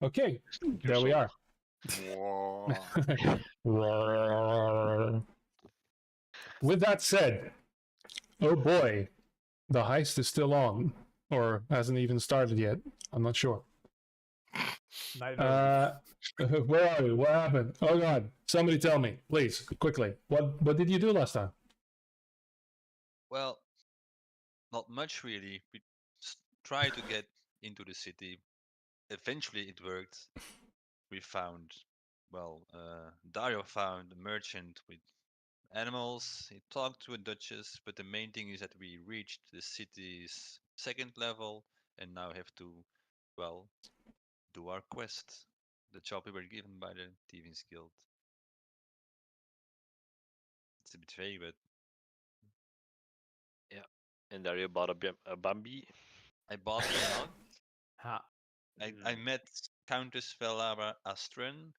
Okay, there we are. With that said, oh boy, the heist is still on, or hasn't even started yet. I'm not sure. Neither. Where are we? What happened? Oh god! Somebody tell me, please, quickly. What did you do last time? Well, not much really. We tried to get into the city. Eventually, it worked. We found, Dario found a merchant with animals. He talked to a duchess, but the main thing is that we reached the city's second level and now have to, well, do our quest. The job we were given by the Thieves Guild. It's a bit vague, but And Dario bought a Bambi. I bought him out. Ha. I met Countess Velara Astren,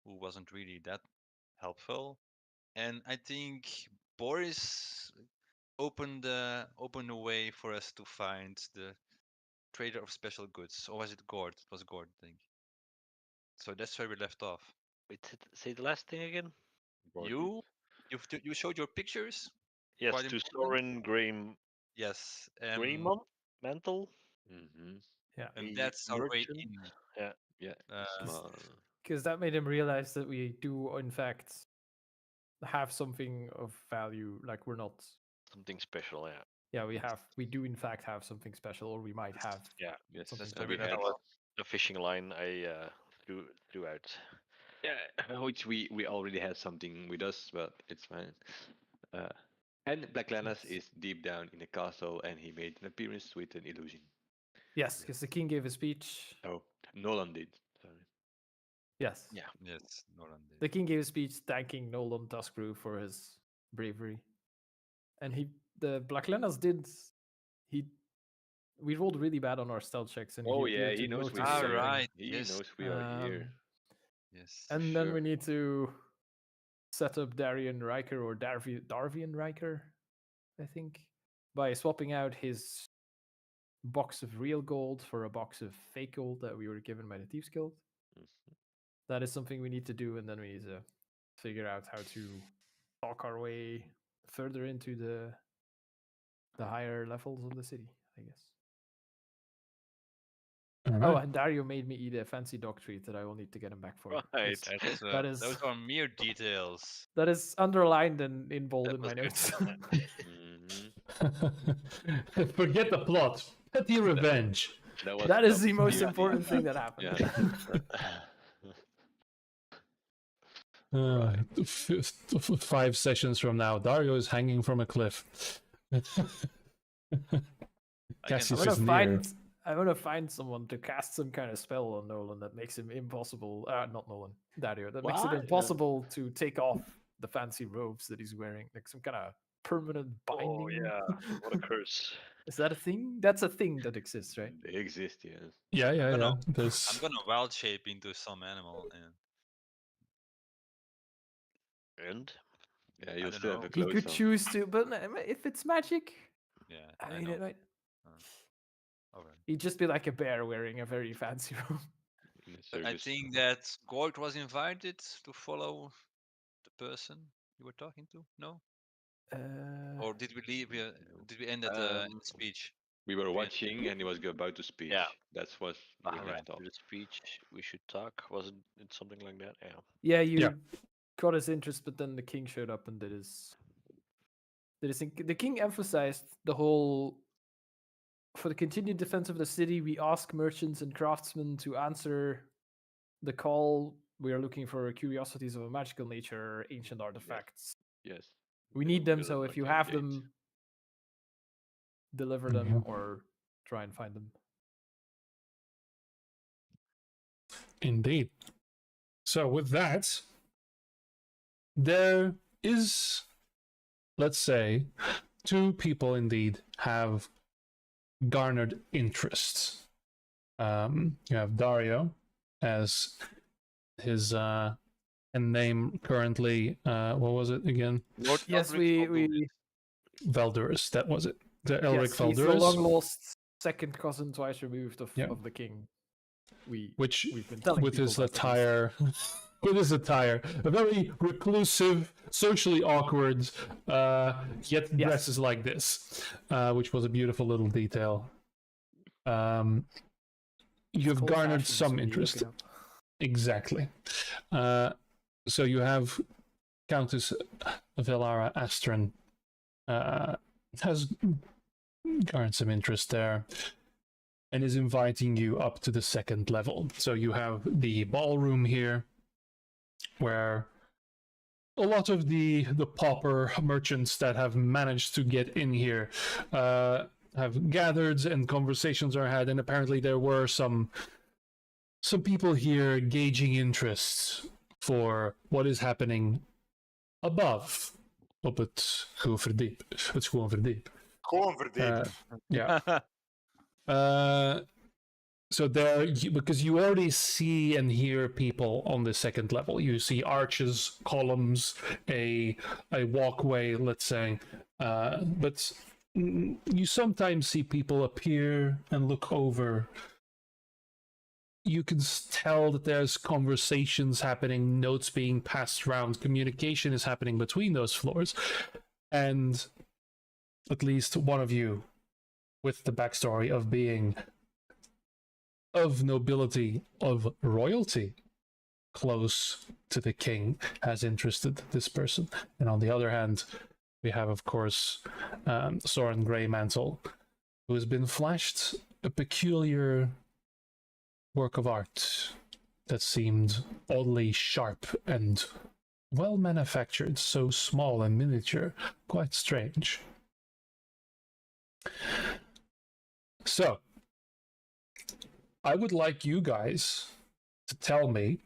who wasn't really that helpful, and I think Boris opened a way for us to find the trader of special goods, or was it Gord? It was Gord, I think. So that's where we left off. Wait, say the last thing again. You showed your pictures. Yes, quite to important. Soren Graham Yes, Greymon Mantle. Mm-hmm. Yeah. and a that's our way merchant. in. Yeah. Because that made him realize that we do, in fact, have something of value. Like we're not. Something special. Yeah. Yeah, we do in fact have something special, or we might have. Yeah. Yes, Something That's where We we had left off. a fishing line. I threw out. yeah, which we already had something with us, but it's fine. And Black Lannis Yes. is deep down in the castle, and he made an appearance with an illusion. Yes, because the king gave a speech. Oh, Nolan did. Sorry. Yes. Yeah. Yes, Nolan did. The king gave a speech thanking Nolan Tuskbrew for his bravery, and the Black Lenas did. We rolled really bad on our stealth checks, and Oh he yeah, appeared he to knows notice we're Ah, something. here. right, He yes. knows we are here. Yes. And then Sure. we need to set up Darian Riker or Darvian Riker, I think, by swapping out his box of real gold for a box of fake gold that we were given by the Thieves Guild. Mhm. That is something we need to do, and then we need to figure out how to talk our way further into the higher levels of the city, I guess. All Oh, right. and Dario made me eat a fancy dog treat that I will need to get him back for. Right. That's, That is- those are mere details. That is underlined and in bold That in my was good. notes. Mhm. Forget the plot. Petty revenge. That is the was most beauty. important thing that happened. Uh, 5 sessions from now, Dario is hanging from a cliff. Cassius is near. I'm gonna find someone to cast some kind of spell on Nolan that makes him impossible. Not Nolan, Dario. That makes it What? impossible to take off the fancy robes that he's wearing, like some kind of permanent binding. Oh yeah. What a curse. Is that a thing? That's a thing that exists, right? They exist, yes. Yeah. I'm There's... gonna wild shape into some animal, and And Yeah, I you'll don't still have know. a He clothes could on. choose to, but if it's magic, yeah, I I mean, know. it might. All right. He'd just be like a bear wearing a very fancy robe. in the But I circus. think that Gord was invited to follow the person you were talking to. No, or did we leave? Did we end at the speech? We were Yeah. watching, and he was about to speak. Yeah. That's what we Alright. left off. after the speech, we should talk. Wasn't it something like that? Yeah. Yeah, you Yeah. got his interest, but then the king showed up and did his. The king emphasized the whole. For the continued defense of the city, we ask merchants and craftsmen to answer the call. We are looking for curiosities of a magical nature, ancient artifacts. Yes. We They need will them, build so a if you fucking have gate. them, deliver them Yeah. or try and find them. Indeed. So with that, there is, let's say, 2 people indeed have garnered interest. You have Dario as his name currently. What was it again? Yes, we Valdurus. That was it. The Elric yes, he's the Valdurus. long lost second cousin twice removed of Yeah. the king. which we've been telling with people his about this. attire, with his attire, a very reclusive, socially awkward, yet Yes. dresses like this, which was a beautiful little detail. You have Old garnered fashioned, some so you look interest. it up. Exactly. So you have Countess Velara Astron has garnered some interest there and is inviting you up to the second level. So you have the ballroom here where a lot of the pauper merchants that have managed to get in here have gathered and conversations are had, and apparently there were some people here gauging interests for what is happening above op het Goverdiep. Het Schoonverdiep. Gewoon verdiep. Yeah. So there, because you already see and hear people on the second level. You see arches, columns, a walkway, let's say. But you sometimes see people appear and look over. You can tell that there's conversations happening, notes being passed around, communication is happening between those floors. And at least one of you, with the backstory of being of nobility, of royalty, close to the king, has interested this person. And on the other hand, we have, of course, Soren Greymantle, who has been flashed a peculiar work of art that seemed oddly sharp and well manufactured, so small and miniature, quite strange. So, I would like you guys to tell me,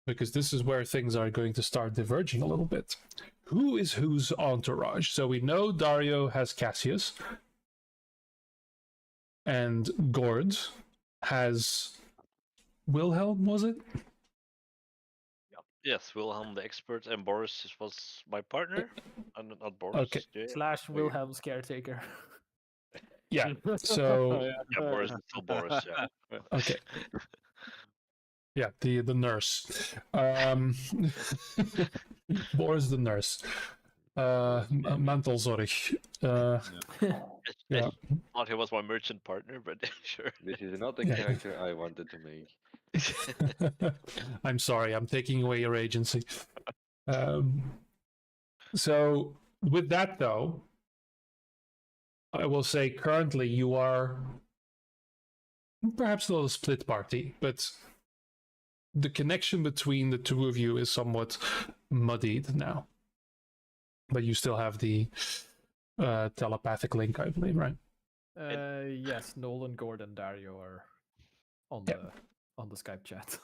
because this is where things are going to start diverging a little bit, who is whose entourage? So we know Dario has Cassius, and Gord has Wilhelm, was it? Yes, Wilhelm the expert, and Boris was my partner. Not Boris. Okay. Yeah. / Wilhelm's caretaker. Yeah. So Yeah, Boris is still Boris. Yeah. okay. Yeah, the nurse. Boris the nurse. Mantelzorg. Yeah. I thought he was my merchant partner, but sure. This is not the Yeah. character I wanted to make. I'm sorry, I'm taking away your agency. So with that though, I will say currently you are perhaps not a split party, but the connection between the two of you is somewhat muddied now. But you still have the telepathic link, I believe, right? Yes, Nolan, Gordon, Dario are on the Skype chat.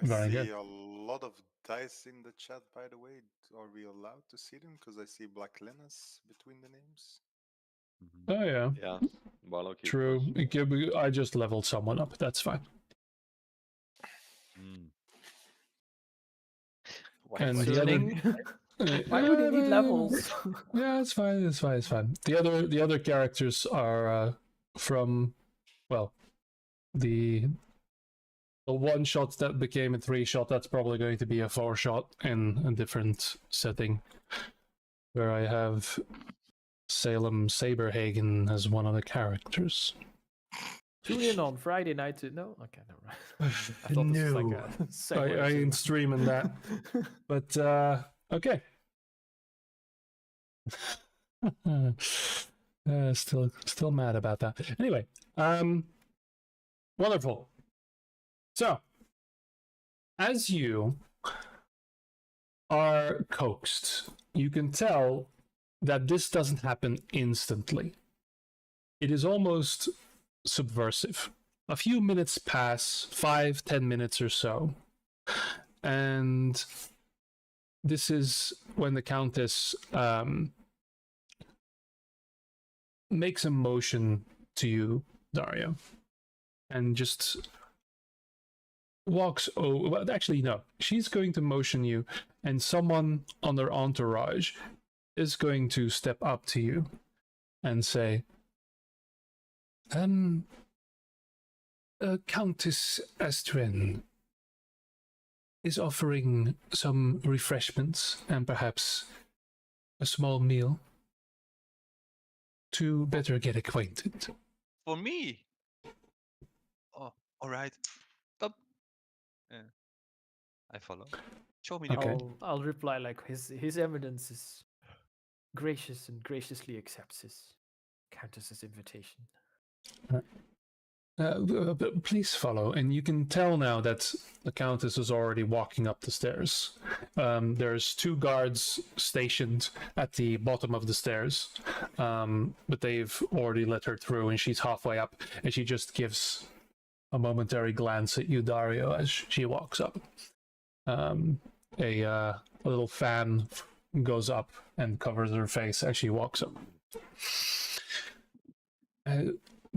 I Very see good. a lot of dice in the chat, by the way. Are we allowed to see them? Because I see Black Linus between the names. Oh yeah, Yeah, Warlock. it true. was. It could be- I just leveled someone up. That's fine. Why And was the it- other- Learning? Why would he need levels? Yeah, it's fine. It's fine. It's fine. The other characters are from, well, the one shot that became a 3-shot. That's probably going to be a 4-shot in a different setting, where I have Salem Saberhagen as one of the characters. Tune in on Friday night to no. Okay, never mind. I thought this was like a segue I to- ain't streaming that. But okay. Still mad about that. Anyway, wonderful. So, as you are coaxed, you can tell that this doesn't happen instantly. It is almost subversive. A few minutes pass, 5-10 minutes or so, and this is when the Countess makes a motion to you, Dario, and just walks over. Well, actually, no. She's going to motion you, and someone on their entourage is going to step up to you and say, Countess Astrid is offering some refreshments and perhaps a small meal to better get acquainted. For me. Oh, all right. Stop. Yeah. I follow. Show me the Okay. I'll reply like his evidence is gracious and graciously accepts his countess's invitation. But please follow, and you can tell now that the Countess is already walking up the stairs. There's 2 guards stationed at the bottom of the stairs, but they've already let her through, and she's halfway up, and she just gives a momentary glance at you, Dario, as she walks up. A little fan goes up and covers her face as she walks up.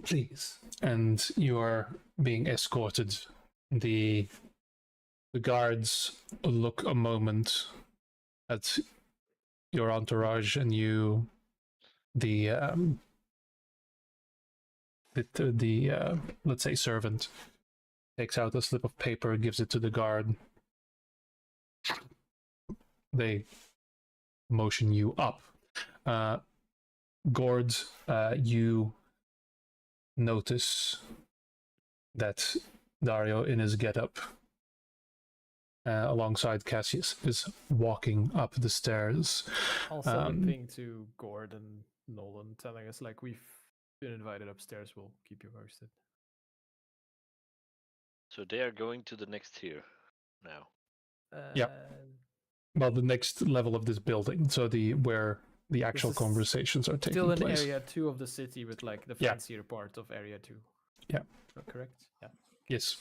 Please. And you are being escorted. The guards look a moment at your entourage, and you, the let's say servant, takes out a slip of paper, gives it to the guard. They motion you up. Gord, you notice that Dario, in his getup, alongside Cassius, is walking up the stairs. I'll send a ping to Gord and Nolan, telling us like we've been invited upstairs. We'll keep you posted. So they are going to the next tier now. Yep. Well, the next level of this building, so where the actual is conversations are taking Still in place. area 2 of the city, with like the fancier part of area 2. Yeah. Correct? Yeah. Yes.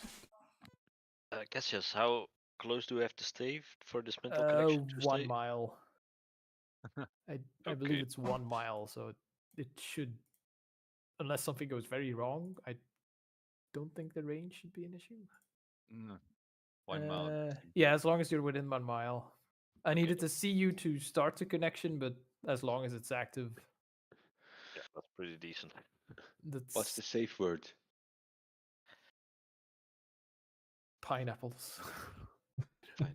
Cassius, how close do we have to stay for this mental connection to 1 stay? mile. I believe Okay. it's 1 mile, so it should, unless something goes very wrong, I don't think the range should be an issue. 1 mile. Yeah, as long as you're within 1 mile. I needed to see you to start the connection, but as long as it's active, Yeah, that's pretty decent. that's What's the safe word? pineapples. Fine.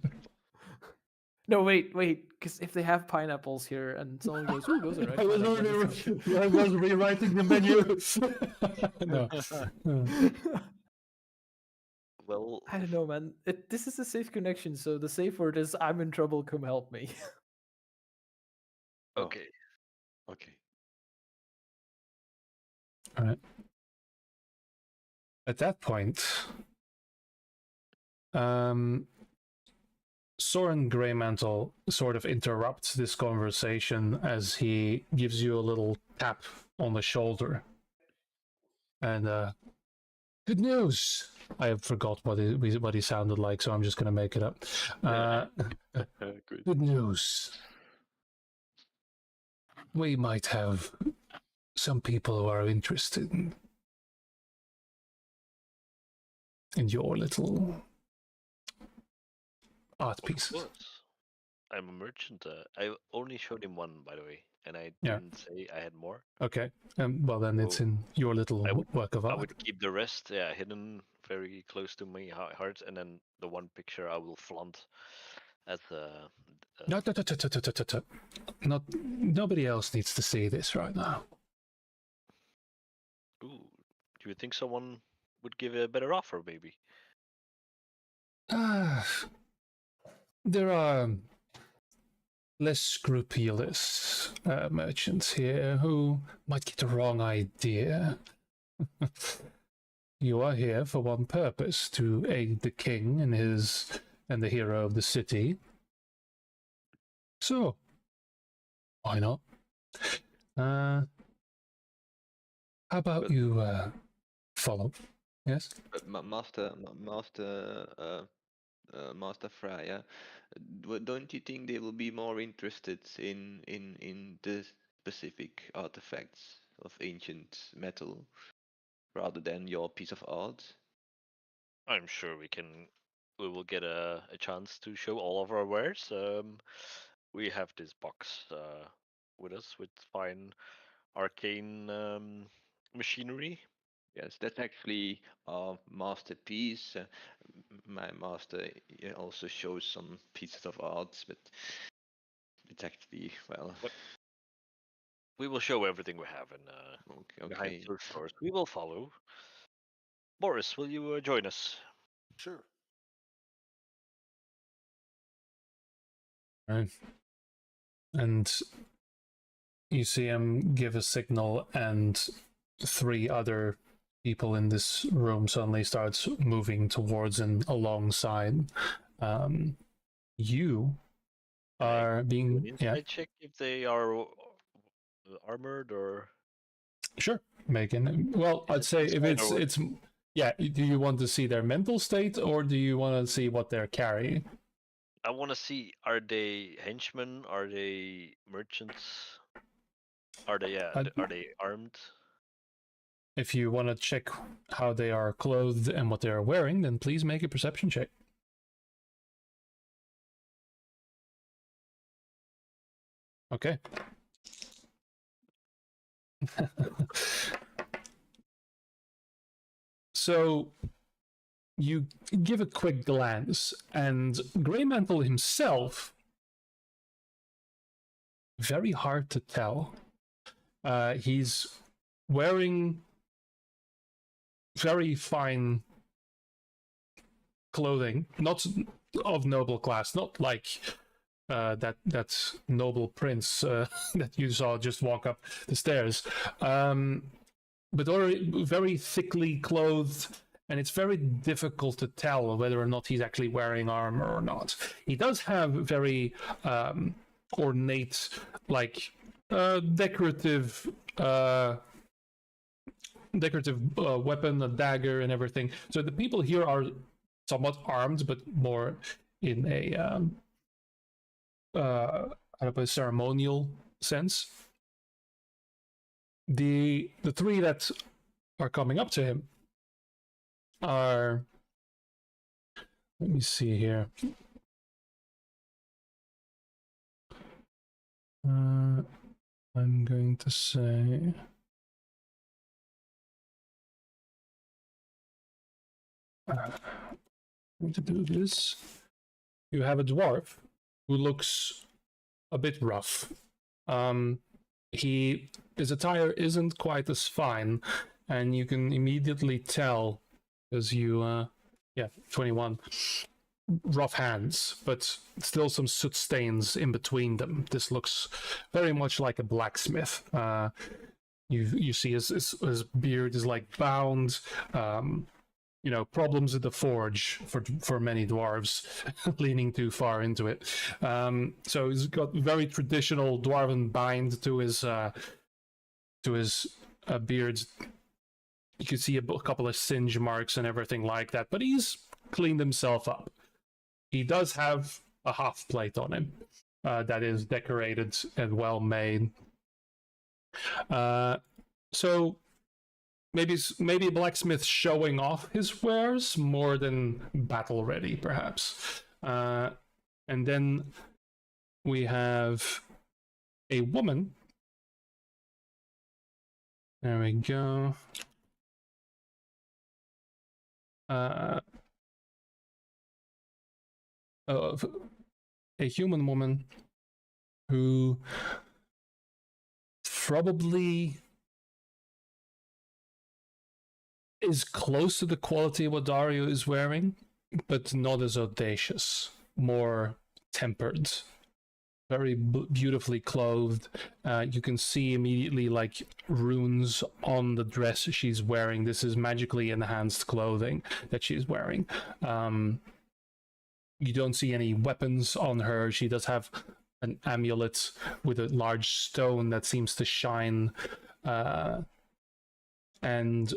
No, wait, because if they have pineapples here and someone goes, "Ooh, those are nice." I was rewriting the menu. No. Well, I don't know, man. This is a safe connection, so the safe word is "I'm in trouble. Come help me." Oh. okay. Okay. All right. At that point, Soren Greymantle sort of interrupts this conversation as he gives you a little tap on the shoulder. And good news. I forgot what he sounded like, so I'm just going to make it up. Good. Good news. We might have some people who are interested in your little art pieces. Of course. I'm a merchant. I only showed him 1, by the way, and I Yeah. didn't say I had more. Okay. Well, then it's in your little work of I art. would keep the rest, hidden very close to my heart, and then the 1 picture I will flaunt as No. Not. Nobody else needs to see this right now. Ooh, do you think someone would give a better offer, maybe? There are less scrupulous merchants here who might get the wrong idea. You are here for one purpose: to aid the king and the hero of the city. So, why not? How about you follow? Yes. Master Freya, don't you think they will be more interested in the specific artifacts of ancient metal rather than your piece of art? I'm sure we will get a chance to show all of our wares. We have this box with us with fine arcane machinery. Yes, that's actually our masterpiece. My master also shows some pieces of art, but it's actually, well, Yep. We will show everything we have in behind okay. closed doors. We will follow. Boris, will you join us? Sure. Right. And you see him give a signal, and 3 other people in this room suddenly starts moving towards and alongside. You Can I are do being an insight check if they are armored or sure, Megan. Well, is I'd it say if inside or it's yeah. Do you want to see their mental state, or do you want to see what they're carrying? I want to see, are they henchmen? Are they merchants? Are they are they armed? If you want to check how they are clothed and what they are wearing, then please make a perception check. Okay. So you give a quick glance, and Greymantle himself, very hard to tell. He's wearing very fine clothing, not of noble class, not like that noble prince that you saw just walk up the stairs, but already very thickly clothed, and it's very difficult to tell whether or not he's actually wearing armor or not. He does have very ornate, like decorative weapon, a dagger, and everything. So the people here are somewhat armed, but more in a ceremonial sense. The 3 that are coming up to him are, let me see here. I'm going to say going to do this. You have a dwarf who looks a bit rough. His attire isn't quite as fine, and you can immediately tell because you 21 rough hands, but still some soot stains in between them. This looks very much like a blacksmith. You see his beard is like bound. Problems with the forge for many dwarves, leaning too far into it. So he's got very traditional dwarven bind to his beard. You can see a couple of singe marks and everything like that, but he's cleaned himself up. He does have a half plate on him that is decorated and well made. So maybe a blacksmith showing off his wares more than battle ready, perhaps. And then we have a woman. There we go. Of a human woman who probably is close to the quality of what Dario is wearing, but not as audacious, more tempered, very beautifully clothed. You can see immediately like runes on the dress she's wearing. This is magically enhanced clothing that she's wearing. You don't see any weapons on her. She does have an amulet with a large stone that seems to shine. And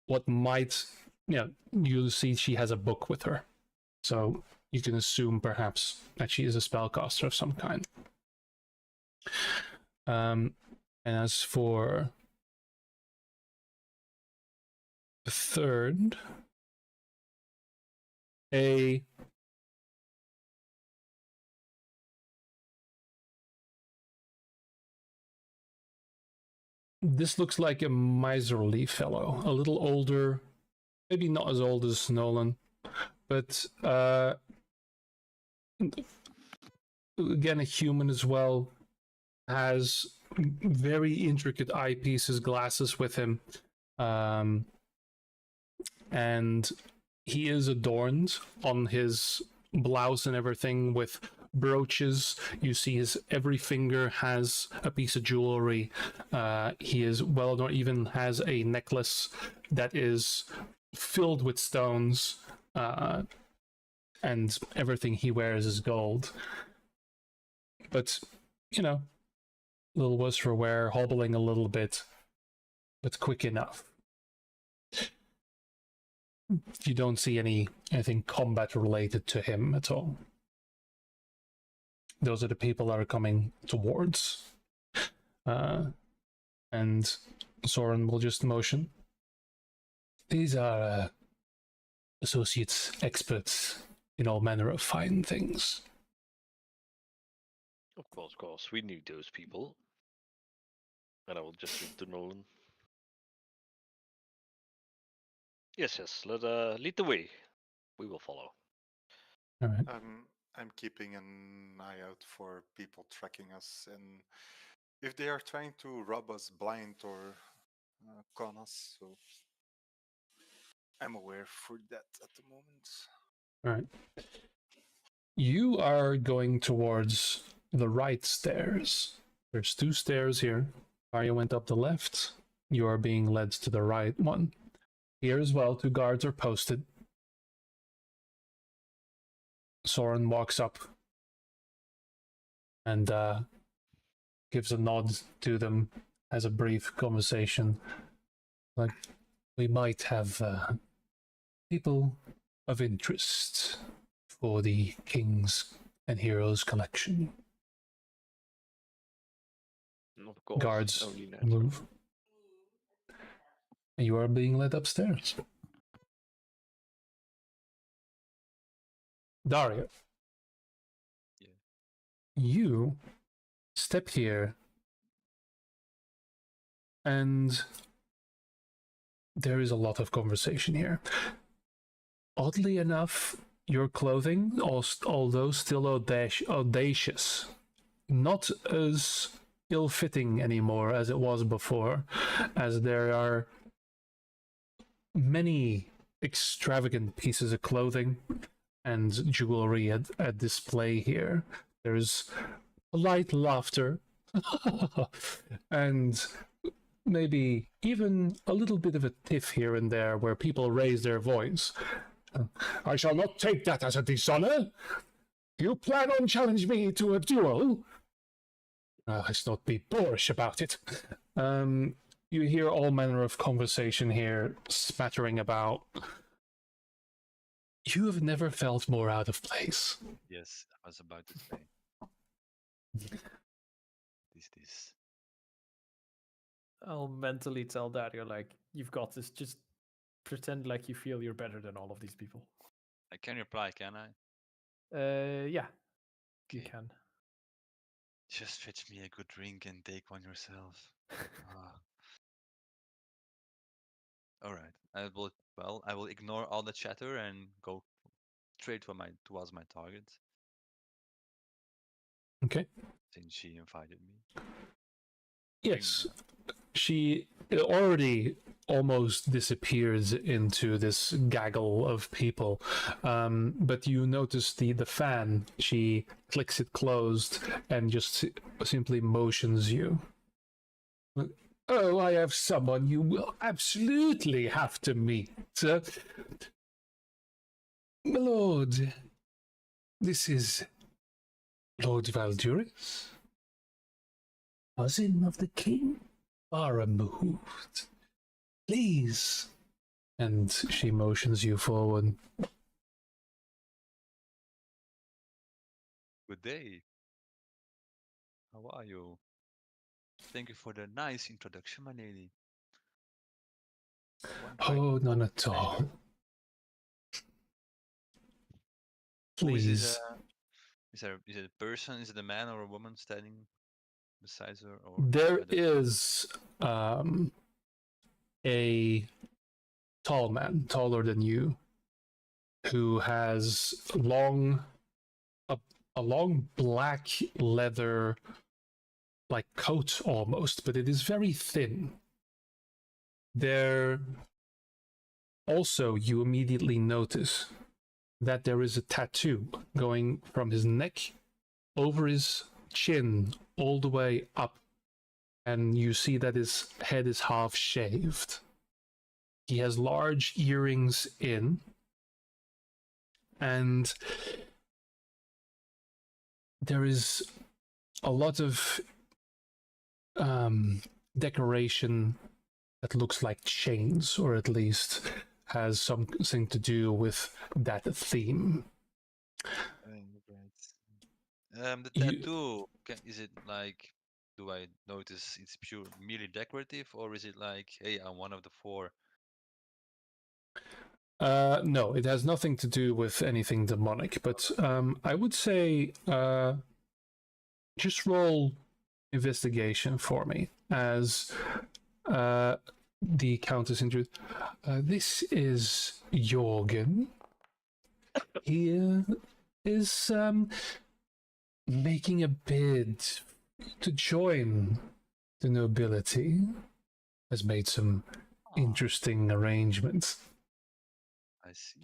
what might, you see she has a book with her. So you can assume perhaps that she is a spellcaster of some kind. And as for the third, a This looks like a miserly fellow, a little older, maybe not as old as Nolan, but again a human as well. Has very intricate eyepieces, glasses with him, and he is adorned on his blouse and everything with brooches. You see his every finger has a piece of jewelry. He is well adorned, even has a necklace that is filled with stones, and everything he wears is gold. But, you know, little worse for wear, hobbling a little bit, but quick enough. You don't see anything combat related to him at all. Those are the people that are coming towards. And Soren will just motion. These are associates, experts in all manner of fine things. Of course. We knew those people. And I will just look to Nolan. Yes. Lead the way. We will follow. All right. I'm keeping an eye out for people tracking us, and if they are trying to rob us blind or con us, so I'm aware for that at the moment. All right. You are going towards the right stairs. There's 2 stairs here. Arya went up the left. You are being led to the right one. Here as well, 2 guards are posted. Soren walks up and gives a nod to them, has a brief conversation. Like, we might have people of interest for the Kings and Heroes collection. Of course, Guards only natural. move. And you are being led upstairs. Dario. Yeah. You step here and there is a lot of conversation here. Oddly enough, your clothing, although still audacious, not as ill-fitting anymore as it was before, as there are many extravagant pieces of clothing and jewelry at display here. There's light laughter and maybe even a little bit of a tiff here and there where people raise their voice. I shall not take that as a dishonor. You plan on challenging me to a duel? Let's not be boorish about it. You hear all manner of conversation here smattering about. You have never felt more out of place. Yes, I was about to say. This. I'll mentally tell Dario, like, you've got this. Just pretend like you feel you're better than all of these people. I can reply, can I? Yeah, you Okay. can. Just fetch me a good drink and take one yourself. All right. I will ignore all the chatter and go straight towards my target. Okay. Since she invited me. Yes. She already almost disappears into this gaggle of people. But you notice the fan, she clicks it closed and just simply motions you. Oh, I have someone you will absolutely have to meet. My lord, this is Lord Valduris, cousin of the king. Are removed. Please. And she motions you forward. Good day. How are you? Thank you for the nice introduction, my lady. Oh, none at all. Who is Please. this? Is it a person? Is it a man or a woman standing besides her? Or There I don't- is a tall man, taller than you, who has a long black leather like coat almost, but it is very thin. There also you immediately notice that there is a tattoo going from his neck over his chin all the way up, and you see that his head is half shaved. He has large earrings in, and there is a lot of decoration that looks like chains, or at least has something to do with that theme. The You- tattoo, is it like, do I notice it's merely decorative, or is it like, hey, I'm one of the four? No, it has nothing to do with anything demonic, but I would say just roll investigation for me as the Countess introduced. This is Jorgen. He is making a bid to join the nobility. Has made some interesting arrangements. I see.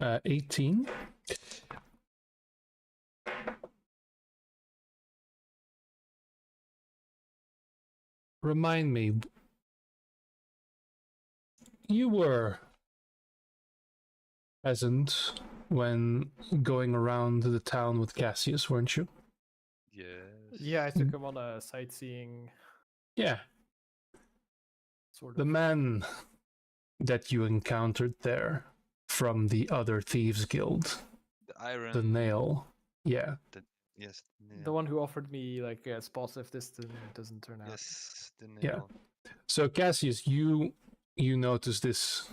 18. Remind me, you were present when going around the town with Cassius, weren't you? Yes. Yeah, I took him on a sightseeing Yeah, sort the of. man that you encountered there from the other thieves guild, The iron. the nail. Yeah, Yes. The one who offered me like spots if this doesn't turn out. Yes, the Yeah. nail. so Cassius, you notice this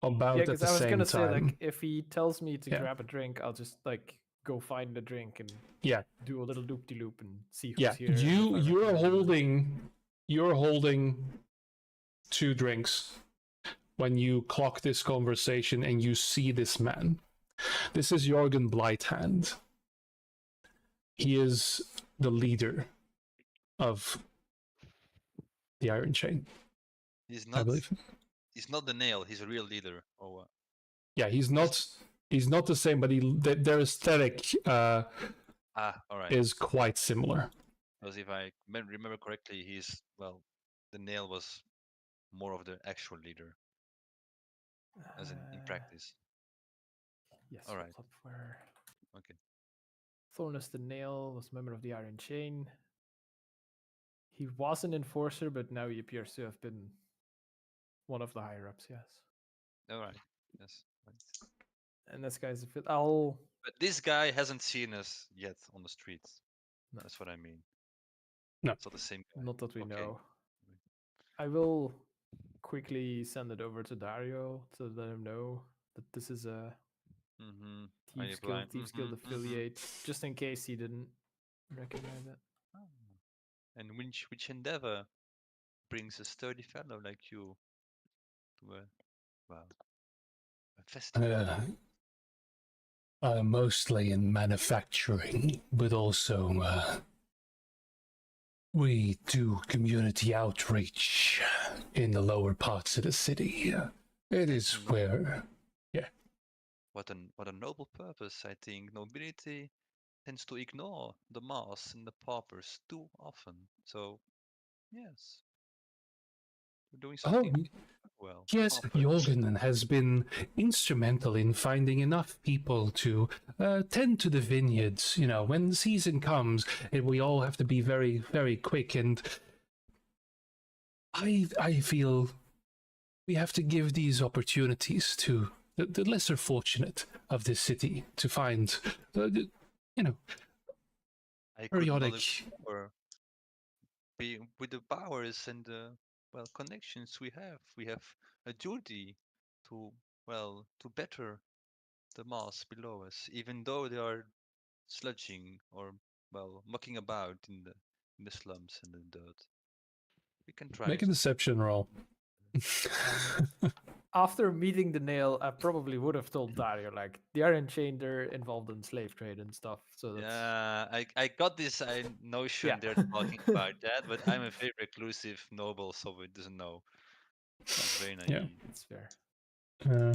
about Yeah, at because the I was same gonna time. say like if he tells me to Yeah. grab a drink, I'll just like go find a drink and Yeah. do a little loop de loop and see who's Yeah, here. and if I you're recognize them. holding 2 drinks when you clock this conversation and you see this man. This is Jorgen Blighthand. He is the leader of the Iron Chain, He's I not. believe. He's not the nail. He's a real leader. Or what? Yeah, he's not the same, but their aesthetic All right. is quite similar. Because if I remember correctly, the nail was more of the actual leader, as in practice. Yes. All hold right. up, where Okay. Thornus the Nail was member of the Iron Chain. He was an enforcer, but now he appears to have been one of the higher ups. Yes. All right. Yes. Right. And this guy's a fit. I'll. But this guy hasn't seen us yet on the streets. No. That's what I mean. No. It's not the same guy. Not that we Okay. know. I will quickly send it over to Dario to let him know that this is a Mm-hmm. Thieves Guild affiliate, just in case he didn't recognize it. And which endeavor brings a sturdy fellow like you to a festival? Mostly in manufacturing, but also we do community outreach in the lower parts of the city. It is where, What a noble purpose! I think nobility tends to ignore the mass and the paupers too often. So, yes, we're doing something well. yes, Paupers. Jorgen has been instrumental in finding enough people to tend to the vineyards. You know, when the season comes, we all have to be very, very quick. And I feel we have to give these opportunities to the lesser fortunate of this city to find, you know, I couldn't periodic. agree more. With the powers and the connections we have a duty to to better the mass below us, even though they are sludging or mucking about in in the slums and the dirt. We can try. Make a deception roll. After meeting the nail, I probably would have told Dario, like, they are enchained, they're involved in slave trade and stuff. So that's Yeah, I got this notion Yeah. they're talking about that, but I'm a very reclusive noble, so it doesn't know. It's very Yeah. naive. it's fair. Uh,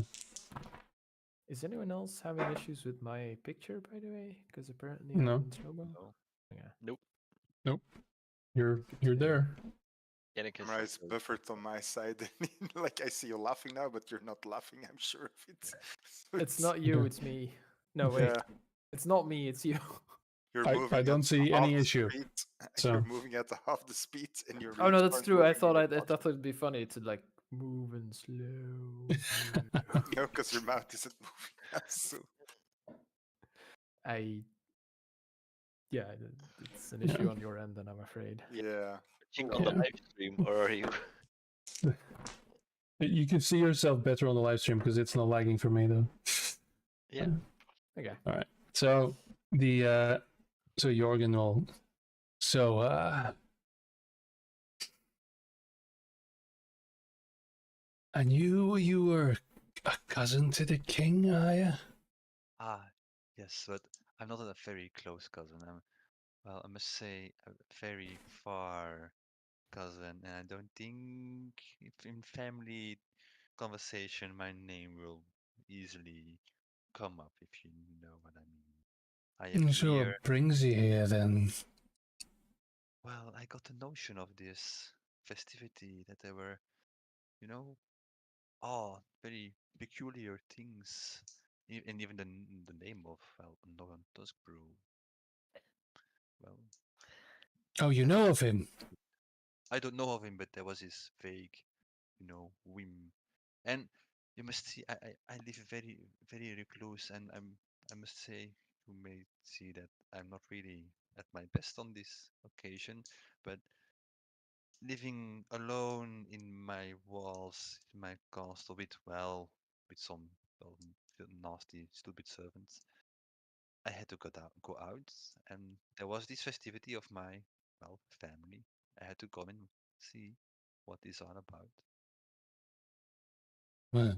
Is anyone else having issues with my picture, by the way? Because apparently No. I'm in snowball. No. Yeah. Nope. you're to know. there. Yannick is Camera is also- buffered on my side. Like I see you laughing now, but you're not laughing. I'm sure of it. So It's not you, Okay. it's me. No, wait. Yeah, It's not me, it's you. you're I moving. don't at see half any the issue, speed, so- You're moving at half the speed, and you're. Oh no, that's true. I thought it. I thought it'd be funny to like move and slow. No, because your mouth isn't moving. So Yeah, it's an Yeah. issue on your end, then I'm afraid. yeah. watching on the Yeah. live stream, or are you? You can see yourself better on the live stream because it's not lagging for me though. Yeah. Okay. So the so Jorgen will and you were a cousin to the king, are you? Ah, yes, but I'm not a very close cousin. I must say, a very far cousin, and I don't think if in family conversation my name will easily come up, if you know what I mean. I am So near. what brings you here then? Well, I got the notion of this festivity that there were, you know, very peculiar things, and even the name of Nolan Tusk Brew. Well, Oh, you know of him? I don't know of him, but there was this vague, whim. And you must see, I live very, very recluse, and I must say, you may see that I'm not really at my best on this occasion, but living alone in my walls, in my castle, with some nasty, stupid servants, I had to go out, and there was this festivity of my family. I had to come and see what it's all about. Well,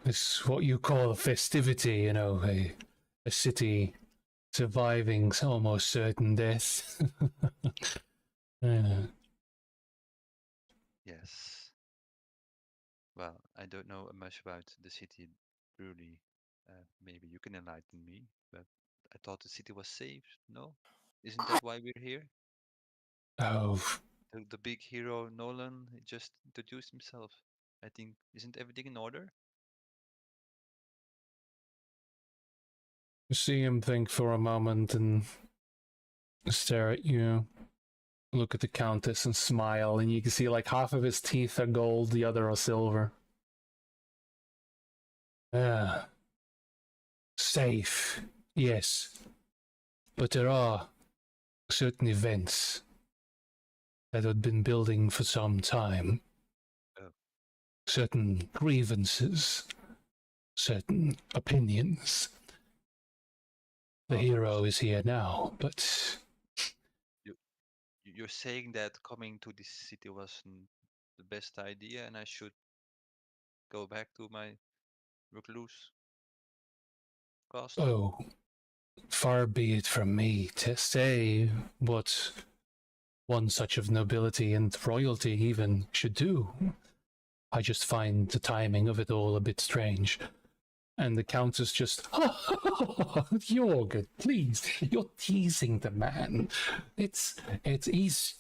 it's what you call a festivity, you know, a city surviving almost certain death. Yeah. Yes. Well, I don't know much about the city, truly. Maybe you can enlighten me, but I thought the city was safe. No? Isn't that why we're here? Oh, The big hero Nolan he just introduced himself. I think isn't everything in order? you see him think for a moment and stare at you. Look at the Countess and smile, and you can see like half of his teeth are gold, the other are silver. Yeah. Safe, yes. But there are certain events that had been building for some time. Oh. Certain grievances, certain opinions. The Oh, hero is here now, but You're saying that coming to this city wasn't the best idea, and I should go back to my recluse castle? oh, far be it from me to say what one such of nobility and royalty even should do. I just find the timing of it all a bit strange. And the Countess just, Jorgen, please, you're teasing the man. He's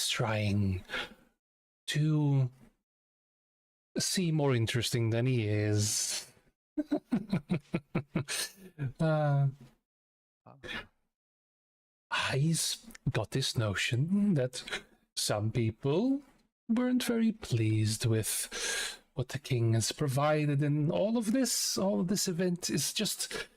trying to seem more interesting than he is. uh, he's got this notion that some people weren't very pleased with what the king has provided, and all of this event is just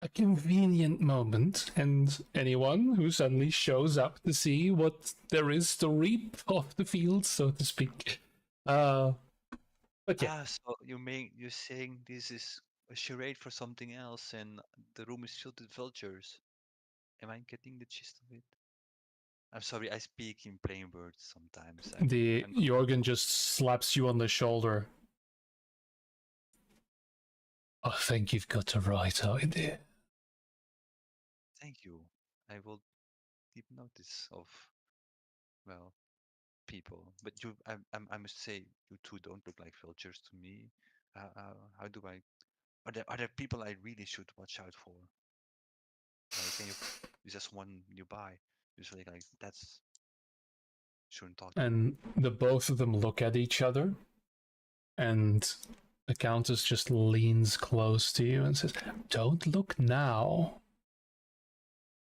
a convenient moment, and anyone who suddenly shows up to see what there is to reap off the field, so to speak. But yeah, So you're saying this is a charade for something else, and the room is filled with vultures. Am I getting the gist of it? I'm sorry, I speak in plain words sometimes. The I'm not- Jorgen just slaps you on the shoulder. I think you've got the right idea. Thank you. I will keep notice of, well, people. But I must say, you two don't look like vultures to me. How do I? Are there people I really should watch out for? Like, is there someone nearby? Usually, like that's shouldn't talk. And the both of them look at each other, and the Countess just leans close to you and says, "Don't look now.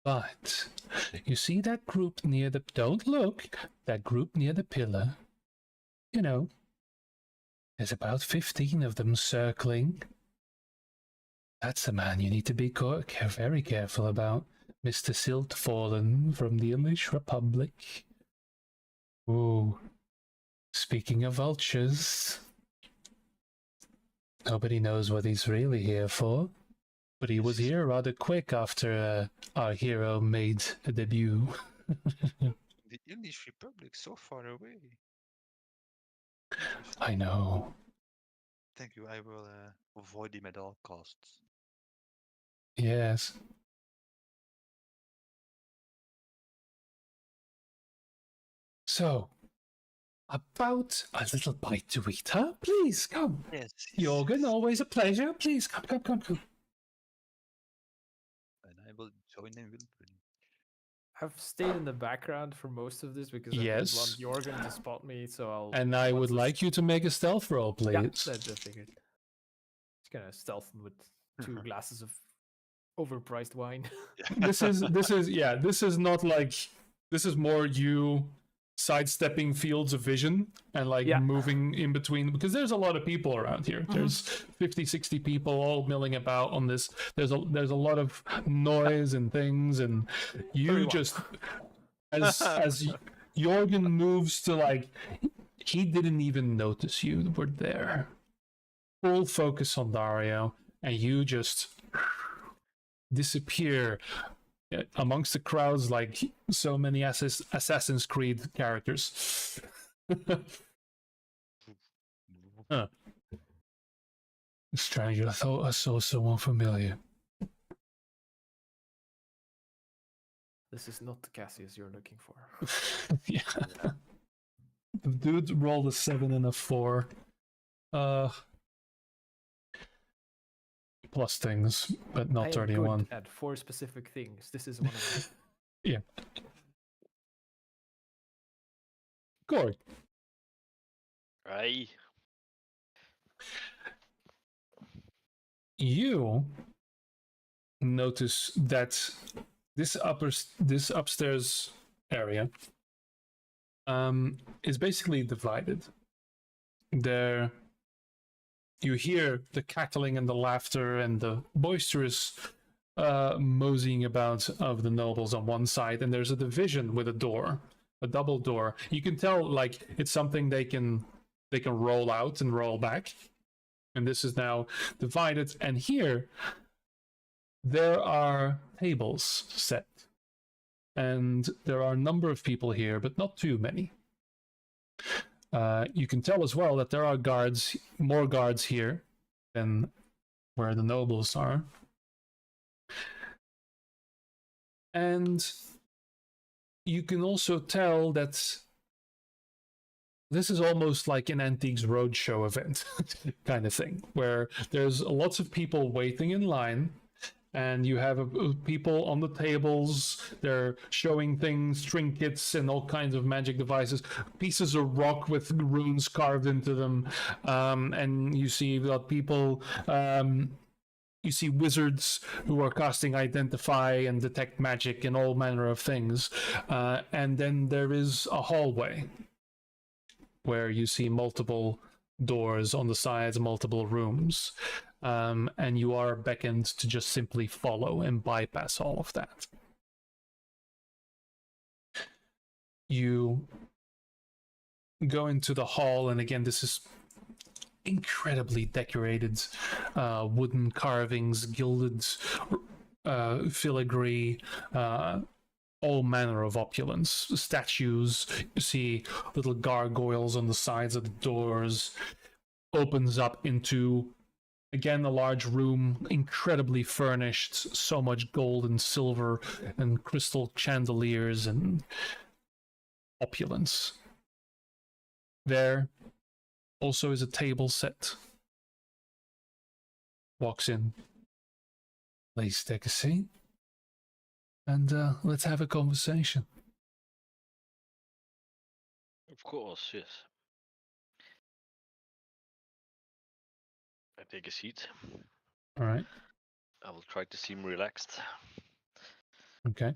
But you see that group near the... Don't look. That group near the pillar. You know, there's about 15 of them circling. That's the man you need to be very careful about. Mr. Siltfallen from the English Republic. Ooh. Speaking of vultures, nobody knows what he's really here for. But he was here rather quick after our hero made a debut." The English Republic, so far away. I know. Thank you. I will avoid him at all costs. Yes. So, about a little bite to eat, huh? Please, come. Yes. Jorgen, always a pleasure. Please, come. And I will join them willfully. I've stayed in the background for most of this because I Yes. didn't want Jorgen to spot me, so I'll... And I once would this- like you to make a stealth roll, please. Yeah, that I figured. Just gonna stealth him with 2 glasses of overpriced wine. This is not like, this is more you sidestepping fields of vision and like Yeah. moving in between, because there's a lot of people around here. There's 50-60 people all milling about on this. There's a lot of noise and things, and you 31. just as Jorgen moves to, like, he didn't even notice you were there. Full focus on Dario, and you just disappear amongst the crowds like so many Assassin's Creed characters. Huh. Stranger, I thought I saw someone familiar. This is not the Cassius you're looking for. Yeah. The dude rolled a 7 and a 4. Plus things, but I not am 31. good at 4 specific things. This is one of them. Yeah. Corey. Aye. You notice that this upstairs area is basically divided. There you hear the cackling and the laughter and the boisterous moseying about of the nobles on one side, and there's a division with a door, a double door. You can tell, like, it's something they can roll out and roll back. And this is now divided, and here there are tables set, and there are a number of people here, but not too many. You can tell as well that there are more guards here than where the nobles are. And you can also tell that this is almost like an Antiques Roadshow event kind of thing, where there's lots of people waiting in line, and you have people on the tables. They're showing things, trinkets, and all kinds of magic devices, pieces of rock with runes carved into them. And you see that people, you see wizards who are casting Identify and Detect Magic and all manner of things. And then there is a hallway where you see multiple doors on the sides, multiple rooms. And you are beckoned to just simply follow and bypass all of that. You go into the hall, and again, this is incredibly decorated, wooden carvings, gilded filigree, all manner of opulence. Statues, you see little gargoyles on the sides of the doors. Opens up into, again, a large room, incredibly furnished, so much gold and silver and crystal chandeliers and opulence. There also is a table set. Walks in. Please take a seat. And let's have a conversation. Of course, yes. I take a seat. All right. I will try to seem relaxed. Okay.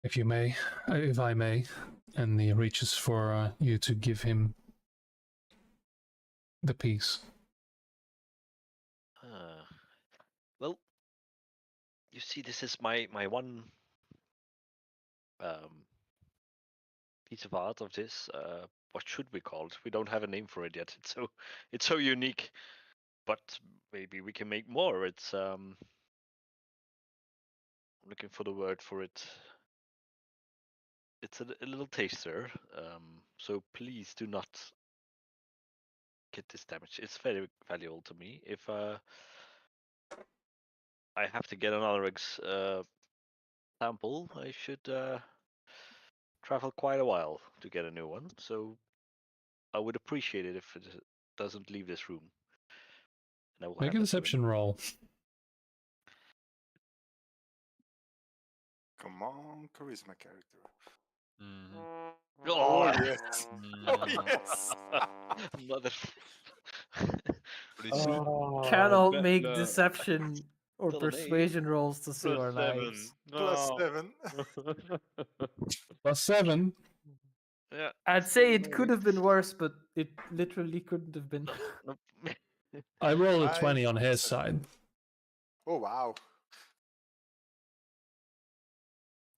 If I may, and he reaches for you to give him the piece. Well, you see, this is my one piece of art of this. What should we call it? We don't have a name for it yet. It's so unique, but maybe we can make more. It's I'm looking for the word for it. It's a little taster. So please do not get this damaged. It's very valuable to me. If I have to get another sample, I should travel quite a while to get a new one. So I would appreciate it if it doesn't leave this room. And I will Make a hand it to him. deception roll. Come on, charisma character. Mhm. Oh, Oh, yes. Oh, yes. Mother. Pretty sweet. Cannot but make no. deception or Still an eight. persuasion rolls to save our lives. +7. +7. Yeah. I'd say it could have been worse, but it literally couldn't have been. Nope. I rolled a Five 20 on his plus side. Oh, wow.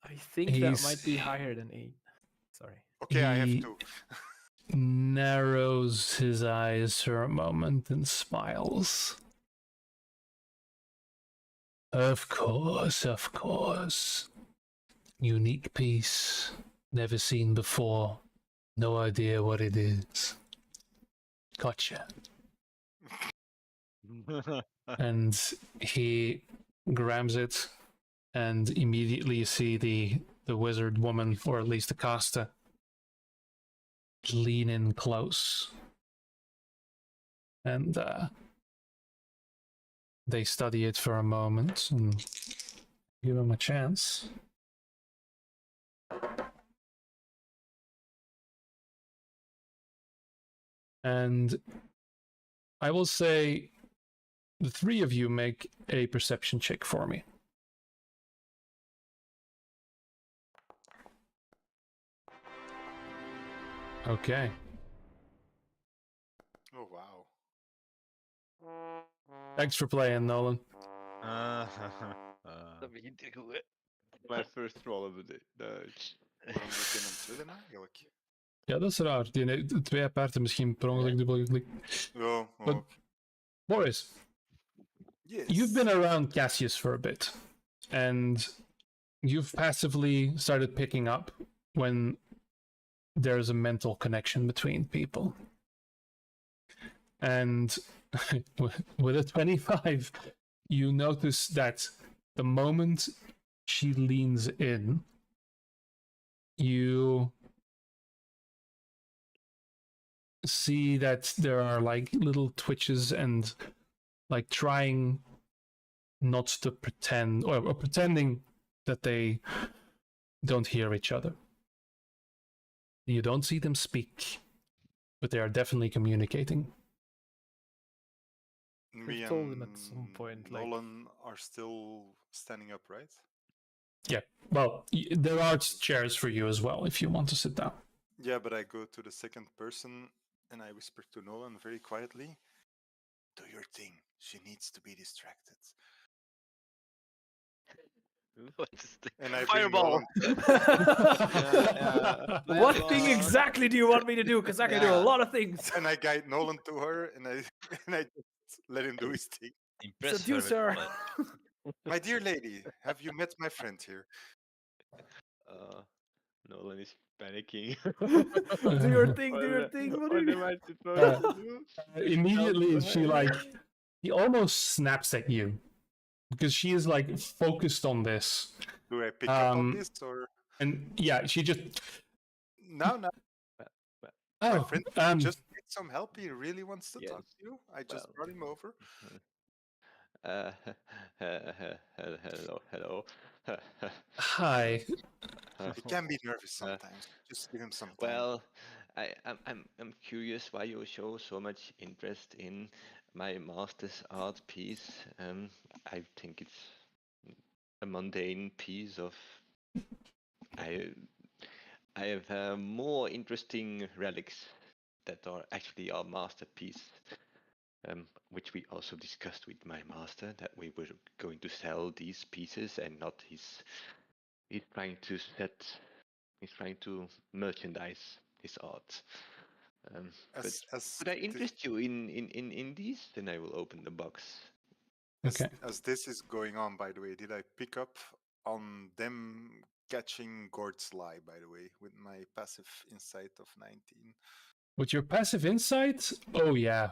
I think He's- that might be higher than 8. Sorry. Okay, I have He- 2. Narrows his eyes for a moment and smiles. Of course, of course. Unique piece. Never seen before. No idea what it is. Gotcha. And he grabs it, and immediately you see the wizard woman, or at least the caster, lean in close. And they study it for a moment and give him a chance. And I will say the three of you make a perception check for me. Okay. Oh, wow. Thanks for playing, Nolan. My first roll of the day. Nice. Waarom druk je een tweede eigenlijk? Ja, dat is raar. Die twee aparte misschien per ongeluk dubbel geklikt. Oh, But- Boris, yes. you've been around Cassius for a bit, and you've passively started picking up when there's a mental connection between people. And with a 25, you notice that the moment she leans in, you see that there are like little twitches and like trying not to pretend, or pretending that they don't hear each other. You don't see them speak, but they are definitely communicating. Me We've told him and at some point, like- Nolan are still standing up, right? Yeah, well, there are chairs for you as well if you want to sit down. Yeah, but I go to the second person and I whisper to Nolan very quietly, "Do your thing. She needs to be distracted." What is the And I bring fireball? Nolan What Well, thing exactly do you want me to do? Because I can do a Yeah. lot of things. and I guide Nolan to her, and I and I just let him do his thing. Impress her with Seducer. knowledge. My dear lady, have you met my friend here? Nolan is panicking. Do your thing, do your What thing. what What do you... am I supposed to do? Immediately, Help she her. like he almost snaps at you because she is like focused on this, Do I pick up on Um, this or and yeah, she just no? No, my oh friend just needs some help. He really wants to talk Yes. to you. I just Well. brought him over. Hello. hi. He can be nervous sometimes. Just give him some time. Well, I'm curious why you show so much interest in my master's art piece. I think it's a mundane piece of. I have more interesting relics that are actually our masterpiece, which we also discussed with my master that we were going to sell these pieces and not his. He's trying to set. He's trying to merchandise his art. But As could I thi- interest you in these? Then I will open the box. Okay. as this is going on, by the way, did I pick up on them catching Gord's lie? By the way, with my passive insight of 19. With your passive insight, oh yeah.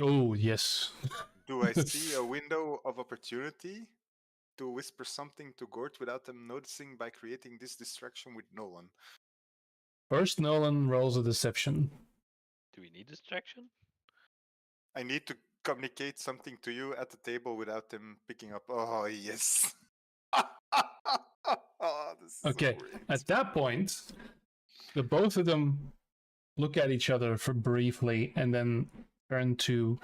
Oh yes. Do I see a window of opportunity to whisper something to Gord without them noticing by creating this distraction with Nolan? First, Nolan rolls a deception. Do we need distraction? I need to communicate something to you at the table without them picking up. Oh, yes. Oh, this is Okay. so great. At that point, the both of them look at each other for briefly and then turn to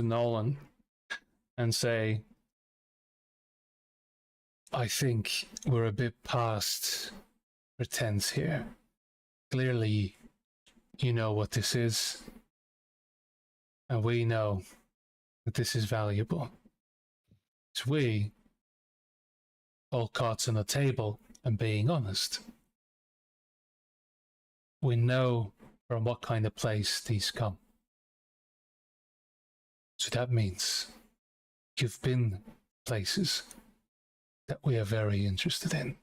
Nolan and say, I think we're a bit past pretense here. Clearly, you know what this is, and we know that this is valuable. It's we, all cards on the table, and being honest. We know from what kind of place these come. So that means you've been places that we are very interested in.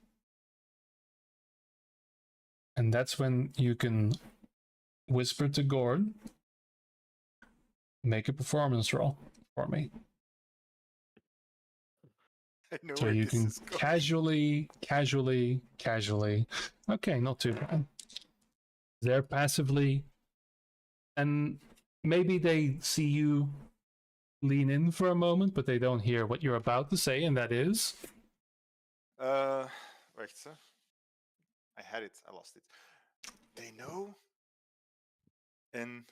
And that's when you can whisper to Gord, make a performance roll for me. I know So where you this can is going. casually. Okay, not too bad. They're passively, and maybe they see you lean in for a moment, but they don't hear what you're about to say, and that is. Wait, sir. I had it. I lost it. They know. And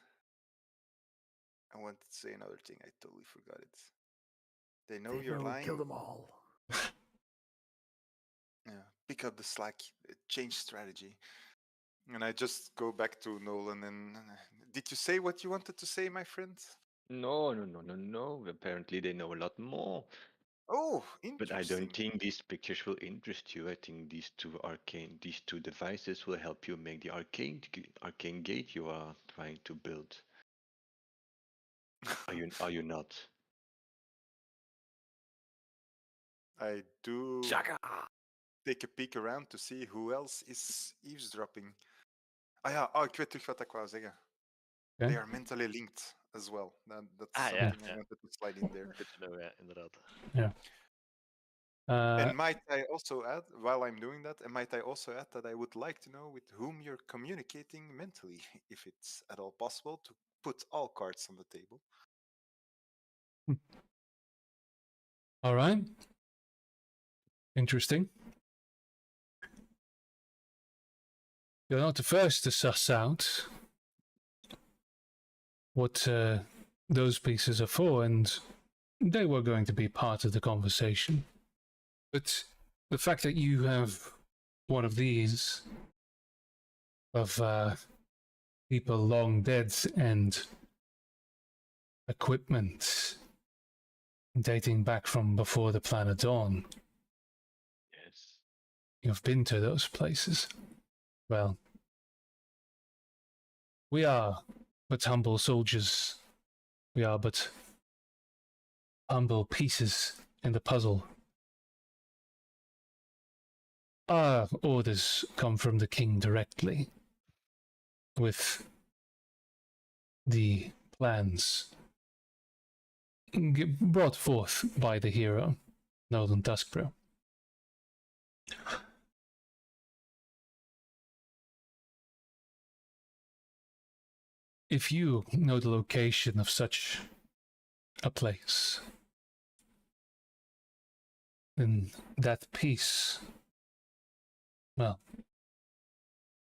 I wanted to say another thing. I totally forgot it. They know They you're know, lying. kill them all. Yeah. Pick up the slack. Change strategy. And I just go back to Nolan and did you say what you wanted to say, my friend? No. Apparently they know a lot more. Oh, But I interesting. don't think these pictures will interest you. I think these two devices will help you make the arcane gate you are trying to build. Are you not? I do Shaka! take a peek around to see who else is eavesdropping. Ah ja, oh, ik weet terug wat ik wou zeggen. Okay. They are mentally linked as well. That's Ah, something yeah. I wanted to slide in there. Good to know, yeah, inderdaad. And might I also add, while I'm doing that, and might I also add that I would like to know with whom you're communicating mentally, if it's at all possible to put all cards on the table. All right. Interesting. You're not the first to suss out what those pieces are for, and they were going to be part of the conversation. But the fact that you have one of these, of people long dead and equipment dating back from before the planet Dawn. Yes. You've been to those places. Well, we are but humble soldiers. We are but humble pieces in the puzzle. Our orders come from the king directly, with the plans brought forth by the hero, Northern Duskbrow. If you know the location of such a place, then that piece, well,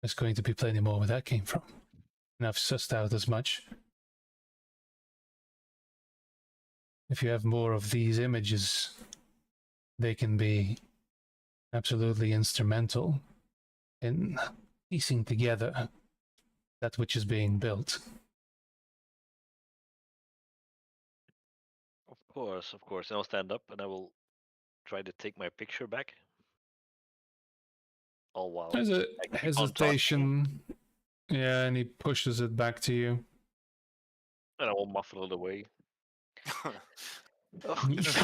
there's going to be plenty more where that came from. And I've sussed out as much. If you have more of these images, they can be absolutely instrumental in piecing together that which is being built. Of course. And I'll stand up and I will try to take my picture back. All while There's a I keep on hesitation. Yeah, and he pushes it back to you. and I will muffle it away. This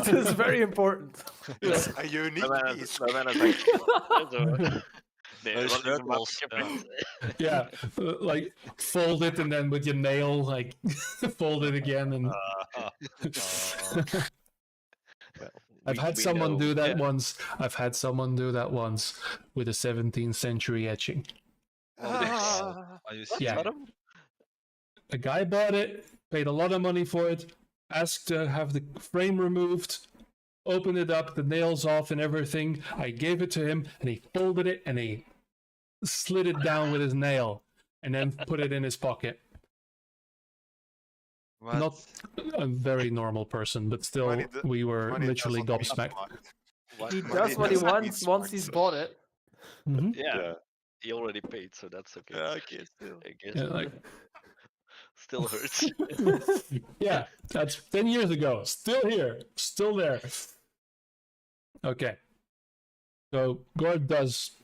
is very important. It's a unique My piece. man is like, Those circles, Yeah, like fold it and then with your nail, like fold it again. And I've had someone do that once. I've had someone do that once with a 17th century etching. Ah, Are you Yeah. serious? A guy bought it, paid a lot of money for it, asked to have the frame removed, opened it up, the nails off and everything. I gave it to him and he folded it and he slid it down with his nail and then put it in his pocket. What? Not a very normal person, but still, Money do- we were money literally doesn't mean gobsmacked. smart. He Money does what he doesn't mean wants smart. once he's bought it. Mhm. Yeah, he already paid, so that's okay. Yeah, okay, still. I guess Yeah, like, still hurts. yeah, that's 10 years ago. Still here, still there. Okay. So Gord does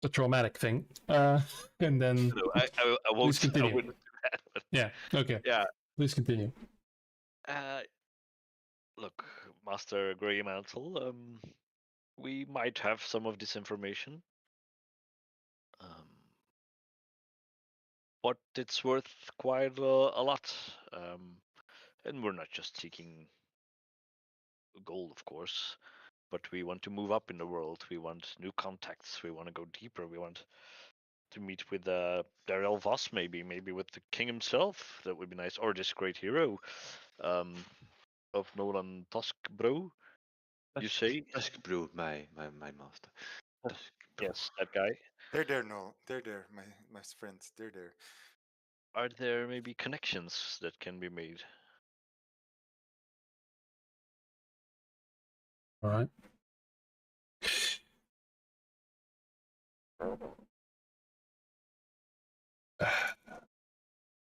a traumatic thing, and then No, I Please won't. I continue. wouldn't do that. But yeah, okay. yeah. Please continue. Look, Master Grey Mantle. We might have some of this information. But it's worth quite a lot. And we're not just seeking gold, of course, but we want to move up in the world. We want new contacts. We want to go deeper. We want to meet with Darrell Voss, maybe with the king himself. That would be nice. Or this great hero of Nolan Tuskbro. You say? Duskbrew, my master. Duskbrew. Yes, that guy. They're there, no. They're there, my friends. They're there. Are there maybe connections that can be made? All right.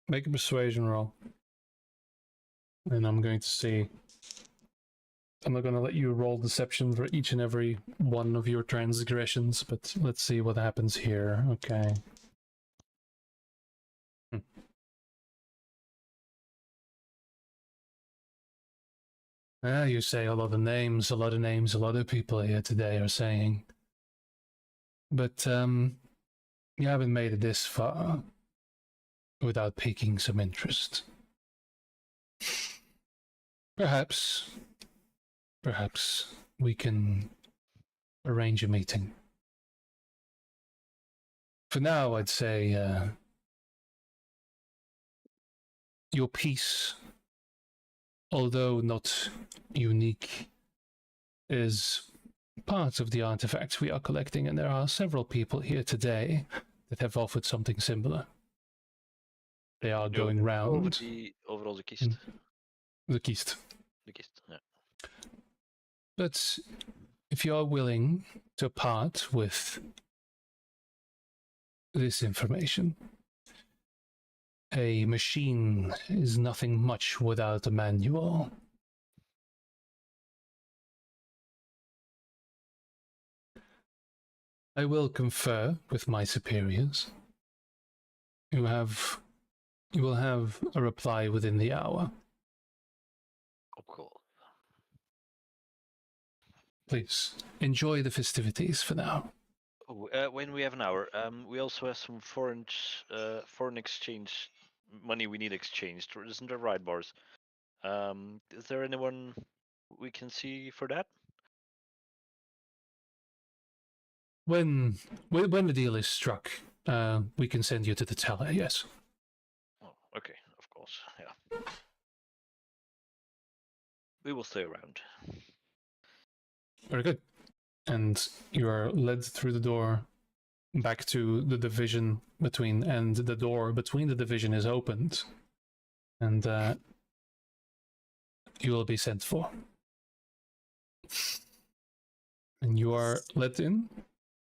Make a persuasion roll. And I'm going to see. I'm not going to let you roll deception for each and every one of your transgressions, but let's see what happens here. Okay. You say a lot of names, a lot of people here today are saying. But you haven't made it this far without piquing some interest. Perhaps we can arrange a meeting. For now, I'd say your piece, although not unique, is part of the artifacts we are collecting, and there are several people here today that have offered something similar. They are going round. Overall the kist. The kist. The kist, yeah. But if you are willing to part with this information, A machine is nothing much without a manual. I will confer with my superiors. You will have a reply within the hour. Of course. Please enjoy the festivities for now. Oh, when we have an hour, we also have some foreign exchange money we need exchanged. Isn't there right bars? Is there anyone we can see for that? When the deal is struck, we can send you to the teller. Yes. Oh, okay, of course, yeah. We will stay around. Very good. And you are led through the door back to the division between, and the door between the division is opened, and you will be sent for. And you are let in.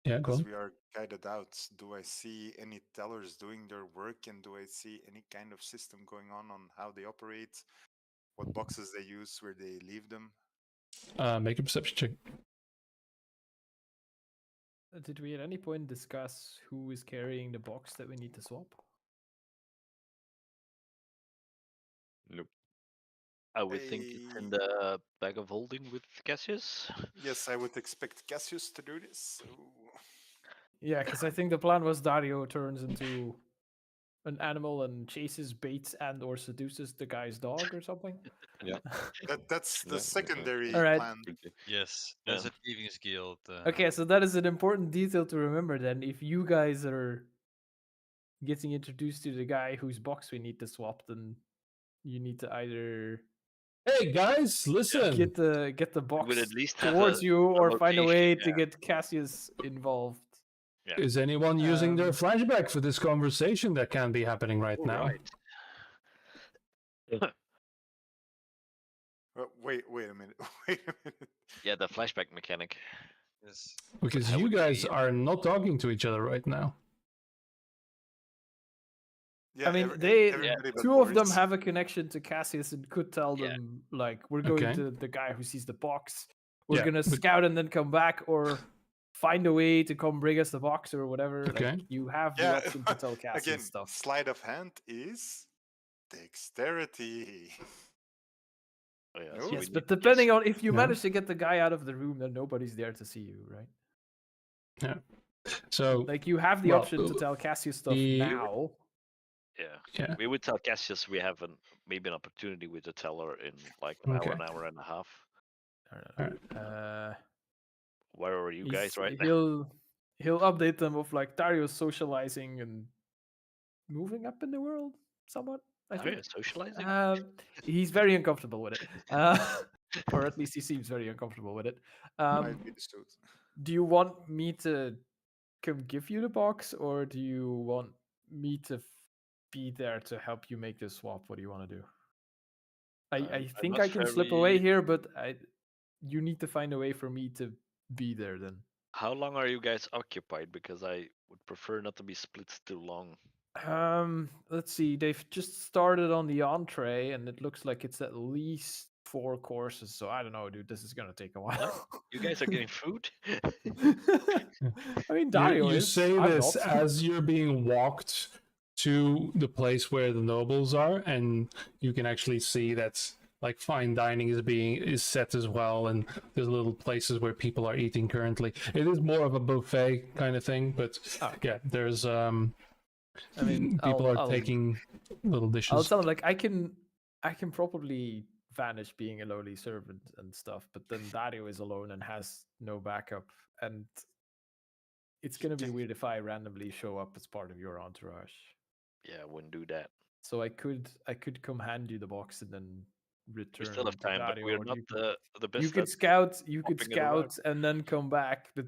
Yeah, go As on. we are guided out, do I see any tellers doing their work, and do I see any kind of system going on how they operate, what boxes they use, where they leave them? Make a perception check. Did we at any point discuss who is carrying the box that we need to swap? Nope. I would think it's in the bag of holding with Cassius. Yes, I would expect Cassius to do this. So... Yeah, because I think the plan was Dario turns into an animal and chases, baits, and or seduces the guy's dog or something. Yeah. That's the Yeah, secondary All right. plan. Pretty. Yes, Yeah. there's a Thieves Guild. Okay, so that is an important detail to remember then. If you guys are getting introduced to the guy whose box we need to swap, then you need to either Hey guys, listen. get the box would at least have towards a you or find a location, way to yeah. get Cassius involved. Yeah. Is anyone using their Um, flashback for this conversation that can be happening right now? Right. Wait a minute. Wait a minute. Yeah, the flashback mechanic. Yes. Because how you would guys we- are not talking to each other right now. Yeah, I mean, everybody but two of them Boris. have a connection to Cassius and could tell Yeah. them like, we're going Okay. to the guy who sees the box. We're Yeah, gonna but- scout and then come back, or find a way to come bring us the box or whatever. Okay. Like, you have the Yeah, option to tell Cassius Again, stuff. sleight of hand is dexterity. Oh, yeah, No? so we Yes, need but to depending guess. on if you No. manage to get the guy out of the room, then nobody's there to see you, right? So Like, you have the Well, option to tell Cassius stuff the- now. yeah. We would tell Cassius we have maybe an opportunity with the teller in like an Okay. hour and a half. Where are you guys right now? He'll update them of like Dario's socializing and moving up in the world somewhat. I Oh, think. yeah, socializing. He's very uncomfortable with it, or at least he seems very uncomfortable with it. Might be the suit. Do you want me to come give you the box, or do you want me to be there to help you make this swap? What do you want to do? I I'm think not I can slip away very- here, but you need to find a way for me to be there then. How long are you guys occupied? Because I would prefer not to be split too long. Let's see. They've just started on the entree, and it looks like it's at least 4 courses. So I don't know, dude. This is gonna take a while. You guys are getting food? I mean, Dario you is. say I'm this not. as you're being walked to the place where the nobles are, and you can actually see that like fine dining is set as well, and there's little places where people are eating currently. It is more of a buffet kind of thing, but yeah, there's I mean, people I'll are taking little dishes. I'll tell him like I can probably vanish being a lowly servant and stuff, but then Dario is alone and has no backup, and it's gonna be weird if I randomly show up as part of your entourage. Yeah, I wouldn't do that. So I could come hand you the box and then return. We still have to time, but Dario, we're or not you could- the best. You could at scout. You could hopping it around. scout and then come back, but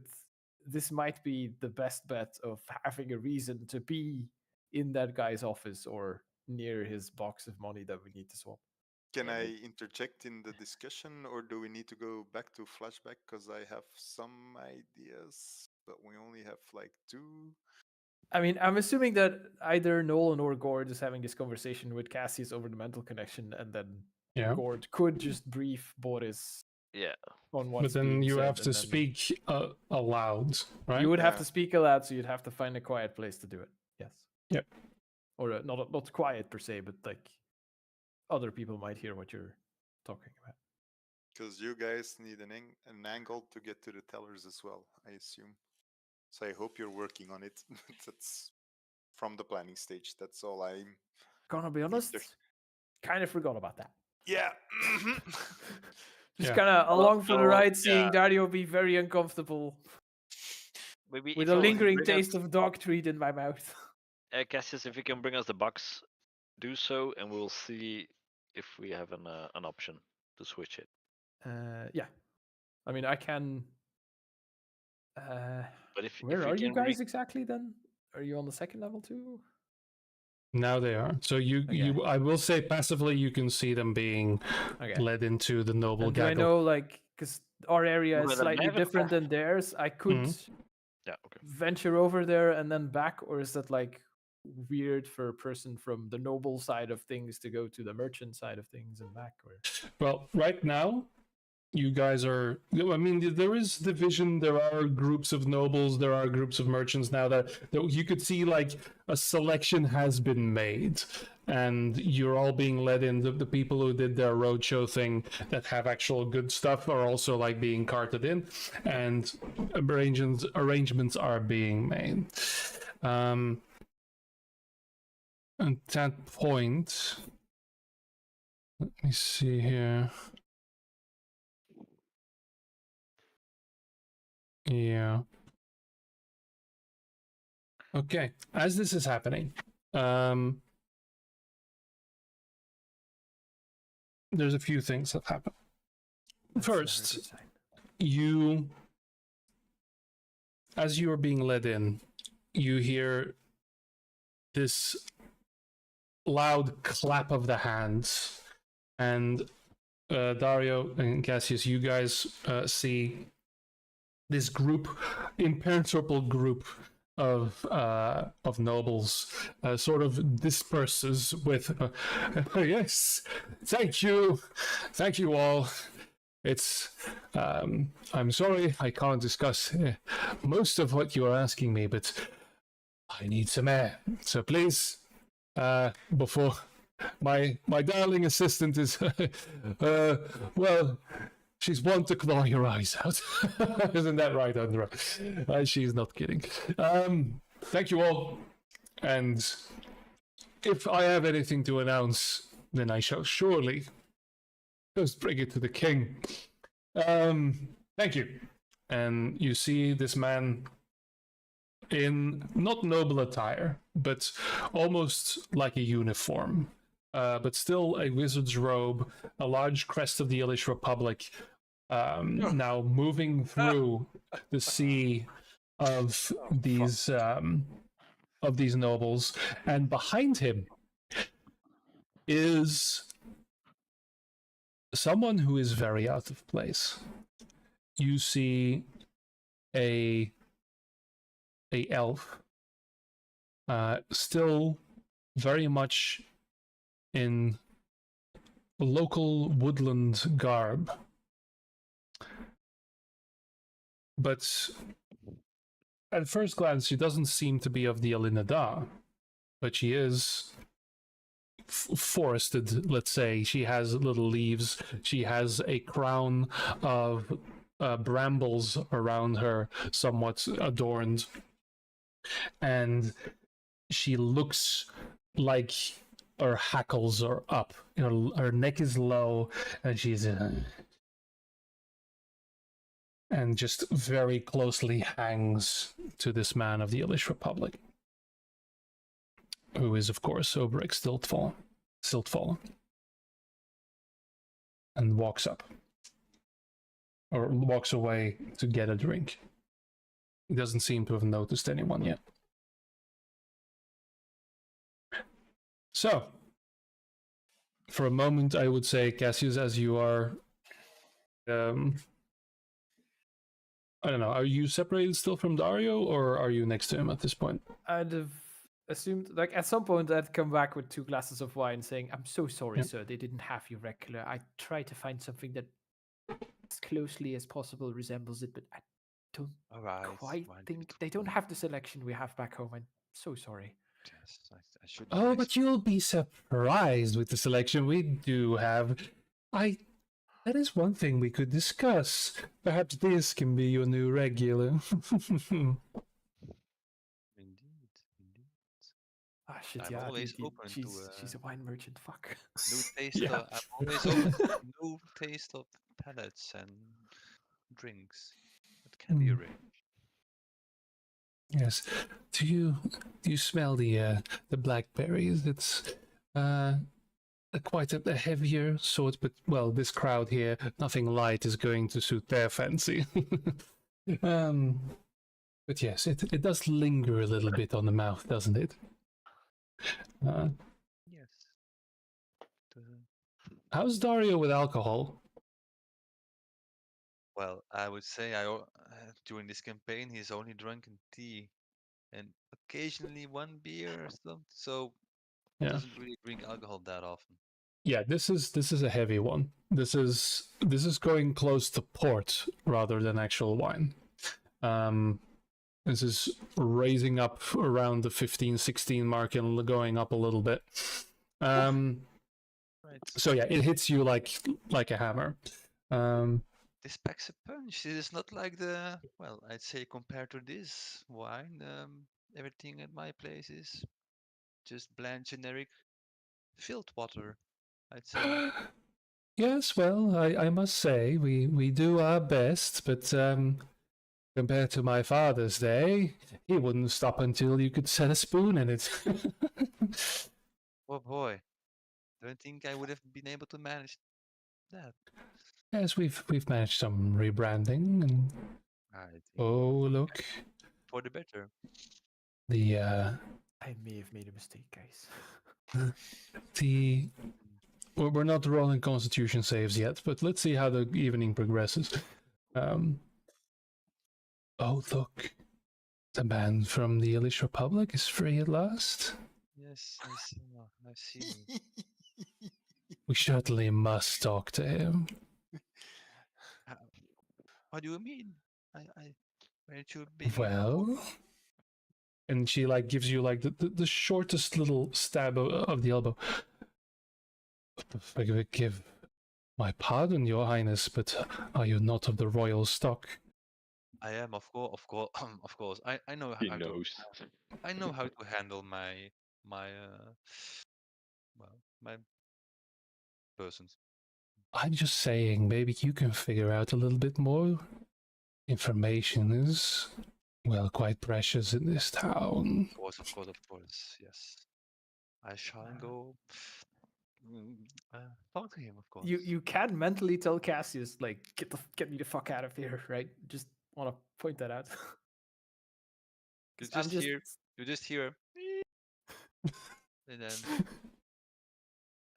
this might be the best bet of having a reason to be in that guy's office or near his box of money that we need to swap. Can Yeah, I interject in the discussion, or do we need to go back to flashback? Because I have some ideas, but we only have like 2. I mean, I'm assuming that either Nolan or Gord is having this conversation with Cassius over the mental connection, and then Yeah. Gord could just brief Boris Yeah. on what's But then being you said, have to and then speak aloud, right? You would have Yeah. to speak aloud, so you'd have to find a quiet place to do it. Yes. Yep. Or not quiet per se, but like other people might hear what you're talking about. Because you guys need an angle to get to the tellers as well, I assume. So I hope you're working on it. That's from the planning stage. That's all I'm. Gonna be honest, kind of forgot about that. Yeah. Just Yeah. kind of along for the Also, ride, seeing yeah. Dario be very uncomfortable Maybe with if a you can lingering bring taste us, of dog treat in my mouth. Cassius, if you can bring us the box, do so, and we'll see if we have an option to switch it. Yeah. I mean, I can. But if Where we are you can guys exactly then? Are you on the second level too? Now they are. So you I will say passively you can see them being Okay. led into the noble And do I gaggle. know, like, because our area Well, is then slightly have a different craft. than theirs, I could Yeah. Okay. venture over there and then back, or is that like weird for a person from the noble side of things to go to the merchant side of things and back? Or Well, right now, you guys are. I mean, there is division. There are groups of nobles. There are groups of merchants now that you could see like a selection has been made, and you're all being led in. The people who did their roadshow thing that have actual good stuff are also like being carted in, and arrangements are being made. At that point, let me see here. Yeah. Okay. As this is happening, there's a few things that happen. that's never a First, good sign. as you are being led in, you hear this loud clap of the hands, and Dario and Cassius, you guys see this group, impenetrable group of nobles, sort of disperses with, yes, thank you all. It's, I'm sorry I can't discuss most of what you are asking me, but I need some air. So please, before my darling assistant is, well, she's one to claw your eyes out. Isn't that right, Andra? She's not kidding. Thank you all. And if I have anything to announce, then I shall surely just bring it to the king. Thank you. And you see this man in not noble attire, but almost like a uniform. But still a wizard's robe, a large crest of the Ilish Republic, now moving through the sea of these nobles, and behind him is someone who is very out of place. You see a elf, still very much in local woodland garb, but at first glance she doesn't seem to be of the Alinada, but she is forested, let's say. She has little leaves, she has a crown of brambles around her, somewhat adorned, and she looks like her hackles are up, her neck is low, and she's and just very closely hangs to this man of the Ilish Republic, who is, of course, Oberek Stiltfallen, and walks up, or walks away to get a drink. He doesn't seem to have noticed anyone yet. So, for a moment, I would say, Cassius, as you are I don't know. Are you separated still from Dario, or are you next to him at this point? I'd have assumed, like, at some point I'd come back with 2 glasses of wine saying, I'm so sorry, Yeah. sir, they didn't have your regular. I tried to find something that as closely as possible resembles it, but I don't All right. quite why did think it they don't work? have the selection we have back home. I'm so sorry. Yes, I should. Oh, but you'll be surprised with the selection we do have. That is one thing we could discuss. Perhaps this can be your new regular. Indeed, indeed. Ah, shit, I'm yeah, always open to she's a wine merchant, fuck. new taste. Yeah. I'm always open to new taste of palettes and drinks. That can be Hmm. arranged. Yes. Do you smell the blackberries? It's quite a heavier sort, but well, this crowd here, nothing light is going to suit their fancy. But yes, it does linger a little bit on the mouth, doesn't it? Yes. How's Dario with alcohol? Well, I would say during this campaign he's only drunken tea and occasionally one beer or something. So Yeah. doesn't really drink alcohol that often. Yeah, this is a heavy one. This is going close to port rather than actual wine. This is raising up around the 15-16 mark and going up a little bit. Right. So yeah, it hits you like a hammer. This packs a punch. It is not like I'd say compared to this wine, everything at my place is just bland, generic, filtered water, I'd say. Yes, well, I must say we do our best, but compared to my father's day, he wouldn't stop until you could set a spoon in it. Oh boy, don't think I would have been able to manage that. Yes, we've managed some rebranding, and I think oh look, for the better. the I may have made a mistake, guys. we're not rolling Constitution saves yet, but let's see how the evening progresses. Oh look, the man from the Irish Republic is free at last. Yes, I've seen it. We certainly must talk to him. What do you mean? Where should be? Well, and she gives you the shortest little stab of the elbow. Forgive my pardon, Your Highness, but are you not of the royal stock? I am, of course, of course. I know He how to. knows. I know how to handle my my persons. I'm just saying, maybe you can figure out a little bit more. Information is, well, quite precious in this town. Of course, yes. I shall go talk to him, of course. You can mentally tell Cassius, like, get me the fuck out of here, right? Just want to point that out. You 'Cause I'm just hear, and then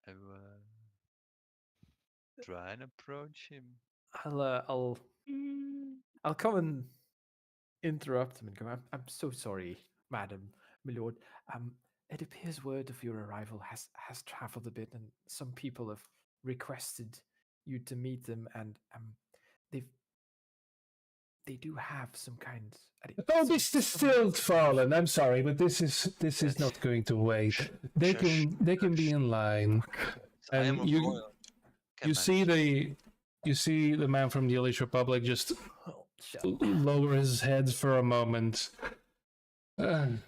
I will try and approach him. I'll come and interrupt him and go. I'm so sorry, madam, my lord. It appears word of your arrival has traveled a bit, and some people have requested you to meet them, and they do have some kind. Oh, Mr. Stiltfallen, I'm sorry, but this is not going to wait. They can be in line. I am And a you royal. you see the man from the Irish Republic just Oh, shut lower his head for a moment. Time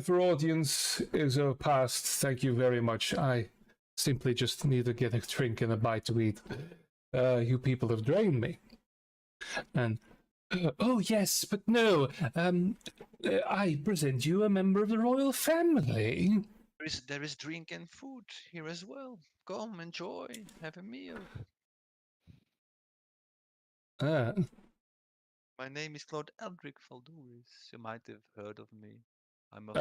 for audience is past. Thank you very much. I simply just need to get a drink and a bite to eat. You people have drained me. And oh yes, but no. I present you a member of the royal family. There is drink and food here as well. Come, enjoy, have a meal. My name is Claude Eldrick Valduris. You might have heard of me. I'm a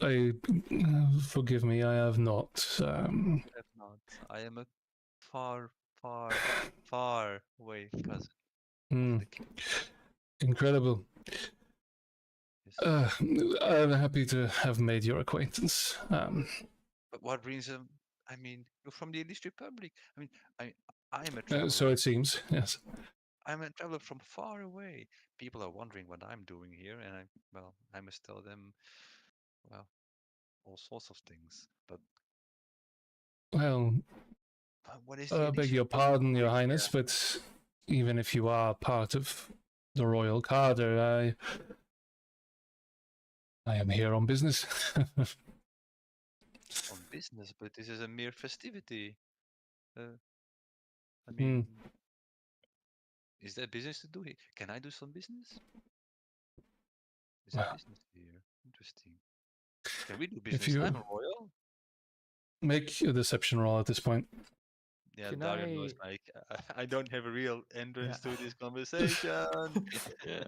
I forgive me, I have not. have not. I am a far far, far away cousin Hmm. of the king. Incredible. Yes. I'm happy to have made your acquaintance. But what brings him? I mean, you're from the English Republic. I mean, I'm a traveler. So it seems, yes. I'm a traveler from far away. People are wondering what I'm doing here, and I must tell them, well, all sorts of things. But Well, what is the beg English your Republic pardon, doing Your here? Highness, but even if you are part of the royal cadre, I am here on business. On business, but this is a mere festivity. I Hmm. mean, is there business to do here? Can I do some business? Is there Well, business here? Interesting. Can we do if business? I'm you royal. make a deception roll at this point. Yeah, Can Dario knows I- like I don't have a real entrance Yeah. to this conversation. Yeah.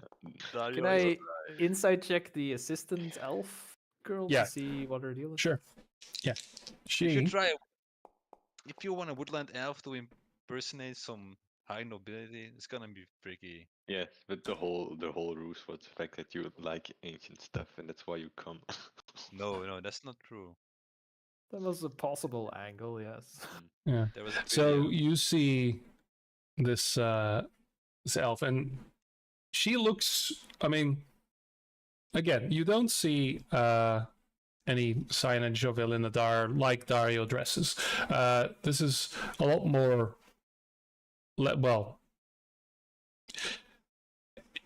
Dario Can is I alive. inside check the assistant elf girl Yeah. to see what her deal is? Sure. Yeah. You should She. try. If you want a woodland elf to impersonate some high nobility, it's gonna be tricky. Yes, but the whole ruse was the fact that you would like ancient stuff, and that's why you come. No, that's not true. That was a possible angle, yes. Yeah. There was a So video. you see this this elf, and she looks. I mean, again, you don't see any signage of Elinadar like Dario dresses. This is a lot more. Well,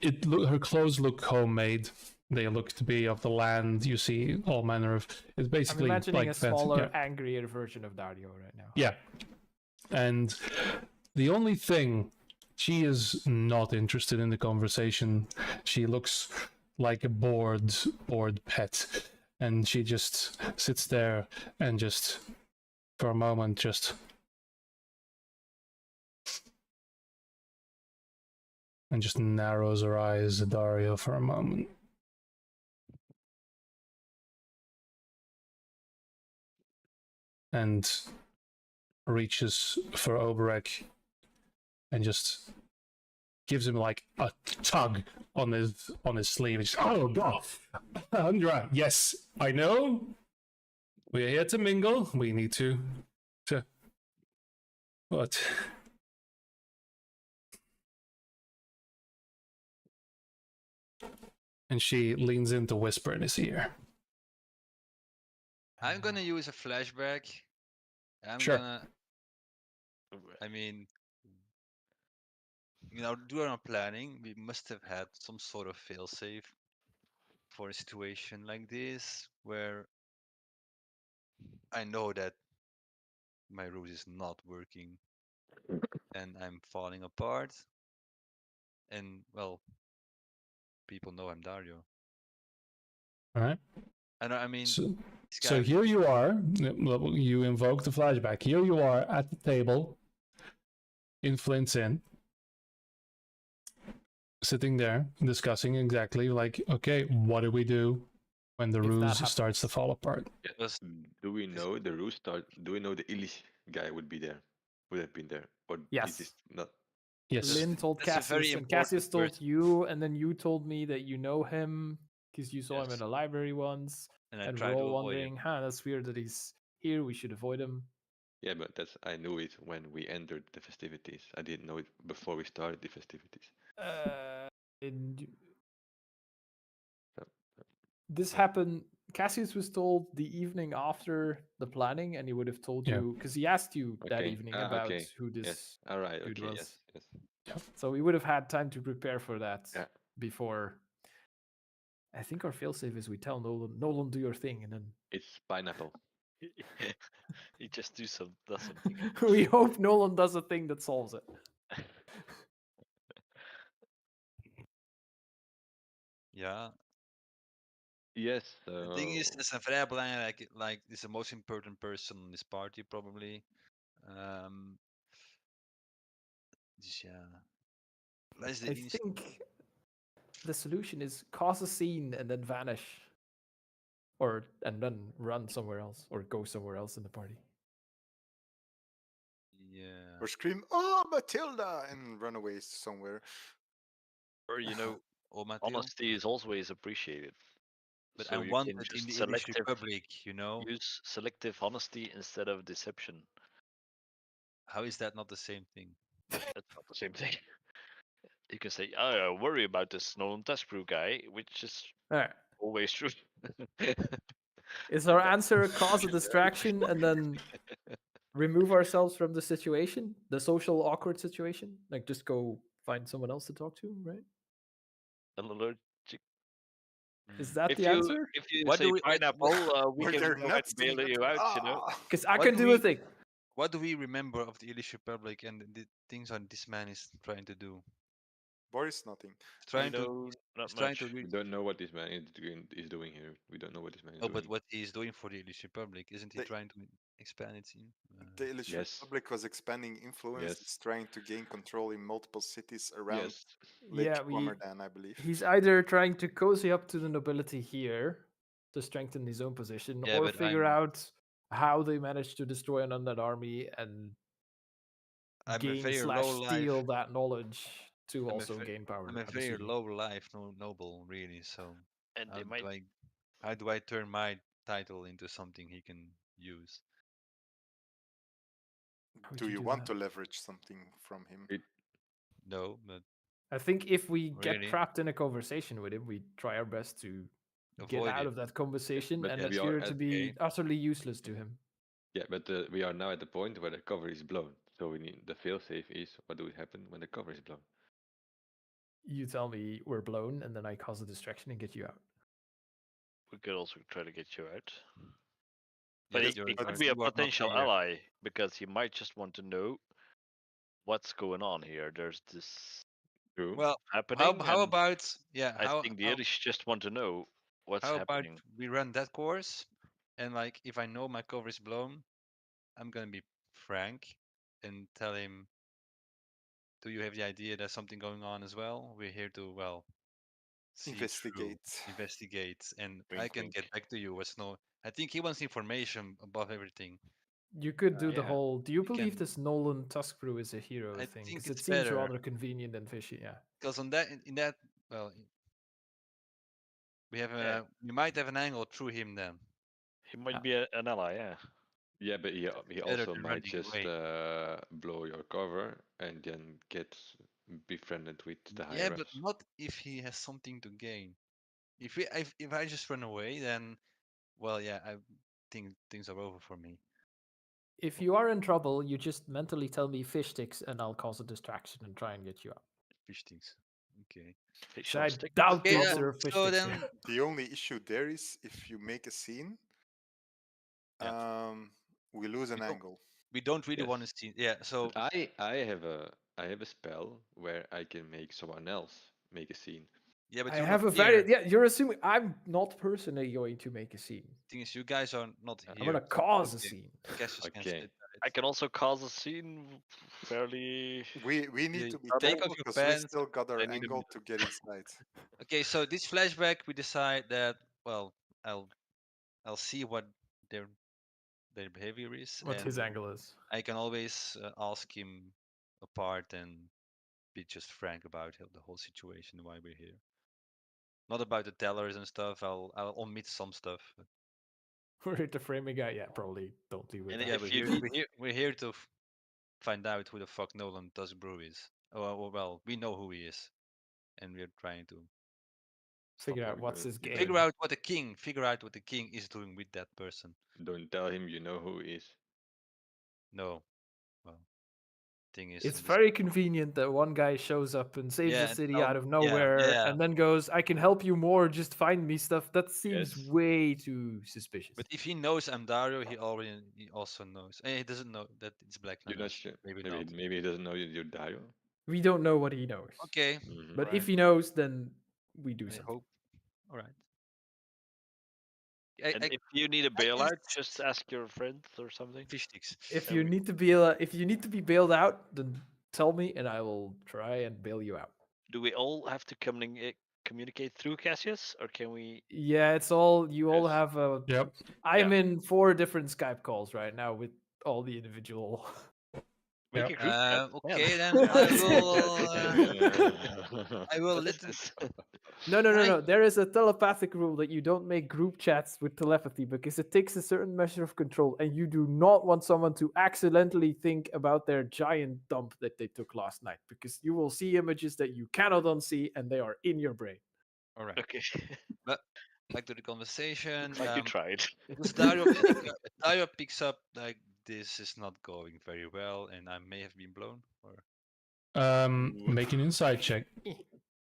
her clothes look homemade. They look to be of the land. You see all manner of. It's I'm basically imagining like a fancy- smaller, yeah. angrier version of Dario right now. Yeah. And the only thing, she is not interested in the conversation. She looks like a bored pet. And she just sits there and just, for a moment, just. And just narrows her eyes at Dario for a moment. And reaches for Oberek and just gives him like a tug on his sleeve. He's, oh god, Andra, yes, I know. We're here to mingle. We need to what? And she leans in to whisper in his ear. I'm gonna use a flashback. Sure. I mean, during our planning, we must have had some sort of failsafe for a situation like this, where I know that my ruse is not working and I'm falling apart. And well, people know I'm Dario. All right. And I mean, So, this so guy, here you are. You invoke the flashback. Here you are at the table in Flint's Inn, sitting there discussing exactly like, okay, what do we do when the If that ruse starts to happens. fall apart? was Do we know the ruse start? Do we know the Illich guy would be there? Would have been there, or Yes. is this not? Yes. Lynn told That's a very Cassius, and Cassius important told person. you, and then you told me that you know him because you saw him in Yes. the library once, And I and we're tried to all avoid wondering, him. that's weird that he's here. We should avoid him. Yeah, but I knew it when we entered the festivities. I didn't know it before we started the festivities. And So, this Yeah. happened. Cassius was told the evening after the planning, and he would have told Yeah. you because he asked you that okay. evening Ah, about okay. who this. Yes. All right. dude Okay. was. Yes. So we would have had time to prepare for that Yeah. before. I think our failsafe is we tell Nolan, do your thing, and then It's pineapple. He just does something. we hope Nolan does a thing that solves it. Yeah. Yes. The thing is, it's a very belangrijk, like, is the most important person in this party, probably. Dus ja. Let's the I think the solution is cause a scene and then vanish, and then run somewhere else or go somewhere else in the party. Yeah. Or scream, "Oh, Matilda!" and run away somewhere. Or Or Matil. honesty is always appreciated. But So I'm you can wanted in just the English selective Republic, you know? use selective honesty instead of deception. How is that not the same thing? That's not the same thing. You can say, "I worry about this Nolan Testbrew guy," which is All right. always true. Is our But- answer cause a distraction and then remove ourselves from the situation, the social awkward situation? Like just go find someone else to talk to, right? An allergic. Is that If the you answer? if you What say do we- what- pineapple, we Were can there try nuts to in bail it? you out. You know. Ah! Because I What can do do we- a thing. What do we remember of the English Republic and the things that this man is trying to do? Boris, nothing. He's trying to. No, not He's trying to. much. We don't know what this man is doing here. We don't know what this man is Oh, doing. but what he's doing for the English Republic, isn't he The- trying to expand its? The English Yes. Republic was expanding influence. Yes. It's trying to gain control in multiple cities around Yes. Lake Yeah, Quamerdan, I believe. he's either trying to cozy up to the nobility here to strengthen his own position, Yeah, or but figure I'm- out how they managed to destroy an undead army and I'm a gain very slash low steal life. that knowledge to I'm a also ve- gain power. I'm a I'm very assuming. low life noble, really. So And how they might do I, how do I turn my title into something he can use? How would Do you you do want that? to leverage something from him? No, but I think if we get Really? trapped in a conversation with him, we try our best to get Avoid out it. of that conversation but and we are appear to at- be okay. utterly useless to him. Yeah, but we are now at the point where the cover is blown. So we need the failsafe is what do happen when the cover is blown? You tell me we're blown, and then I cause a distraction and get you out. we could also try to get you out. But Yes, he you're could right. be a You are not potential here. ally because he might just want to know what's going on here. There's this True. Well, happening. how and about yeah? I think the Irish just want to know what's how about happening. we run that course, and like if I know my cover is blown, I'm gonna be frank and tell him, do you have the idea there's something going on as well? We're here to see it through, investigate, and I Wink, can wink. get back to you. What's no? I think he wants information above everything. You could do the Yeah. whole. Do you believe can- this Nolan Tuskbrew is a hero I thing? think Because it it's seems better. rather convenient and fishy. Yeah. Because on that in that well, we have Yeah. we might have an angle through him then. He might Yeah. be an ally, yeah. Yeah, but he better also than might running just away. blow your cover and then get befriended with the Yeah, higher but ups. not if he has something to gain. If I just run away, then well, yeah, I think things are over for me. If you are in trouble, you just mentally tell me fish sticks, and I'll cause a distraction and try and get you out. Fish sticks. Okay. Fish So on I stick. doubt Okay, these are fish so sticks. then here. The only issue there is if you make a scene, Yeah. we lose an don't- angle. we don't really Yes. want to see. Yeah. So But I have a spell where I can make someone else make a scene. yeah, but I you're have a not very here. yeah. You're assuming I'm not personally going to make a scene. Thing is, you guys are not I'm here. I'm gonna cause a Okay. scene. Cassius can Okay. sit I can also cause a scene fairly. We need You to be take careful off your because we pants, still got our I need a angle to get inside. Okay, so this flashback, we decide that well, I'll see what their behavior is, What his and angle is. I can always ask him apart and be just frank about the whole situation, why we're here. Not about the tellers and stuff. I'll omit some stuff. But We're the framing guy. Yeah, probably don't deal with And that. yeah, if you need, we're here to find out who the fuck Nolan Tuskbrew is. Well, we know who he is, and we're trying to Figure stop out him. what's his game. Figure out what the king is doing with that person. Don't tell him you know who he is. No, well, thing is, It's this- very convenient that one guy shows up and saves Yeah, the and city out of yeah, nowhere yeah. and then goes, I can help you more, just find me stuff. That seems Yes. way too suspicious. But if he knows I'm Dario, he also knows. And he doesn't know that it's Black You're not Language. sure. Maybe Maybe not. maybe he doesn't know you're Dario. We don't know what he knows. Okay. Mhm. But if alright, he knows, then we do I something. hope. All right. and if you need a bailout, just ask your friends or something. fish sticks. If and you we- need to be if you need to be bailed out, then tell me and I will try and bail you out. Do we all have to communicate through Cassius, or can we? Yeah, it's all you all Yes. have a Yep. I'm in 4 different Skype calls right now with all the individual Make Yep. a group chat. Okay, man. then I Yeah. will. I will What is let this? No. There is a telepathic rule that you don't make group chats with telepathy because it takes a certain measure of control, and you do not want someone to accidentally think about their giant dump that they took last night because you will see images that you cannot unsee and they are in your brain. All right. Okay. But back to the conversation. Like you tried. Does Dario picks up like this is not going very well, and I may have been blown. Or Make an insight check.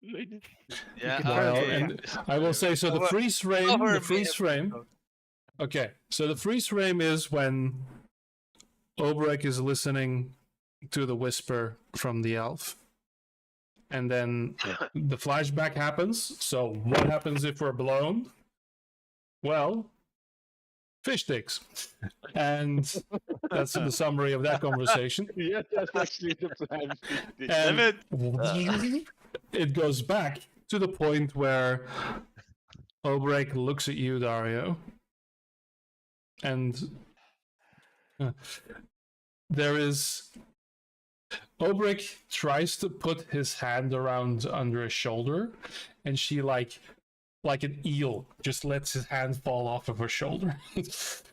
yeah, can While, currently and I will say, so the Cover- freeze frame, cover the me freeze up. frame. Okay, so the freeze frame is when Obrek is listening to the whisper from the elf. And then the flashback happens. So what happens if we're blown? Well, fish sticks. And that's the summary of that conversation. Yeah, that's actually the plan. And it goes back to the point where Obrek looks at you, Dario, and there is Obrek tries to put his hand around under his shoulder, and she like an eel just lets his hand fall off of her shoulder. Is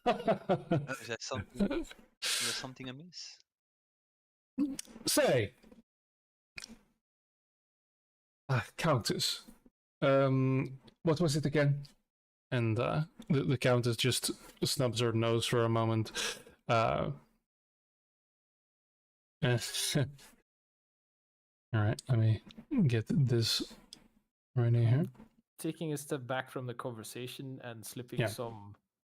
that something? Is there something amiss? Say, Countess, what was it again? And the Countess just snubs her nose for a moment. All right, let me get this right in here. Taking a step back from the conversation and slipping Yeah. some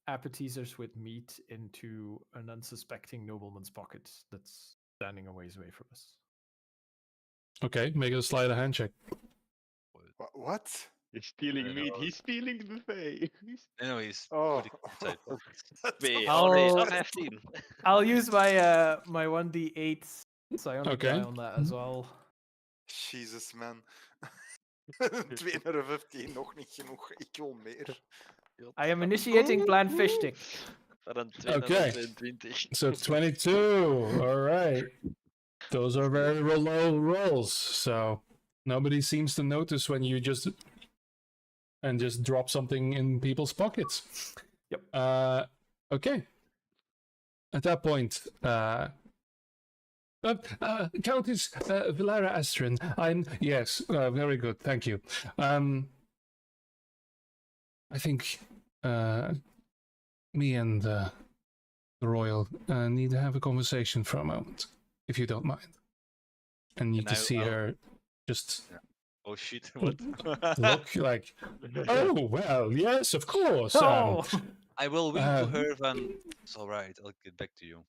appetizers with meat into an unsuspecting nobleman's pocket that's standing a ways away from us. Okay, make a sleight of hand check. What? He's stealing meat. He's stealing the buffet. No, he's Oh, putting it inside pockets. We I'll- already saw 15. I'll use my my 1d8 psionic Okay. die on that as well. Jesus, man. 215, nog niet genoeg. Ik wil meer. I am initiating plan fish stick. Dan Okay. 222. So 22. All right. Those are very low rolls. So nobody seems to notice when you just drop something in people's pockets. Yep. Okay. At that point, Countess Villara Astrin, yes, very good, thank you. I think me and the royal need to have a conversation for a moment, if you don't mind. And you And can see I'll- her just Oh shit! What? look like, oh, well, yes, of course. Oh, I will wink Uh, to her when it's all right. I'll get back to you.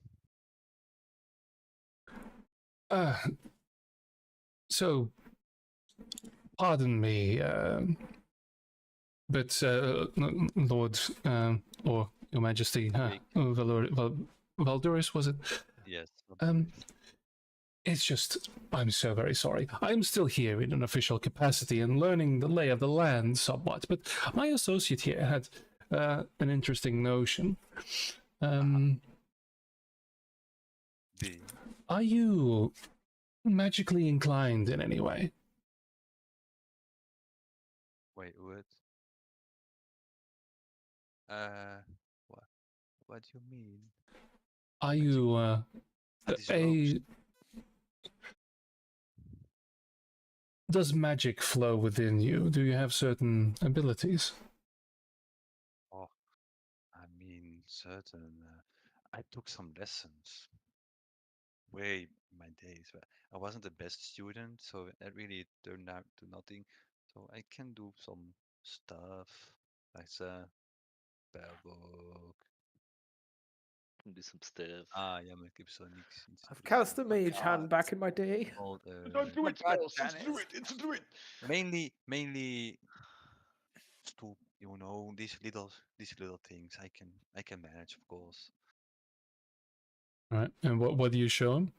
So, pardon me, but Lord, or Your Majesty, Valdoris, was it? Yes. It's just, I'm so very sorry. I'm still here in an official capacity and learning the lay of the land somewhat, but my associate here had an interesting notion. Are you magically inclined in any way? Wait, what? What do you mean? Are you That is your option. does magic flow within you? Do you have certain abilities? Oh, I mean, certain. I took some lessons way in my days, but I wasn't the best student, so that really turned out to nothing. So I can do some stuff like spellbook. Do some stuff. Ah, ja, maar ik heb zo niks. I've cast a mage hand back in my day. Don't do it, spells. Just Janice. do it. It's do it. Mainly, to you know these little things I can manage, of course. All right. And what do you show him?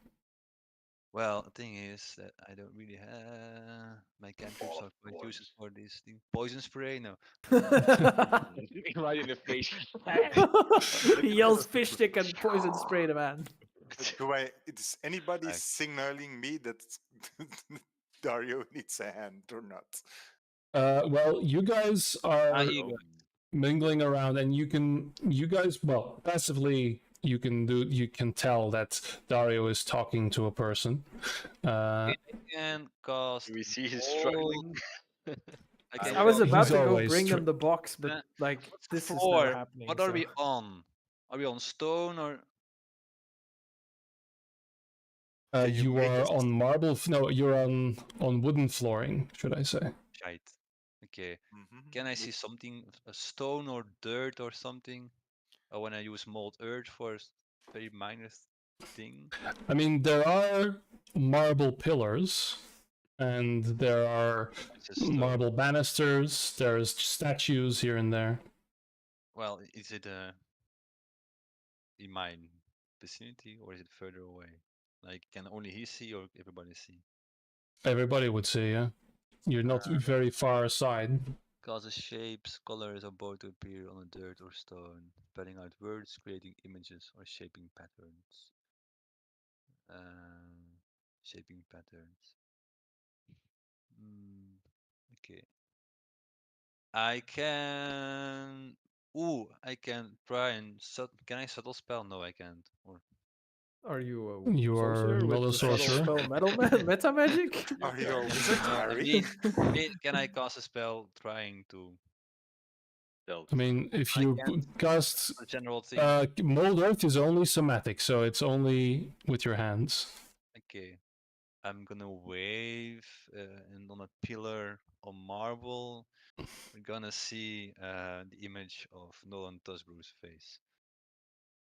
Well, the thing is that I don't really have my cantrips are quite useless for this thing. Poison spray, no. Right in the face. He yells fish stick and poison spray the man. blocked. Is anybody Right. signaling me that Dario needs a hand or not? Well, you guys are you go. mingling around, and you guys, well, passively, you can tell that Dario is talking to a person. I can cast. Do we see he's all- struggling? I can I was cast about He's to go always bring str- him the box, but Uh, like what's this is four? never happening. What are so- we on? Are we on stone or Can you you make are us- on marble. No, you're on wooden flooring, should I say? shite? Okay. Mhm. Can I see something, a stone or dirt or something? Or when I use mold earth for very minor thing? I mean, there are marble pillars, and there are It's a stone. marble banisters. There's statues here and there. Well, is it in my vicinity or is it further away? Like, can only he see or everybody see? Everybody would say, yeah. You're not very far aside. Causes shapes, colors, or both to appear on a dirt or stone, spelling out words, creating images, or shaping patterns. Shaping patterns. Okay. I can. Ooh, I can try and can I subtle spell? No, I can't. Or Are you a You are sorcerer not with a the subtle sorcerer. spell meta magic? Are you a wizard, No, I Harry? mean, can I cast a spell trying to No. I mean, if I you can't. cast a general thing? mold earth is only somatic, so it's only with your hands. Okay. I'm gonna wave and on a pillar on marble. We're gonna see the image of Nolan Tusbru's face.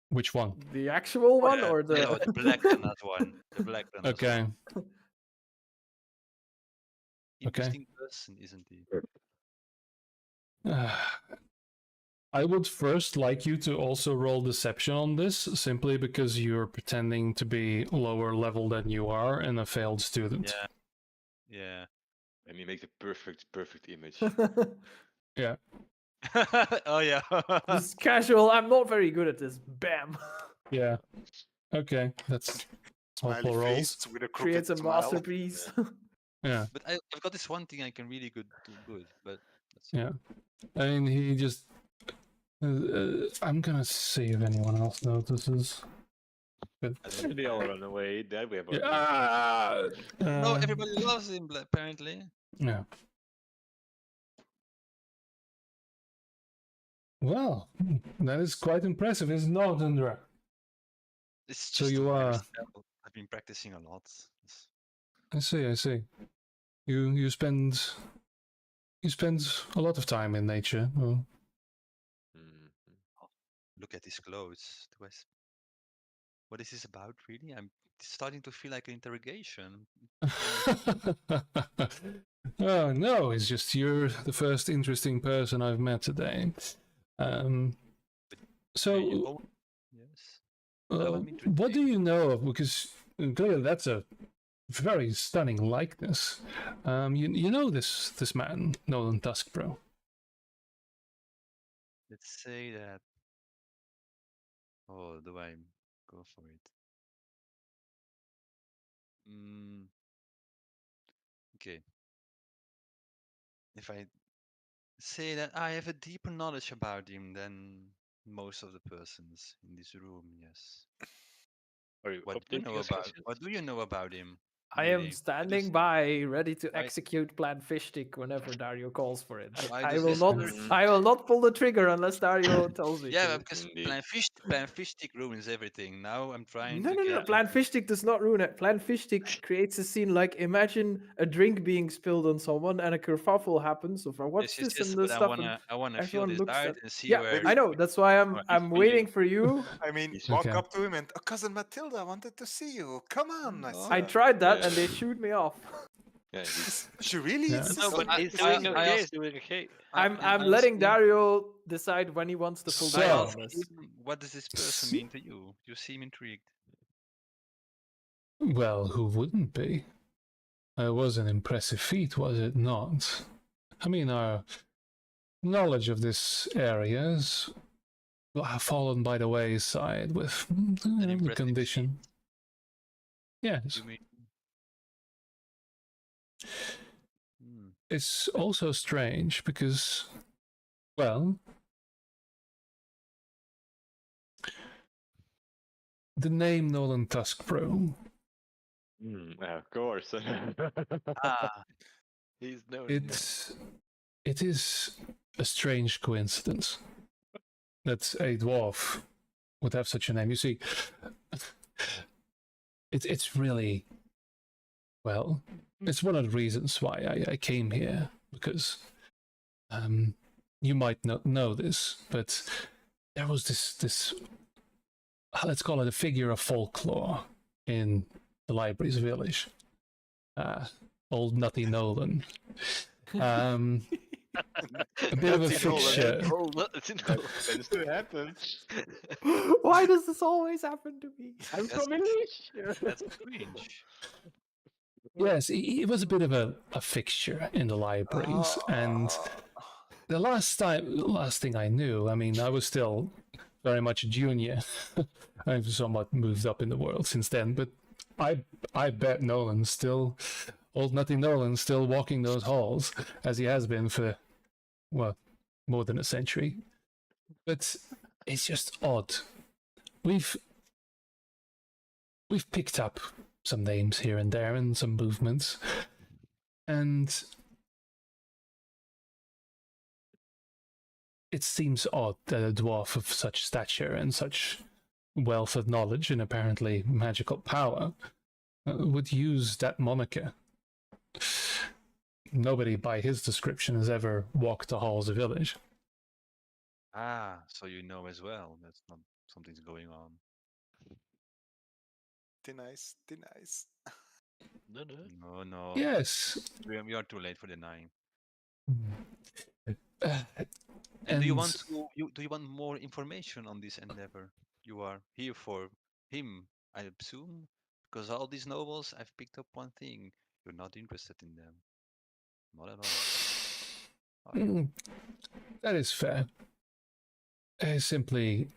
Which one? The actual one Yeah, or the? no, the black granite one. The black granite Okay. one. Interesting person, isn't he? I would first like you to also roll deception on this, simply because you're pretending to be lower level than you are and a failed student. Yeah. Yeah. And he makes a perfect image. Yeah. Oh yeah. Just casual. I'm not very good at this. Bam. Yeah. Okay. That's Smiley multiple rolls. face with a crooked Creates a smile. masterpiece. Yeah. But I've got this one thing I can really do good, but that's Yeah. I mean, he just. I'm gonna see if anyone else notices. But They all run away. That we have. yeah. no, everybody loves him apparently. Yeah. Well, that is quite impressive, isn't it, Andra? It's So just you a minor are- spell. I've been practicing a lot. I see. You spend a lot of time in nature. Oh. Mhm. Look at his clothes. What is this about, really? I'm starting to feel like an interrogation. Oh no, it's just you're the first interesting person I've met today. So, Yes. I'm interested. what do you know of? Because clearly that's a very stunning likeness. You know this man, Nolan Tuskbro. Let's say that. Oh, do I go for it? Okay. If I say that I have a deeper knowledge about him than most of the persons in this room, yes. Are you What do you updating know us, about? Cassius? What do you know about him? I am Really? standing by, ready to Why- execute Plan Fish Stick whenever Dario calls for it. But Why I does will this not. person- I will not pull the trigger unless Dario tells me Yeah, to. because Indeed. Plan Fish Stick ruins everything. Now I'm trying No, to no, get no. Plan Fish Stick does not ruin it. Plan Fish Stick creates a scene like imagine a drink being spilled on someone and a kerfuffle happens. So for what's Yes, this and but this stuff, and I wanna feel everyone this looks out at. and see Yeah, where. I know. That's why I'm Alright, I'm he's waiting feeling- for you. I mean, He's walk okay. up to him and cousin Matilda wanted to see you. Come on, I Oh. I said. tried that Yeah. and they shoot me off. Yeah, he's, She really Yeah. insists No, but on he's this doing thing. I okay. asked- He's doing okay. I'm I letting asked him- Dario decide when he wants to pull the So- I trigger asked on this. him, what does this person S- mean to you? You seem intrigued. Well, who wouldn't be? It was an impressive feat, was it not? I mean, our knowledge of this area is fallen by the wayside with the impressive condition. Yes. You mean? Hmm. It's also strange because, well, the name Nolan Tuskbro, Of course. Ah, He's known. it is a strange coincidence that a dwarf would have such a name. You see, it's really, well, it's one of the reasons why I came here, because you might not know this, but there was this let's call it a figure of folklore in the library's village. Old Nutty Nolan. A bit of a fixture. Tends to happen. Why does this always happen to me? I'm That's- from English. that's strange. Yes, he was a bit of a fixture in the libraries, and the last thing I knew, I mean, I was still very much a junior. I've somewhat moved up in the world since then, but I bet Nolan's still, old Nutty Nolan's still walking those halls as he has been for, well, more than a century. But it's just odd. We've picked up some names here and there and some movements, and it seems odd that a dwarf of such stature and such wealth of knowledge and apparently magical power would use that moniker. Nobody by his description has ever walked the halls of village. Ah, so you know as well that something's going on. Nice, nice. No. No, no. Yes. We are too late for the 9. Uh, And do you want do you want more information on this endeavor? You are here for him, I assume, because all these novels, I've picked up one thing: you're not interested in them, not at all. That is fair. Simply,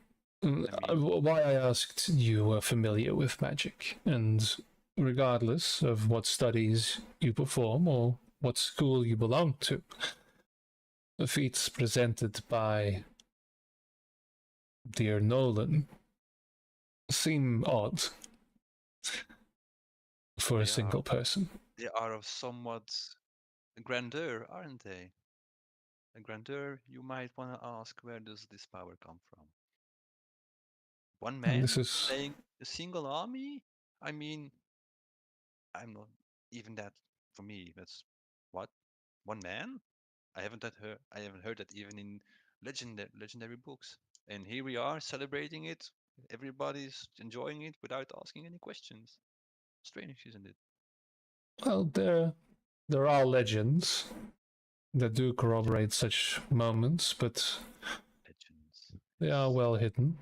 I why I asked you were familiar with magic, and regardless of what studies you perform or what school you belong to, the feats presented by dear Nolan seem odd for They a single person. They are of somewhat grandeur, aren't they? A grandeur, you might want to ask, where does this power come from? One And man this is playing a single army? I mean, I'm not even that. For me, that's what, one man? I haven't heard that even in legendary books. And here we are celebrating it. Everybody's enjoying it without asking any questions. Strange, isn't it? well, there are legends that do corroborate such moments, but Legends. they are well hidden.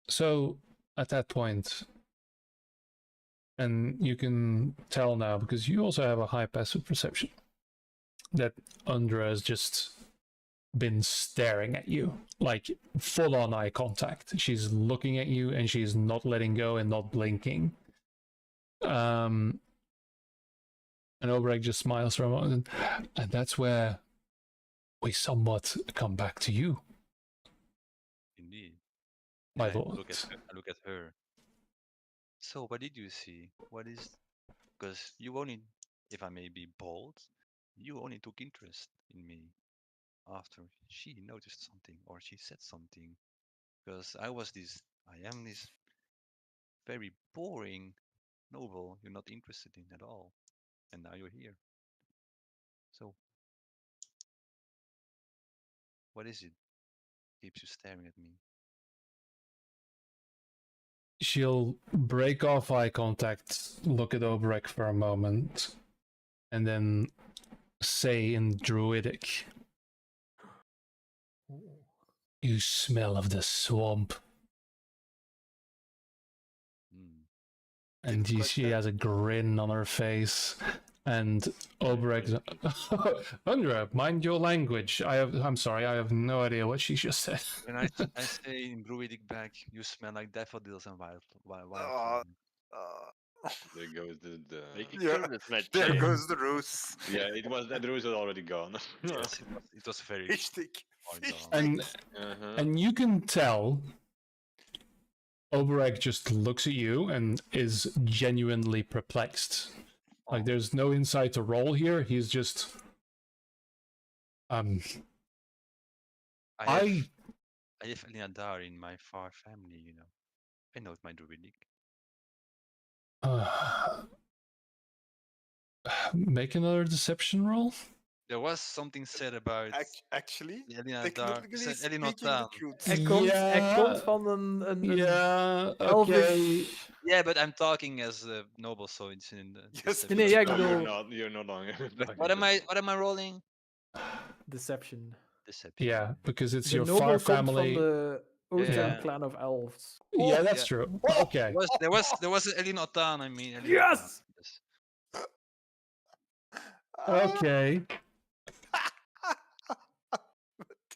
So at that point, and you can tell now because you also have a high passive perception, that Undra has just been staring at you, like full on eye contact. She's looking at you and she's not letting go and not blinking. And Obreg just smiles for a moment, and that's where we somewhat come back to you, Indeed. my And lord. I look at her. So, what did you see? What is? Because you only, if I may be bold, you only took interest in me after she noticed something or she said something. Because I am this very boring novel you're not interested in at all, and now you're here. So, what is it? Keeps you staring at me. She'll break off eye contact, look at Obrek for a moment, and then say in Druidic, "You smell of the swamp." Hmm. And Didn't quite she get- has a grin on her face, And Obrecht, Undra, mind your language. I'm sorry, I have no idea what she just said. When I say in Druidic back, you smell like daffodils and Uh, wildflower. There goes the Make it yeah, clear that's my there chain. goes the ruse. yeah. It was that ruse was already gone. Yes, it was very Fish stick. far Fish gone. stick. And Uh-huh. and you can tell Obereg just looks at you and is genuinely perplexed. Like Oh, there's no insight to roll here. He's just I I have Eliandar in my far family, you know. I know my Druidic. make another deception roll. There was something said about Actually, Eliandar. technically Said speaking, the Elinotan. truth. Hij komt Yeah. van een Yeah, okay. elvish... Yeah, but I'm talking as a noble, so it's in the. Yes, deception. Nee, ja, ik No, bedoel... you're not longer. What am I rolling? Deception. Deception. Yeah, because it's De your noble far komt van family. de Ocean Yeah. Clan of Elves. Yeah, that's yeah. true. Okay. There was an Elinotan. I mean. Elinotan. Yes! Yes. Okay. What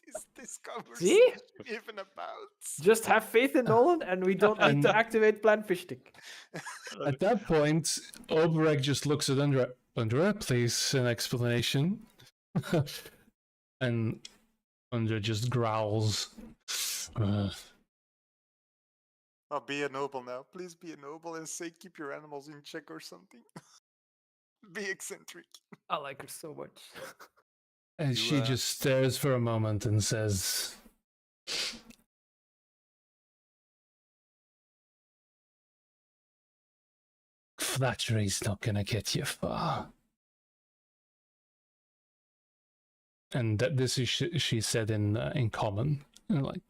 is this conversation See? even about? Just have faith in Nolan and we don't need to And- activate Plan Fish Stick. At that point, Obereg just looks at Undra. Undra, please, an explanation. And Undra just growls. Oh, be a noble now. Please be a noble and say keep your animals in check or something. Be eccentric. I like her so much. And You, she just stares for a moment and says, flattery's not gonna get you far. And that this is she said in common. And like,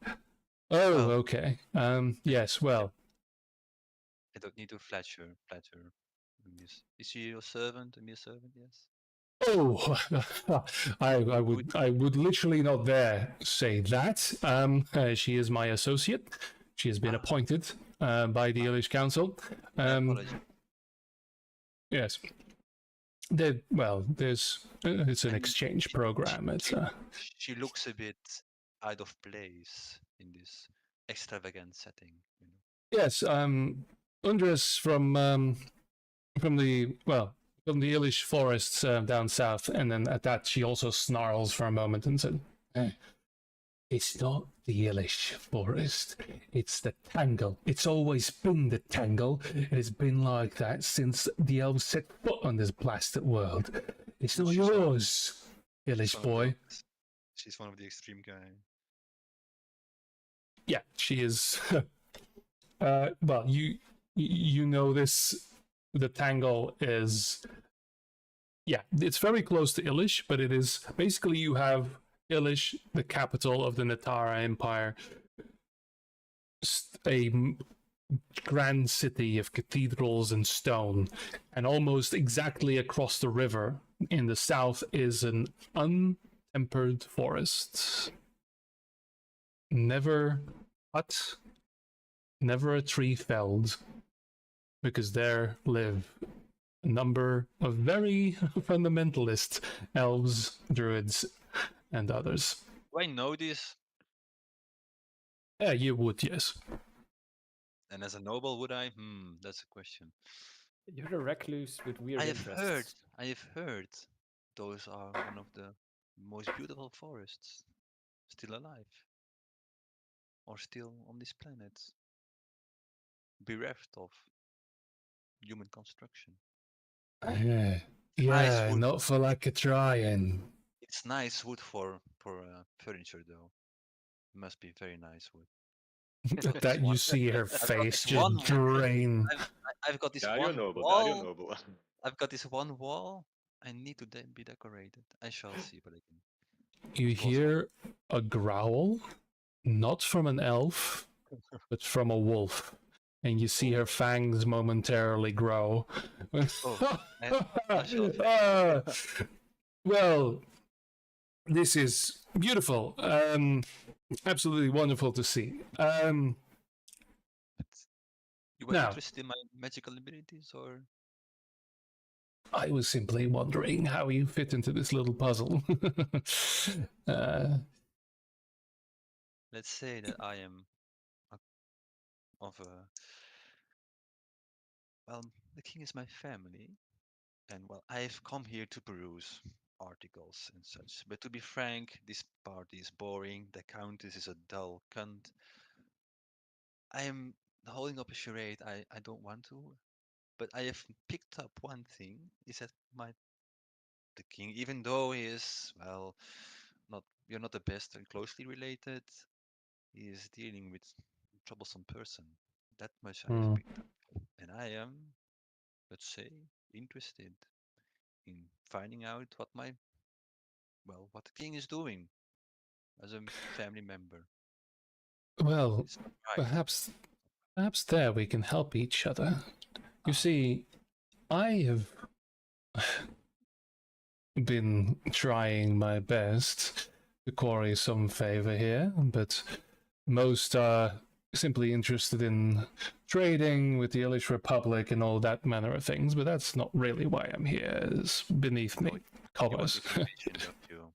oh, Well- okay. Yes, well, I don't need to flatter. Is she your servant? A mere servant? Yes. oh, I would literally not dare say that. She is my associate. She has been Ah. appointed by the English Council. My apologies. Yes. There's it's an exchange program. It's She looks a bit out of place in this extravagant setting. You know. yes. Undras from the Ilish forests down south, and then at that she also snarls for a moment and said, "It's not the Ilish forest; it's the Tangle. It's always been the Tangle. It has been like that since the elves set foot on this blasted world. It's not She's yours, Ilish One of the- boy." She's one of the extreme guy. Yeah, she is. Well, you know this. The Tangle is. Yeah, it's very close to Ilish, but it is basically you have Ilish, the capital of the Natara Empire, grand city of cathedrals and stone, and almost exactly across the river in the south is an untempered forest. Never hut, never a tree felled, because there live a number of very fundamentalist elves, druids, and others. Do I know this? Yeah, you would, yes. And as a noble, would I? That's a question. You're a recluse with weird I have interests. heard those are one of the most beautiful forests still alive. Or still on this planet. Bereft of human construction. Yeah, Nice wood. not for lack of trying. It's nice wood for furniture though. Must be very nice wood. At that you see her face this one- just drain. I've got this Dario one noble. wall. Dario noble. I've got this one wall. I need to be decorated. I shall see what I can. You Possible. hear a growl, not from an elf, but from a wolf. And you see her fangs momentarily grow. I shall- Well, this is beautiful. Absolutely wonderful to see. You were Now- interested in my magical abilities, or I was simply wondering how you fit into this little puzzle. uh, Let's say that I am of a well, the king is my family, and well, I've come here to peruse articles and such. But to be frank, this party is boring. The countess is a dull cunt. I am holding up a charade. I don't want to, but I have picked up one thing: is that the king, even though he is well, not you're not the best and closely related, he is dealing with a troublesome person. That much I have hmm. picked up, and I am, let's say, interested in finding out what the king is doing as a family member. Well, Is right. perhaps there we can help each other. You see, I have been trying my best to quarry some favor here, but most are simply interested in trading with the Irish Republic and all that manner of things, but that's not really why I'm here. It's beneath me. You want Covers. information, don't you?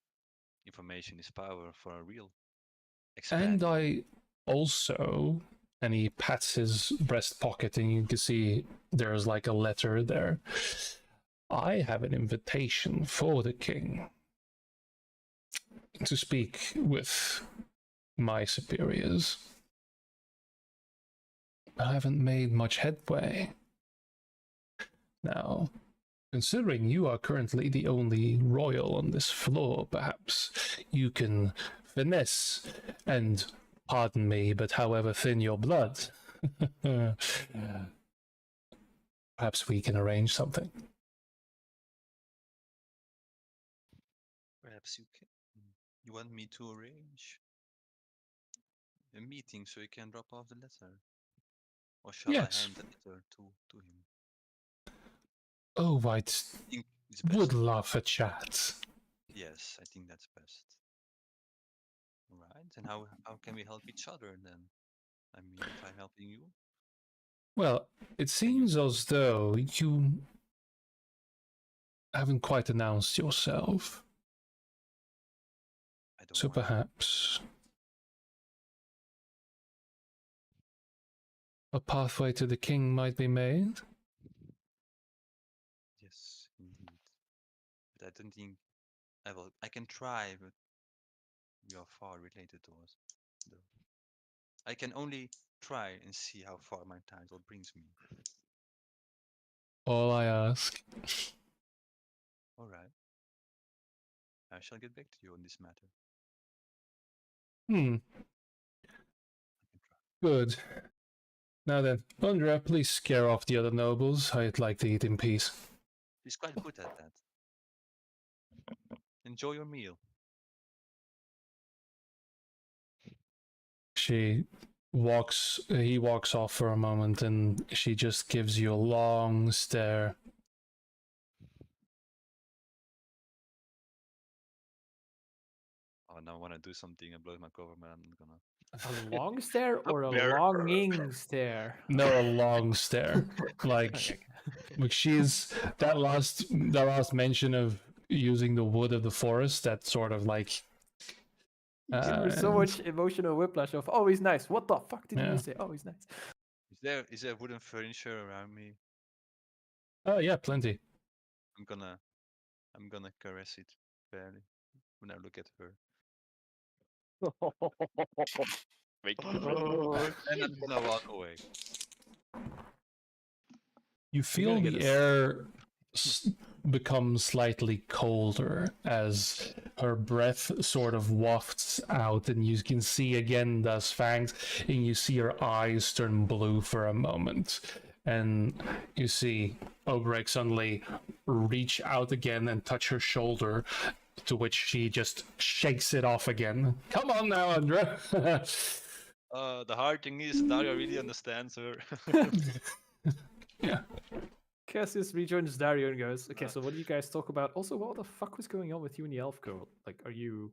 Information is power for a real And expanding. I also, and he pats his breast pocket, and you can see there's like a letter there. I have an invitation for the king to speak with my superiors. I haven't made much headway. Now, considering you are currently the only royal on this floor, perhaps you can finesse and, pardon me, but however thin your blood, perhaps we can arrange something. Perhaps you can. You want me to arrange a meeting so you can drop off the letter, or shall I Yes. hand the letter to him? Oh, I I think it's best. would love a chat. Yes, I think that's best. Right? And how can we help each other then? I mean, if I'm helping you, Well, it seems as though you haven't quite announced yourself. I don't So want to. perhaps a pathway to the king might be made? Yes, indeed. But I don't think I will. I can try, but you are far related to us. Though. I can only try and see how far my title brings me. All I ask. All right. I shall get back to you on this matter. Hmm. I can try. Good. Now then, Andrea, please scare off the other nobles. I'd like to eat in peace. He's quite good at that. Enjoy your meal. He walks off for a moment, and she just gives you a long stare. Oh, now I want to do something and blow my cover, but I'm not gonna. A long stare or a There. longing stare? No, a long stare. Like, Okay. like she's that last mention of using the wood of the forest. That sort of like. You give her so much emotional whiplash of, oh, he's nice. What the fuck did you Yeah. just say? Oh, he's nice. Is there wooden furniture around me? Oh yeah, plenty. I'm gonna caress it barely when I look at her. Making friends. And I'm gonna walk away. You feel gonna the get a air become slightly colder as her breath sort of wafts out, and you can see again those fangs, and you see her eyes turn blue for a moment. And you see Obrek suddenly reach out again and touch her shoulder, to which she just shakes it off again. Come on now, Andra. The hard thing is Dario really understands her. Yeah. Cassius rejoins Dario and goes, okay, so what do you guys talk about? Also, what the fuck was going on with you and the elf girl? Like, were you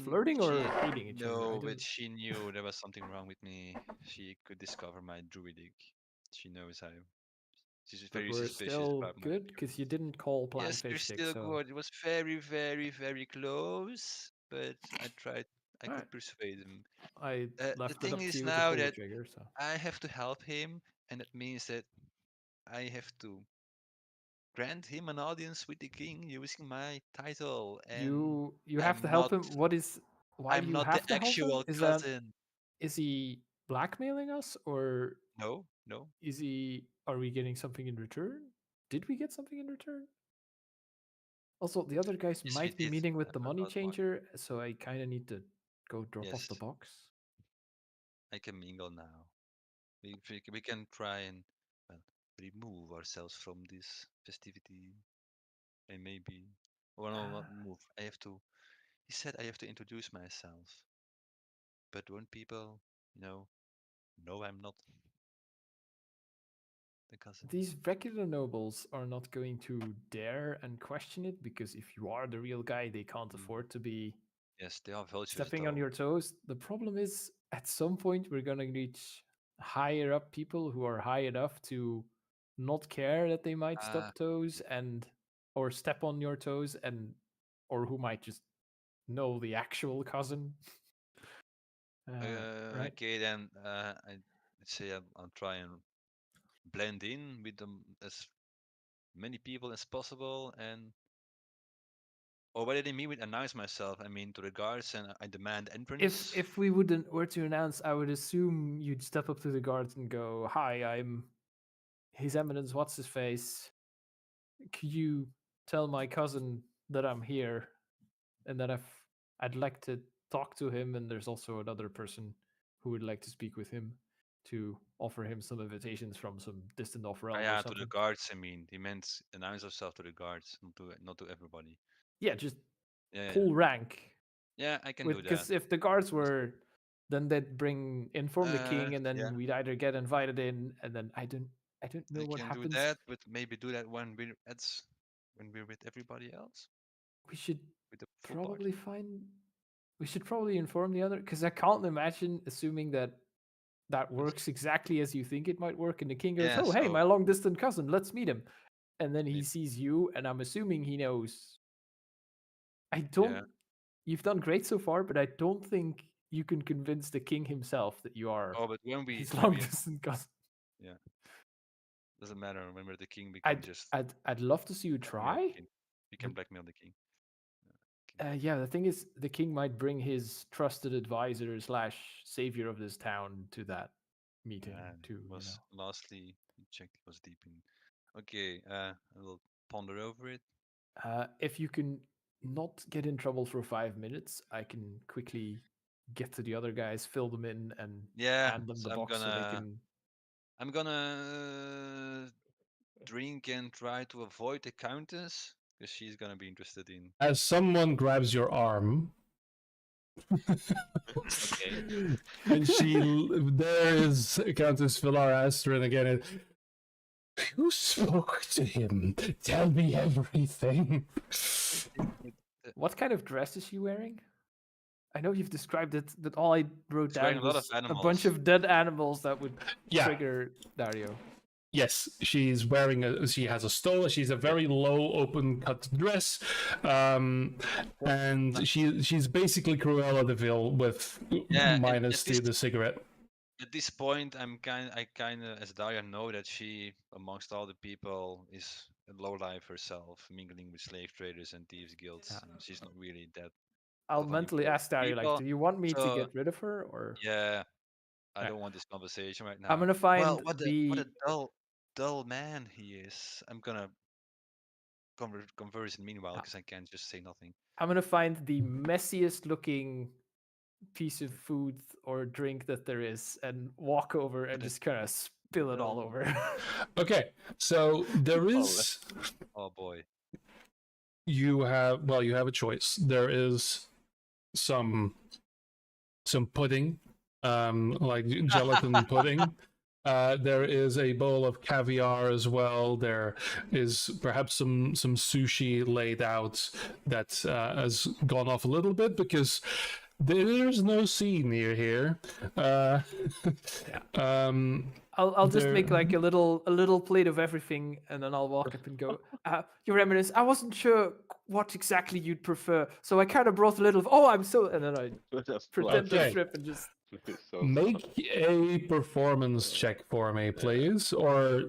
flirting or hating each other? No, but she knew there was something wrong with me. She could discover my druidic. She knows She's But very we're suspicious still about my good because you didn't call plan Yes, we're fish stick. still So good. It was very, very, very close, but I tried. I could Alright. persuade him. I The left it thing up to is you to now pull the that trigger. So I have to help him, and it means that I have to grant him an audience with the king using my title, and you have to I'm help not. him. Why do I'm you not the have to help him? actual Is cousin. he blackmailing us, or No, no. are we getting something in return? Did we get something in return? Also, the other guys Yes, we might be did. meeting with I the money forgot one. changer, so I kind of need to go drop off Yes, the box. I can mingle now. We can try and well remove ourselves from this festivity. And maybe, oh no, not move. I have to. He said I have to introduce myself. But won't people, know I'm not the cousin? These regular nobles are not going to dare and question it because if you are the real guy, they can't Mm. afford to be Yes, they are vultures. stepping on though. your toes. The problem is, at some point, we're going to reach higher up people who are high enough to not care that they might step toes or step on your toes, or who might just know the actual cousin. Right? Okay, then I'd say I'll try and blend in with them as many people as possible. Or what did they mean with announce myself? I mean to the guards and I demand entrance. If we were to announce, I would assume you'd step up to the guards and go, "Hi, I'm His Eminence. What's his face? Could you tell my cousin that I'm here and that I'd like to talk to him, and there's also another person who would like to speak with him to offer him some invitations from some distant off realm or Yeah, to something." the guards. I mean, he meant announce yourself to the guards, not to everybody. Yeah, just Yeah, pull rank. yeah, I can do that. Because if the guards were, then they'd inform the king, and Yeah, then we'd either get invited in, and then I don't know I what can do happens. that, but maybe do that when we're with everybody else We should with the full party. probably find. We should probably inform the other, because I can't imagine assuming that works exactly as you think it might work, and the king goes, Yeah, "Oh, hey, so my long distant cousin, let's meet him," and then he maybe, sees you, and I'm assuming he knows. I don't. yeah. You've done great so far, but I don't think you can convince the king himself that you are Oh, but when his when long we distant cousin. yeah, doesn't matter. Remember, the king, we can I'd just I'd love to see you blackmail try. the king. We can blackmail the king. Yeah, the thing is, the king might bring his trusted advisor slash savior of this town to that meeting too. Was lastly checked. It was deep in. Okay, I will ponder over it. If you can not get in trouble for 5 minutes, I can quickly get to the other guys, fill them in, and Yeah, hand them so the box so they can. I'm gonna drink and try to avoid the countess because she's gonna be interested in. As someone grabs your arm, Okay. and there is Countess Villara Astrid again. Who spoke to him? Tell me everything. What kind of dress is she wearing? I know you've described it, but all I wrote She's wearing down a lot of was a bunch animals. of dead animals that would Yeah. trigger Dario. Yes, she's wearing she has a stole. She's a very low, open cut dress, and she's basically Cruella de Vil with Yeah, and minus the cigarette. At this point, I kind of, as Daria, know that she, amongst all the people, is a lowlife herself, mingling with slave traders and thieves guilds. Yeah. And she's not really that. I'll of an mentally important ask Dario, like, people. do you want me to So get rid of her, or? yeah, I Yeah. don't want this conversation right now. I'm gonna find Well, what a dull man he is. I'm gonna converse in meanwhile because I can't just say nothing. I'm gonna find the messiest looking piece of food or drink that there is, and walk over and What a just kind of spill it all dull- over. Okay, so there is. Oh boy. You have a choice. There is some pudding, like gelatin pudding. There is a bowl of caviar as well. There is perhaps some sushi laid out that has gone off a little bit because there's no sea near here. I'll just make There- like a little plate of everything, and then I'll walk up and go, Your Eminence, I wasn't sure what exactly you'd prefer, so I kind of brought a little of. Oh, I'm so, and then I pretend to Okay. strip and just. So Make a performance check for me, please. Or,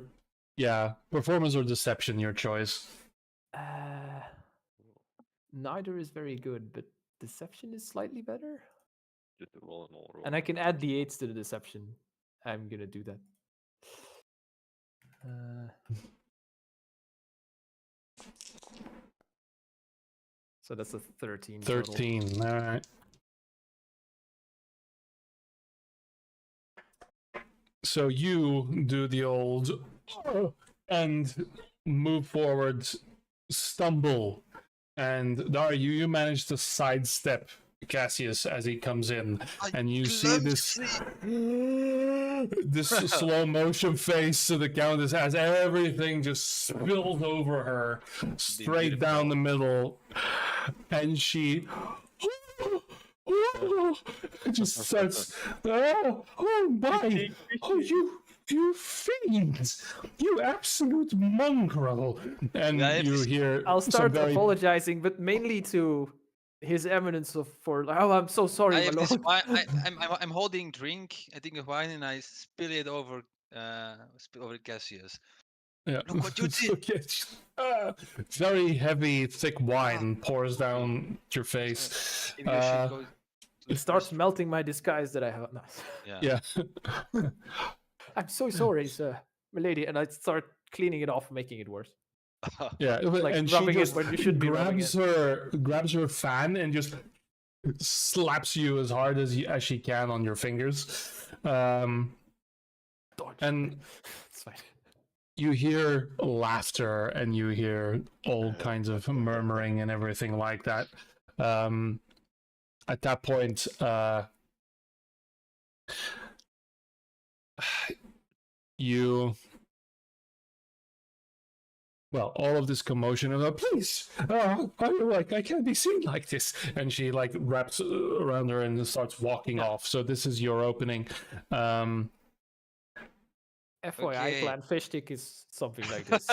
yeah, performance or deception, your choice. Neither is very good, but deception is slightly better. just roll and roll. And I can add the 8s to the deception. I'm gonna do that. So that's a 13. total. 13. All right. So you do the old and move forward, stumble, and Dar, you manage to sidestep Cassius as he comes in, and you see this this slow motion face to the Countess as everything just spills over her straight down the middle, and she just starts, oh my, oh you fiend, you absolute mongrel, and Yeah, you hear I'll some start very apologizing, but mainly to His Eminence for. Oh, I'm so sorry, I my have this lord. wine. I'm holding drink. I think of wine, and I spill it over Cassius. Yeah. Look what you So, did. yeah, very heavy, thick wine pours down your face. Maybe I should go. It starts melting my disguise that I have. No. Yeah. Yeah. I'm so sorry, sir, milady, and I start cleaning it off, making it worse. Yeah, Like and she rubbing it just when you shouldn't be rubbing grabs her fan and just slaps you as hard as she can on your fingers. Dodge. And It's fine. you hear laughter and you hear all kinds of murmuring and everything like that. At that point, all of this commotion of please, I can't be seen like this, and she like wraps around her and starts walking off. So this is your opening. FYI, Okay. Clan Fish Stick is something like this.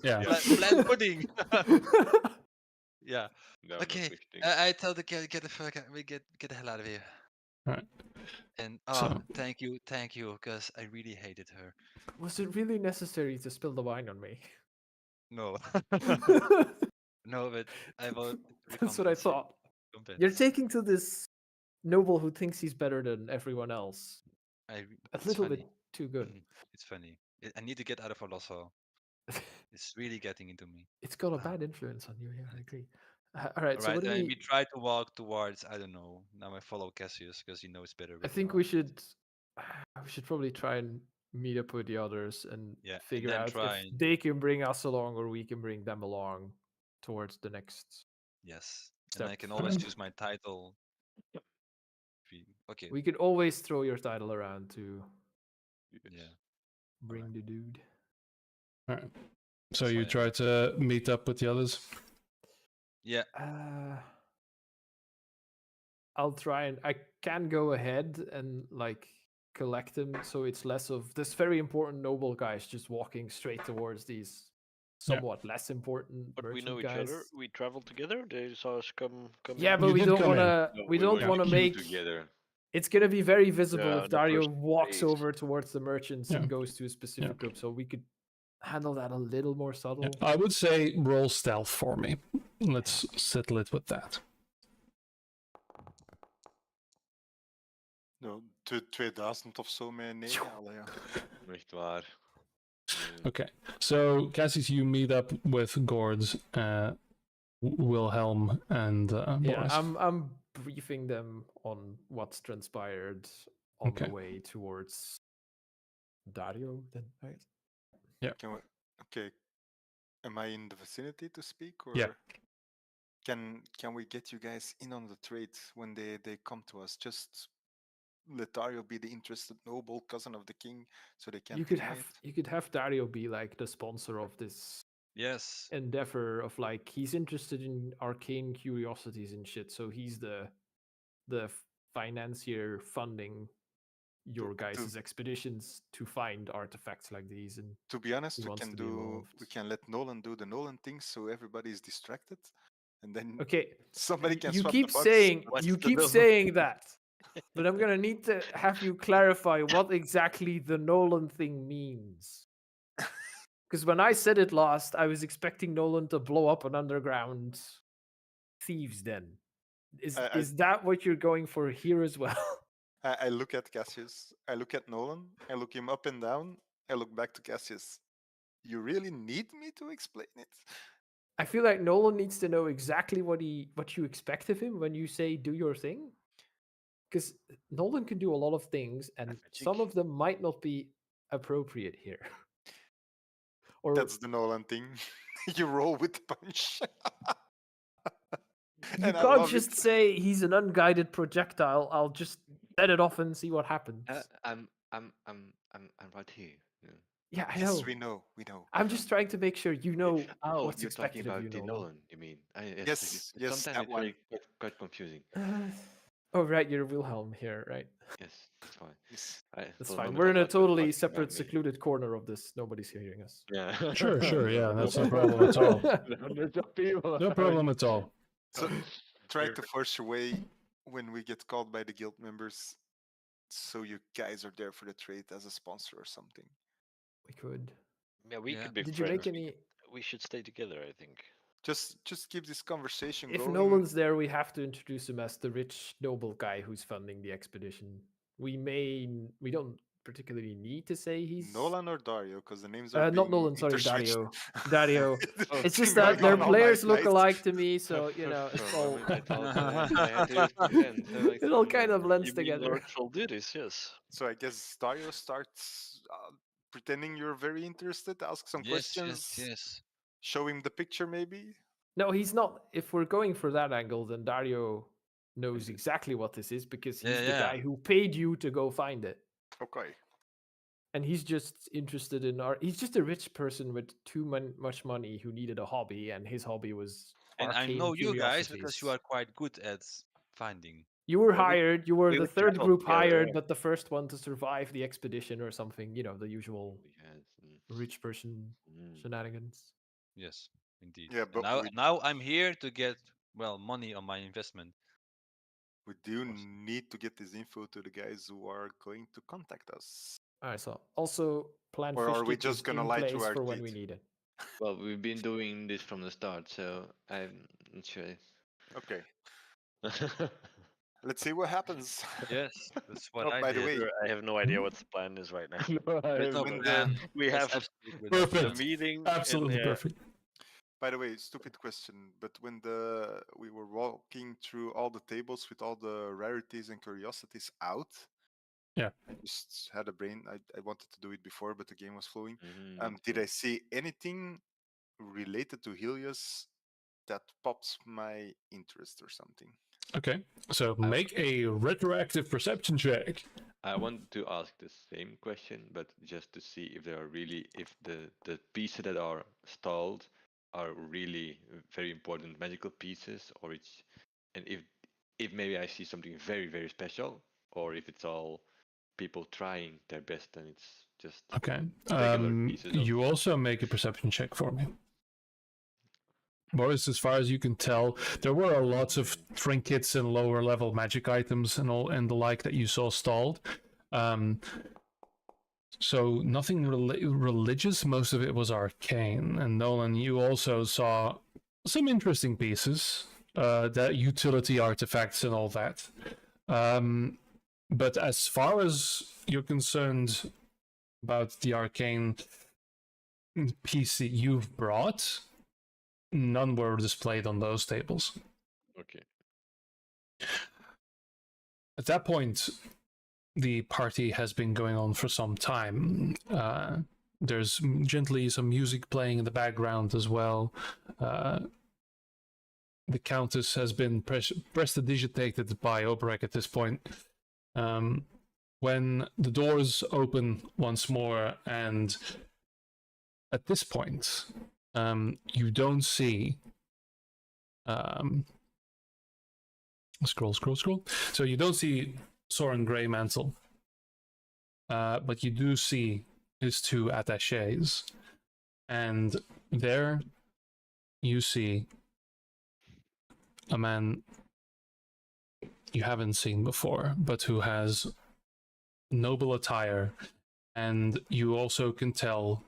Yeah. Bland pudding. Yeah. No, Okay. I tell the get the fuck out. We get the hell out of here. Right. And So- thank you, because I really hated her. Was it really necessary to spill the wine on me? No, no, but I will. That's what I thought. You're taking to this noble who thinks he's better than everyone else. A It's little funny. bit too good. It's funny. I need to get out of Olosso. It's really getting into me. It's got a bad influence on you. Yeah, I agree. All right, so Alright, what do and we? we try to walk towards. I don't know. Now I follow Cassius because he knows better. I where think are. we should probably try and meet up with the others and Yeah, and figure then out try if and- they can bring us along or we can bring them along towards the next. Yes, Step. and I can always choose my title. Okay. We could always throw your title around to Yeah. bring the dude. All right. So That's you why I- try to meet up with the others. Yeah. I'll try and I can go ahead and like collect them, so it's less of this very important noble guys just walking straight towards these somewhat less important. But we merchant know each guys. other. We traveled together. They saw us come. Yeah, in. but You we did don't come in. want to. No, we don't were want to queued make. together. It's gonna be very visible Yeah, if the Dario first walks phase. over towards the merchants Yeah. and goes to a specific group, so we could handle that a little more subtle. Yeah, I would say roll stealth for me. Let's settle it with that. No, 2000 of zo met 9. Allee, ja. Echt waar. Okay, so Cassius, you meet up with Gord, Wilhelm, and Yeah, Boris. I'm briefing them on what's transpired on Okay. the way towards Dario. Then right? Can we, okay. Am I in the vicinity to speak? Or Yeah. Can we get you guys in on the trade when they come to us? Just let Dario be the interested noble cousin of the king so they can You could teammate. have Dario be like the sponsor of this Yes. endeavor of like he's interested in arcane curiosities and shit, so he's the financier funding your To- guys' expeditions to find artifacts like these, and To be honest, He we wants can to be do. involved. We can let Nolan do the Nolan thing, so everybody's distracted, and then okay, somebody can you swap keep the box. saying but- What's you the keep Nolan saying that, but I'm gonna need to have you clarify what exactly the Nolan thing means. Because when I said it last, I was expecting Nolan to blow up an underground thieves den. I- Is that what you're going for here as well? I look at Cassius. I look at Nolan. I look him up and down. I look back to Cassius. You really need me to explain it? I feel like Nolan needs to know exactly what you expect of him when you say do your thing. Because Nolan can do a lot of things, and some Magic. of them might not be appropriate here. Or That's the Nolan thing. You roll with the punch. you And I can't love just it. say he's an unguided projectile. I'll just set it off and see what happens. I'm right here. Yeah. Yeah, I Yes, know. we know. We know. I'm just trying to make sure you know Oh, what's you're talking expected of about you, the Nolan. Nolan, you mean? Yes, yes, Sometimes that it's one. very quite confusing. Oh, right, you're Wilhelm here, right? Yes, that's fine. Yes. That's For a fine. moment We're I in a thought you were totally talking about separate, me. secluded corner of this. Nobody's hearing us. Yeah. Sure, yeah, that's no problem at all. Hundreds of people. No problem at all. So try to force your way when we get called by the guild members, so you guys are there for the trade as a sponsor or something. We could. Yeah, we Yeah. could be Did you friends. make any? We should stay together, I think. Just keep this conversation If going. Nolan's there, we have to introduce him as the rich noble guy who's funding the expedition. We don't particularly need to say he's Nolan or Dario, because the names are not being Nolan. Sorry, interswitched. Dario. Dario. Oh, It's just Going that their on all players night, look guys. alike to me, so you know it's For a all moment I thought I had to defend. it all kind of blends you mean together. Lord Trolldiris, yes. So I guess Dario starts pretending you're very interested, ask some Yes, questions, yes, yes. show him the picture maybe. No, he's not. If we're going for that angle, then Dario knows exactly what this is because he's Yeah, the yeah. guy who paid you to go find it. Okay. And he's just interested in art. He's just a rich person with much money who needed a hobby, and his hobby was And I arcane know you guys because you curiosities. are quite good at finding. You were Yeah, we- hired. You were we the would third travel group together, hired, yeah. but the first one to survive the expedition or something. You know, the usual Yes. rich person Mm. shenanigans. Yes, indeed. Yeah, And but now, we, now I'm here to get money on my investment. we do course. need to get this info to the guys who are going to contact us. Alright, so also plan Or fish are we stick just is gonna in lie to place our for when teeth? we need it. Well, we've been doing this from the start, so I'm not sure. Okay, let's see what happens. Yes, that's what Oh, I by the did. way, Sure, I have no idea what the plan is right now. There's no when the- plan. We That's have absolutely no the plan. Perfect. meeting. Absolutely and, perfect. By the way, stupid question, but when we were walking through all the tables with all the rarities and curiosities out, Yeah. I just had a brain. I wanted to do it before, but the game was flowing. Mhm, Did I see anything related to Helios that pops my interest or something? Okay, so make a retroactive perception check. I want to ask the same question, but just to see if there are really, if the pieces that are stalled are really very important magical pieces, or it's, and if maybe I see something very very special, or if it's all people trying their best and it's just Okay. regular pieces of. You also make a perception check for me. Boris, as far as you can tell, there were lots of trinkets and lower level magic items and all and the like that you saw stalled. So nothing religious. Most of it was arcane. And Nolan, you also saw some interesting pieces, that utility artifacts and all that. But as far as you're concerned about the arcane piece that you've brought, none were displayed on those tables. Okay. At that point, the party has been going on for some time. There's gently some music playing in the background as well. The Countess has been prestidigitated by Oberek at this point. When the doors open once more, and at this point, you don't see. Scroll. So you don't see Soren Greymantle. but you do see his two attaches, and there you see a man you haven't seen before, but who has noble attire, and you also can tell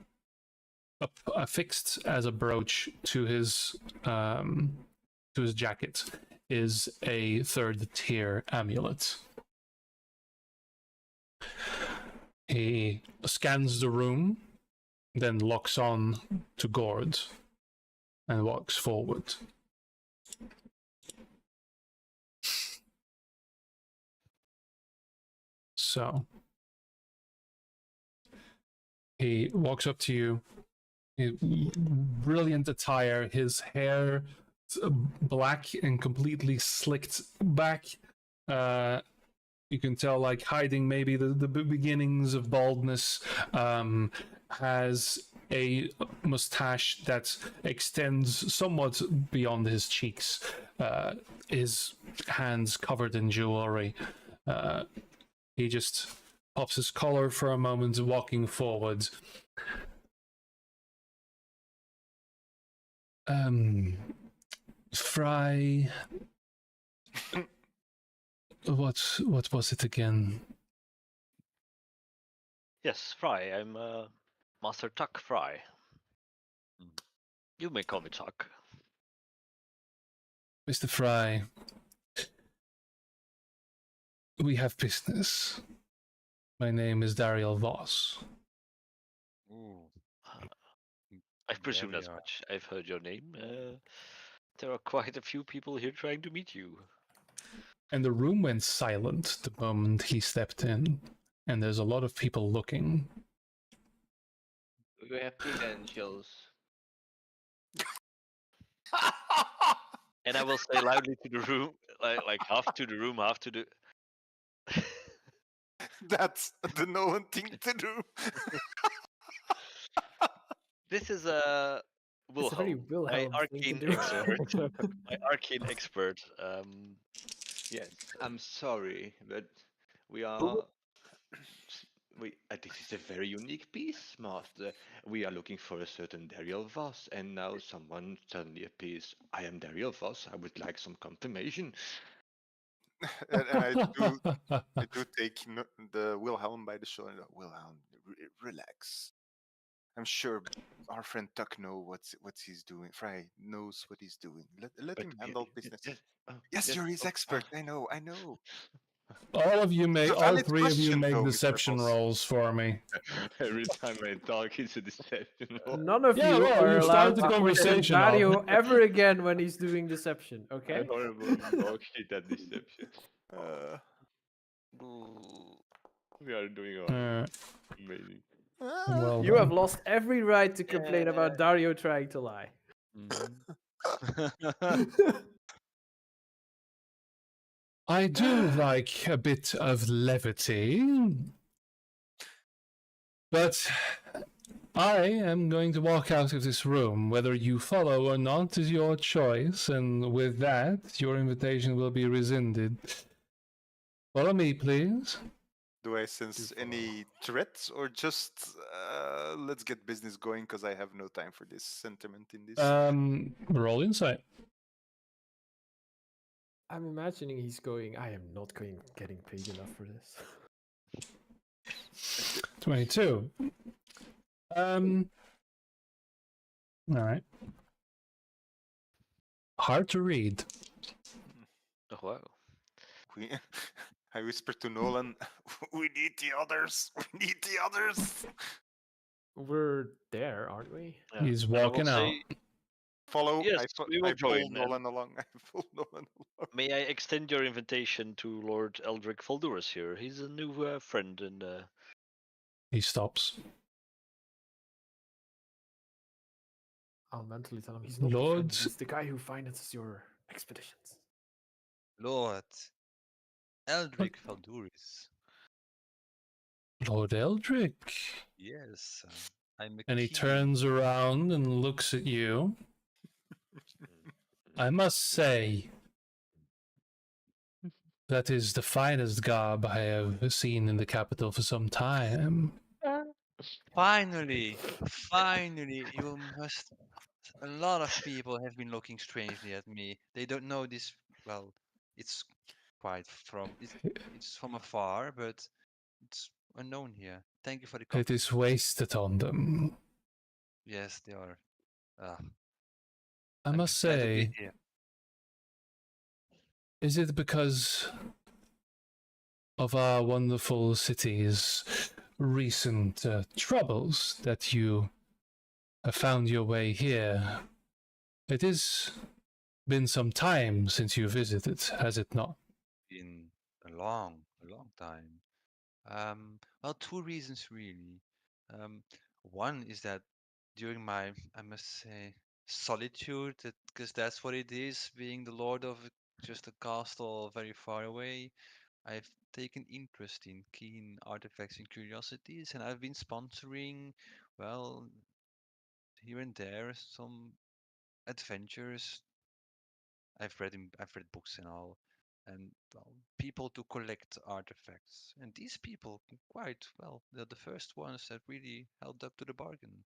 affixed as a brooch to his jacket is a third tier amulet. He scans the room, then locks on to Gord and walks forward. So he walks up to you. Brilliant attire, his hair black and completely slicked back. You can tell, like, hiding maybe the beginnings of baldness. Has a mustache that extends somewhat beyond his cheeks. His hands covered in jewelry. He just pops his collar for a moment, walking forward. Fry. What was it again? Yes, Fry. I'm Master Tuck Fry. You may call me Tuck. Mr. Fry, we have business. My name is Dariel Voss. Ooh. I presume There we as are. much. I've heard your name. There are quite a few people here trying to meet you. And the room went silent the moment he stepped in, and there's a lot of people looking. We have credentials. And I will say loudly to the room, like half to the room, half to the. That's the Nolan thing to do. This is a It's a very Wilhelm, my Wilhelm thing to arcane do. expert. My arcane expert. Yes, I'm sorry, but we are. This is a very unique piece, Master. We are looking for a certain Dariel Voss, and now someone suddenly appears. I am Dariel Voss. I would like some confirmation. and I do take the Wilhelm by the shoulder. Wilhelm, relax. I'm sure our friend Tuck knows what he's doing. Fry knows what he's doing. Let But him handle business. oh, Yes, you're his oh, expert. I know. All of you It's make, a all valid three of you question, make though, Mr. deception Voss. rolls for me. Every time I talk, it's a deception. None of Yeah, you well, are you allowed start the to question conversation off. Dario ever again when he's doing deception, okay? Horrible dog shit at deception. We are doing amazing. Well You have done. lost every right to complain about Dario trying to lie. I do like a bit of levity, but I am going to walk out of this room. Whether you follow or not is your choice, and with that, your invitation will be rescinded. Follow me, please. Do I sense any threats, or just let's get business going? Because I have no time for this sentiment in this. Roll insight. I'm imagining he's going, I am not getting paid enough for this. 22. All right. Hard to read. Oh, wow. I whisper to Nolan, "We need the others. We need the others." We're there, aren't we? Yeah. He's And I will walking out. say, Follow. Yes, we will I pull join, man. Nolan along. I pull Nolan along. May I extend your invitation to Lord Eldrick Falduras here? He's a new friend, and He stops. I'll mentally tell him he's not your Lord. friend, he's the guy who finances your expeditions. Lord Eldrick Falduris. Lord Eldrick. Yes, I'm a And he key. turns around and looks at you. I must say, That is the finest garb I have seen in the capital for some time. Finally, finally, you must. A lot of people have been looking strangely at me. They don't know this. Well, it's quite from it's from afar, but it's unknown here. Thank you for the It compliment. is wasted on them. Yes, they are. Uh, I I'm must glad to be say, here. is it because of our wonderful city's recent troubles that you have found your way here? It has been some time since you visited, has it not? Been a long time. Well, two reasons really. One is that during my, I must say, solitude, because that's what it is, being the lord of just a castle very far away. I've taken interest in keen artifacts and curiosities, and I've been sponsoring, well, here and there some adventures. I've read books and all, and well, people to collect artifacts. And these people quite well. They're the first ones that really held up to the bargain.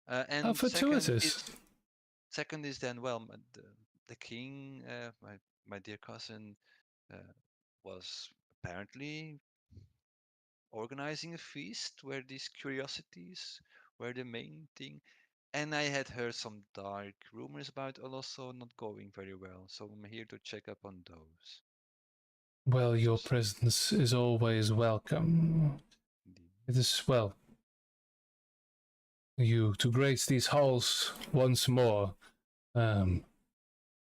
How And fortuitous. second is then well, the king, my dear cousin, uh, was apparently organizing a feast where these curiosities were the main thing. And I had heard some dark rumors about also not going very well, so I'm here to check up on those. Well, your Just presence is always welcome. indeed. It is, well, you to grace these halls once more.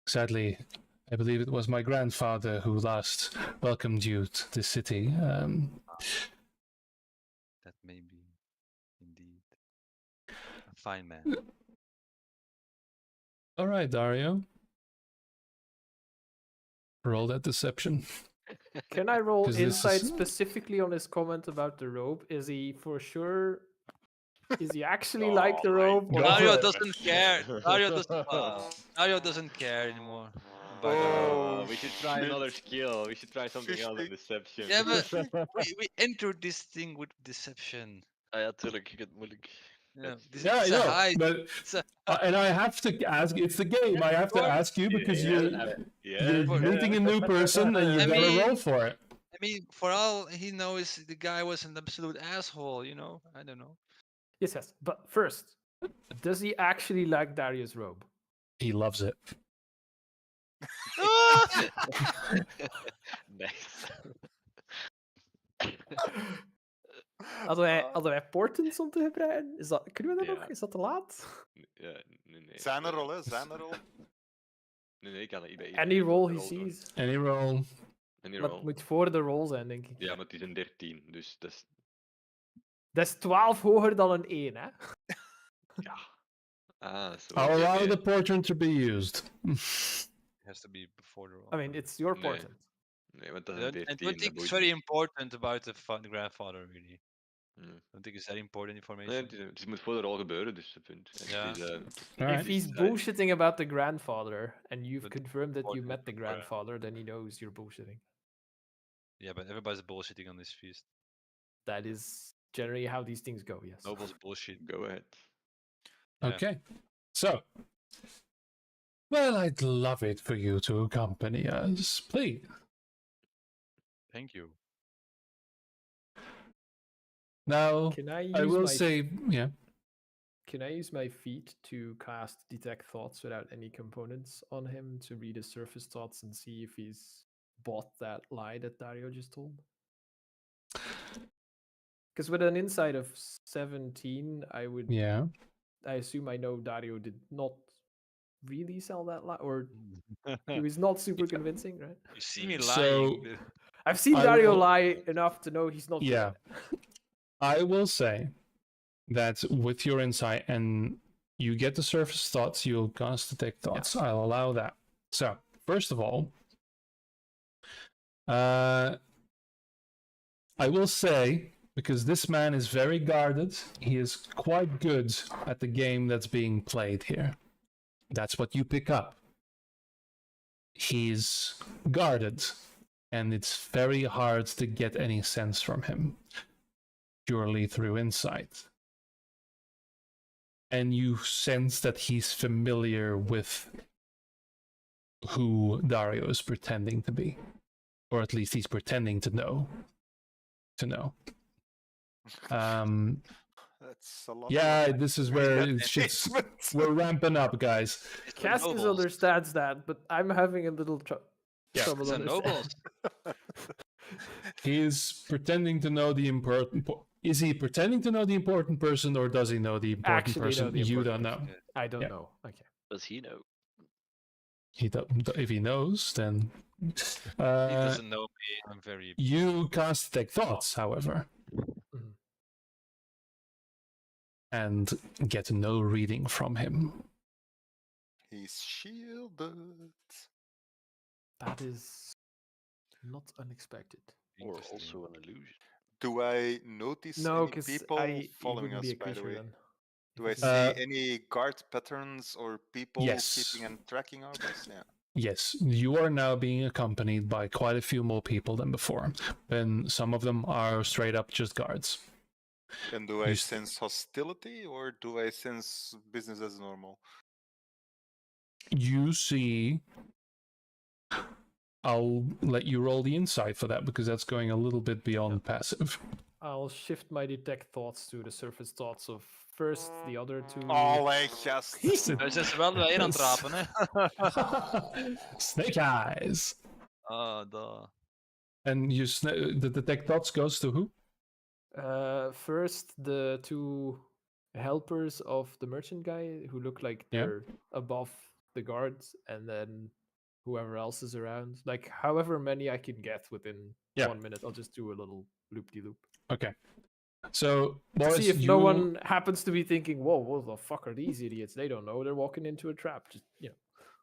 Sadly, I believe it was my grandfather who last welcomed you to the city. That may be indeed a fine man. All right, Dario. Roll that deception. Can I roll 'Cause this insight is- specifically on his comment about the robe? Is he for sure? Is he actually like the robe? Go Or for Dario it. doesn't care. Dario doesn't care anymore. About Oh, We should try shit. another skill. We should try something else than 50. deception. Yeah, but we entered this thing with deception. Ah ja, tuurlijk. Je kunt moeilijk. Yeah, this Yeah, I is a know, high. but It's a, and I have to ask. It's the game. I have to course. ask you because Yeah, you're yeah. meeting a new person and you I gotta mean- roll for it. I mean, for all he knows, the guy was an absolute asshole. You know, I don't know. yes. But first, does he actually like Darius' robe? He loves it. Nice. Hadden wij portents om te gebruiken? Kunnen we dat Ja. nog? Is dat te laat? Ja, nee. Zijn er al, hè? Zijn er al? Nee, ik kan het niet bij Any roll he doen. sees. Any roll. Any Maar roll. het moet voor de roll zijn, denk ik. Ja, maar het is een 13, dus dat is... Dat is 12 hoger dan een 1, hè? Ja. Ah, zo. I'll oké, allow nee. the portrait to be used. It has to be before the roll. I mean, it's your Nee. portent. Nee, want dat I is een don't 13. think dat it's boeit very niet. important about the grandfather, really. Hmm. I don't think it's that important Nee, information. het moet voor de rol gebeuren, dus dat punt. En Ja. het is, Alright. If he's bullshitting about the grandfather, and you've But confirmed that you important met the for grandfather, then he knows you're bullshitting. Yeah, but everybody's bullshitting on this feast. That is generally how these things go, yes. Noble's bullshit. Go ahead. Yeah. Okay. So, well, I'd love it for you to accompany us, please. Thank you. Now, Can I use I will my say, yeah. Can I use my feat to cast Detect Thoughts without any components on him to read his surface thoughts and see if he's bought that lie that Dario just told? Because with an insight of 17, I would Yeah. I assume I know Dario did not really sell that lie, or he was not super convincing, right? You see me So- lying. I've seen I Dario will- lie enough to know he's not good Yeah. at it. I will say that with your insight and you get the surface thoughts, you'll cast detect thoughts. I'll allow that. So, first of all, I will say, because this man is very guarded, he is quite good at the game that's being played here. That's what you pick up. He's guarded, and it's very hard to get any sense from him purely through insight. And you sense that he's familiar with who Dario is pretending to be, or at least he's pretending to know. That's a lot. Yeah, of this is where that shit's, engagement. we're ramping up, guys. It's the Cascus nobles. understands that, but I'm having a little Yeah. trouble It's the understanding. nobles. He's pretending to know the important. Is he pretending to know the important person, or does he know the important Actually know person? the You important don't know. Yeah. I don't Yeah. know. Okay. Does he know? He if he knows, then He doesn't know me. I'm very. you cast Detect Thoughts, however, Mhm. and get no reading from him. He's shielded. That is not unexpected. Or Interesting. also an illusion? Do I notice No, any because people he following wouldn't us, be a by the creature way? then. Do I If see he's- any guard patterns or people Yes. keeping and tracking our bus? Yeah. Yes, you are now being accompanied by quite a few more people than before, and some of them are straight up just guards. And do I You sense hostility or do I sense business as normal? You see, I'll let you roll the insight for that because that's going a little bit beyond passive. I'll shift my detect thoughts to the surface thoughts of first the other two. Allee, gast. Hij is dus wel weer aan het rapen, hè? Snake eyes. Ah, daar. And the detect thoughts goes to who? First, the two helpers of the merchant guy who look like Yeah. they're above the guards, and then whoever else is around. Like, however many I can get within Yeah. 1 minute, I'll just do a little loop-de-loop. Okay. So, To Boris, see if you... no one happens to be thinking, whoa, what the fuck are these idiots? They don't know. They're walking into a trap. Just, you know.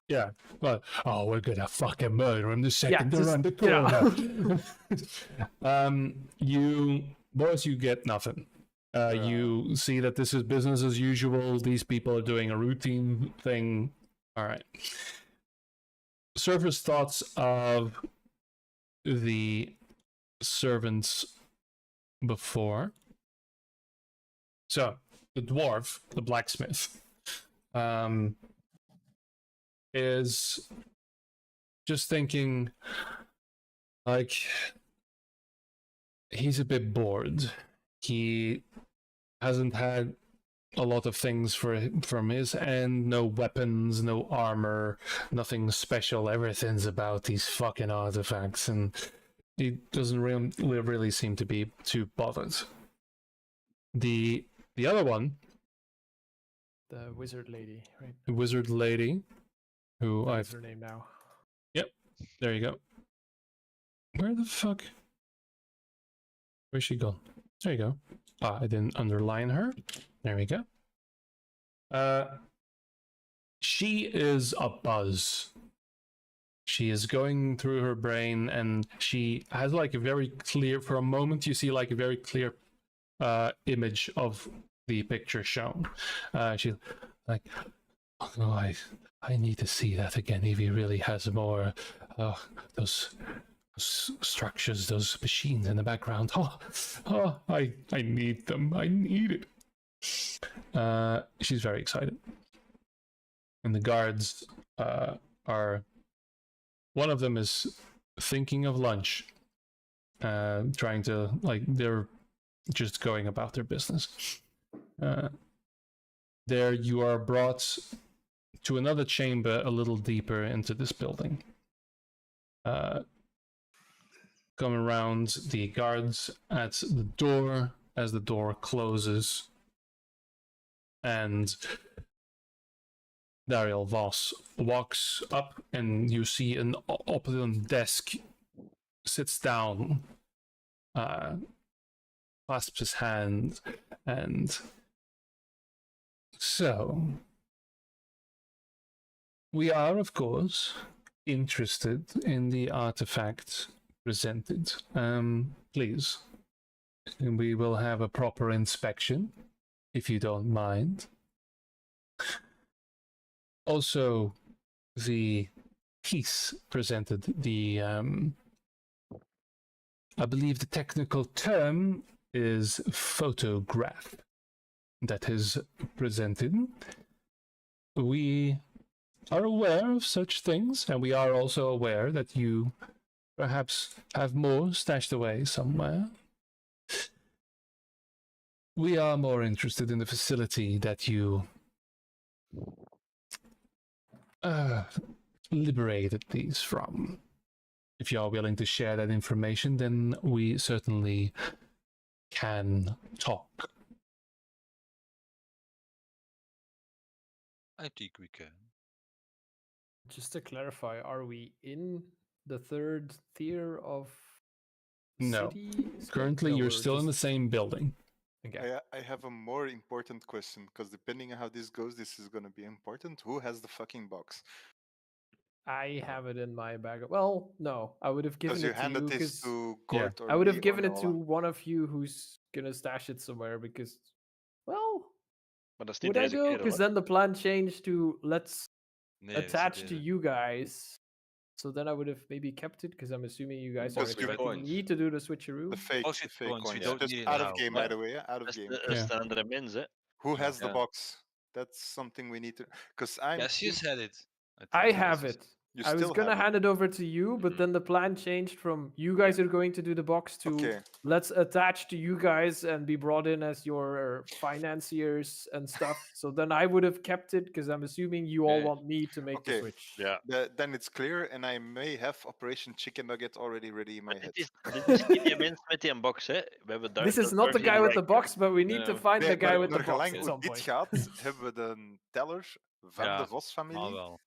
Yeah. Well, oh, we're gonna fucking murder him the second they're just, around the you corner. Boris, you get nothing. You see that this is business as usual. These people are doing a routine thing. All right. Surface thoughts of the servants before. So, the dwarf, the blacksmith, is just thinking, like, he's a bit bored. He hasn't had a lot of things from his end. No weapons, no armor, nothing special. Everything's about these fucking artifacts, and he doesn't really seem to be too bothered. The other one, The wizard lady, right? the wizard lady, who That's her name now. there you go. Where the fuck? Where's she gone? There you go. Ah, I didn't underline her. There we go. She is a buzz. She is going through her brain, and she has like a very clear. For a moment, you see like a very clear image of the picture shown. She's like, oh, I need to see that again. If he really has more, those structures, those machines in the background. I need them. I need it. She's very excited. And the guards are... One of them is thinking of lunch. Trying to... Like, they're just going about their business. There you are brought to another chamber a little deeper into this building. Come around the guards at the door as the door closes, and Dariel Voss walks up, and you see an opulent desk, sits down, clasps his hand, and so we are, of course, interested in the artifact presented. Please, and we will have a proper inspection, if you don't mind. Also, the piece presented, the I believe the technical term is photograph that is presented. We are aware of such things, and we are also aware that you perhaps have more stashed away somewhere. We are more interested in the facility that you liberated these from. If you are willing to share that information, then we certainly can talk. I think we can. Just to clarify, are we in the third tier of No. city? Currently, No, you're we're still in the just- same building. Okay. I have a more important question because depending on how this goes, this is going to be important. Who has the fucking box? I have it in my bag. Well, no, I would have given Because it you to you handed this because to Gort or I would me have or given it to Nola. one of you who's gonna stash it somewhere because, well, Maar dat is niet would I deze go? keer, Because hoor. then the plan changed to let's Nee, dat is attach niet to deze. you guys. So then I would have maybe kept it because I'm assuming you guys are Because you- expecting me to do the switcheroo. The fake, Box the with fake coins, we coins. don't Just need it out now. of game, Yeah. by the way. Out of Dat is game. de Ja. standaard mins, hè. Who has the Yeah. box? That's something we need to. Because I'm. Cassius had it. I think have Cassius- it. You I was still gonna have it. hand it over to you, but Mhm. then the plan changed from you guys are going to do the box to Okay. let's attach to you guys and be brought in as your financiers and stuff. So then I would have kept it because I'm assuming you all Okay. want me to make the Okay. switch. Ja. Then it's clear, and I may have Operation Chicken Nugget already ready in my Maar head. dit is niet die mens met die box, hè. We hebben This is not the Darcy guy with the Rank. box, but we need to Ja. find the Nee, guy maar with the naar box gelang at hoe some dit point. gaat, hebben we de teller van Ja, de Vos-familie, Ah, wel.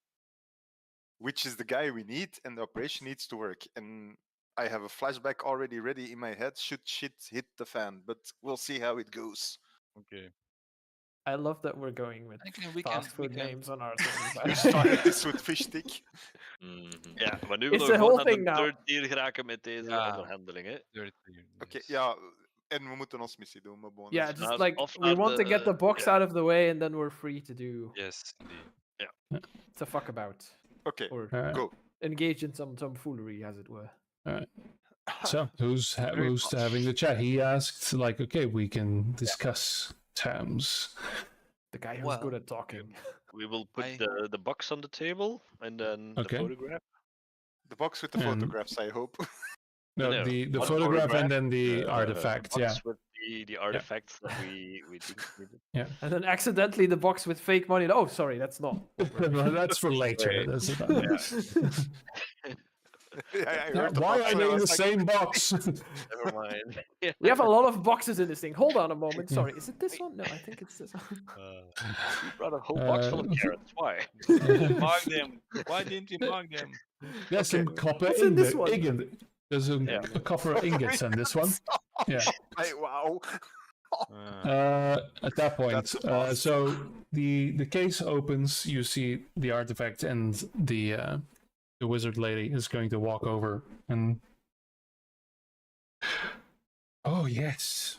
which is the guy we need, and the operation needs to work. And I have a flashback already ready in my head should shit hit the fan, but we'll see how it goes. Oké. I love that we're going with I think we fast can- we food can- names on our thing. by We the way. started this with fish stick. Mhm. Ja, maar nu It's willen the we gewoon whole naar de thing now. third tier geraken met deze Ja. onderhandeling, hè. Oké, Yes. ja, en we moeten ons missie doen, maar bon. Yeah, dat is- just Naar- like of we naar want to get de- the box ja. out of the way, and then we're free to do Yes, indeed. to fuck about Oké, or Alright. go. engage in some tomfoolery, as it were. So, who's Very who's much. having the chat? He asked, like, okay, we can discuss terms. The guy who's Well, good at talking. We will put I- the box on the table and then Okay. the photograph. The box with the And- photographs, I hope. No, No, the one photograph photograph, and then the uh, artifact. box Yeah. with the artifacts that we think needed. And then accidentally the box with fake money. Oh, sorry, that's not. Well, that's for later. Wait. That's I Yeah, heard the why box are and I they in the was like, same box? Never mind. We have a lot of boxes in this thing. Hold on a moment. Sorry, is it this one? No, I think it's this one. We brought a whole box full of carrots. Why? Mark them. Why didn't you mark them? There's some copper What's in this one? ingot. There's some Yeah. copper ingots in this one. Yeah. Hey, wow. At that point, That's fast. so the case opens. You see the artifact, and the wizard lady is going to walk over and. Oh yes.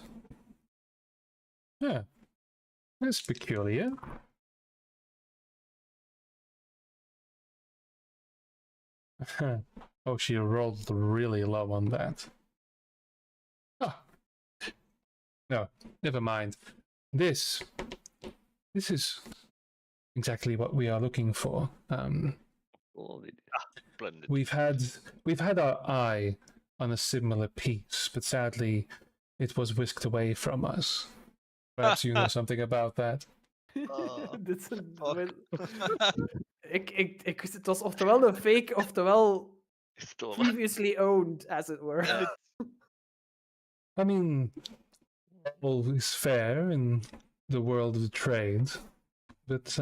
Yeah, that's peculiar. Oh, she rolled really low on that. Ah. No, never mind. This is exactly what we are looking for. Splendid. We've had our eye on a similar piece, but sadly, it was whisked away from us. Perhaps you know something about that. Dit is een het was oftewel een fake, oftewel Gestolen. previously owned, as it were. I mean, all is fair in the world of trade, but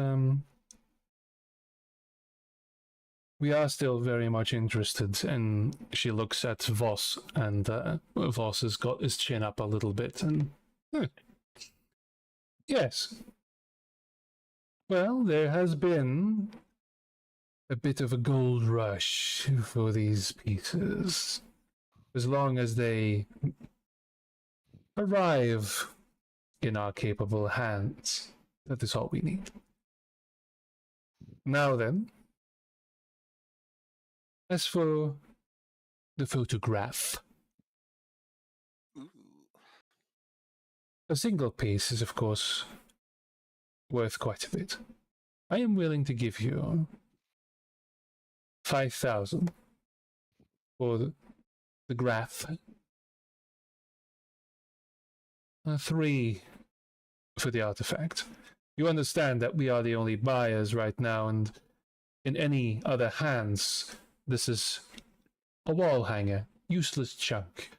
we are still very much interested. And she looks at Voss, and Voss has got his chin up a little bit, and yes. Well, there has been a bit of a gold rush for these pieces. As long as they arrive in our capable hands, that is all we need. Now then, as for the photograph, A single piece is, of course, worth quite a bit. I am willing to give you 5,000 for the graph, 3 for the artifact. You understand that we are the only buyers right now, and in any other hands, this is a wall hanger, useless junk.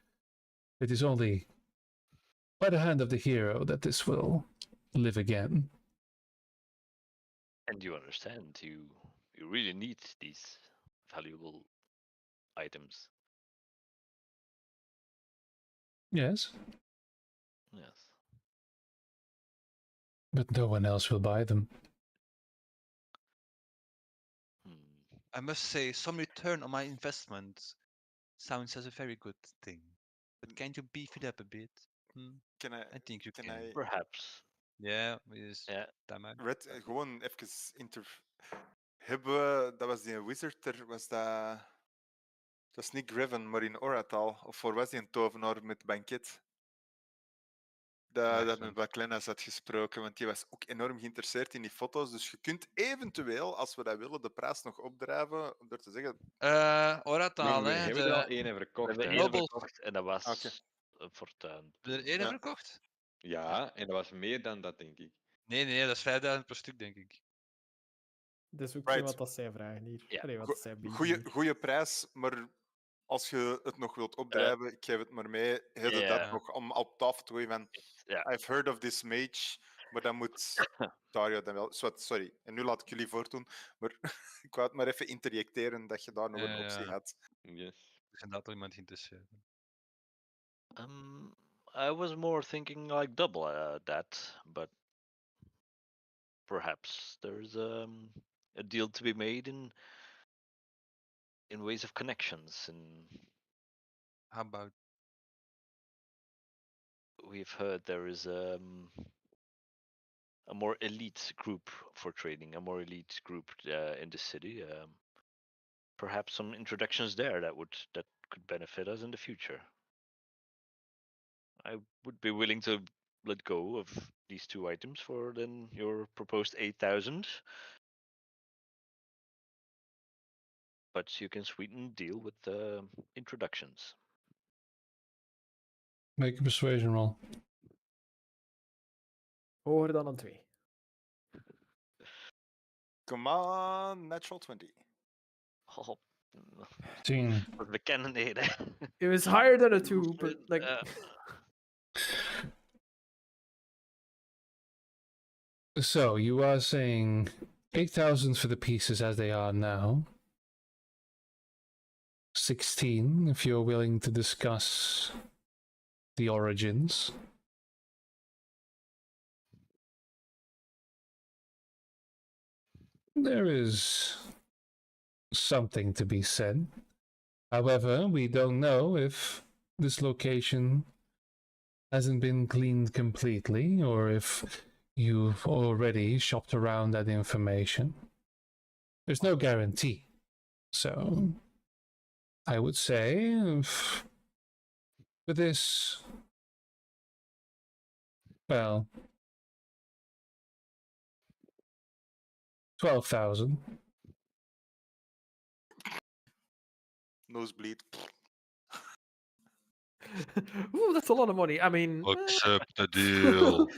It is only by the hand of the hero that this will live again. And you understand, you really need these valuable items. Yes, Yes. but no one else will buy them. I must say, some return on my investment sounds as a very good thing. But can't you beef it up a bit? Can I? I think you Can can. I? Perhaps. Ja, is Ja. time out. Red, gewoon even hebben we, dat was die wizard er, was dat... Dat was niet Griven, maar in Oratal. Of voor was die een tovenaar met banket? Dat met Baklenas had gesproken, want die was ook enorm geïnteresseerd in die foto's. Dus je kunt eventueel, als we dat willen, de prijs nog opdrijven door te zeggen... Oratal, we hè? hebben er al één We verkocht, hebben hè? één Nobles. verkocht en dat was Oké. een fortuin. Heb je er één Ja. verkocht? Ja, en dat was meer dan dat, denk ik. Nee, dat is 5000 per stuk, denk ik. Dat is ook Right. zo wat dat zij vragen hier. Ja. Allee, wat zij bieden hier. Goeie prijs, maar als je het nog wilt opdrijven, ik geef het maar mee, heb je dat Ja. nog om op tafel te gooien van... Ja. I've heard of this mage, maar dan moet Dario dan wel... Sorry, en nu laat ik jullie voortdoen, maar ik wou het maar even interjecteren dat je daar nog een optie had. Yes. Er is inderdaad al iemand geïnteresseerd. I was more thinking like double that, but perhaps there's a deal to be made in ways of connections. And How about... we've heard there is a more elite group for trading, a more elite group in the city. Perhaps some introductions there that could benefit us in the future. I would be willing to let go of these 2 items for then your proposed 8,000. But you can sweeten the deal with introductions. Make a persuasion roll. Hoger dan een 2. Come on, natural 20. Oh, 10. wat bekennen nee. It was higher than a 2, but like... So, you are saying 8,000 for the pieces as they are now. 16 if you're willing to discuss the origins. There is something to be said. However, we don't know if this location hasn't been cleaned completely or if you've already shopped around that information. There's no guarantee. So, I would say for this, well, 12,000. Nosebleed. Ooh, that's a lot of money. I mean... Accept the deal.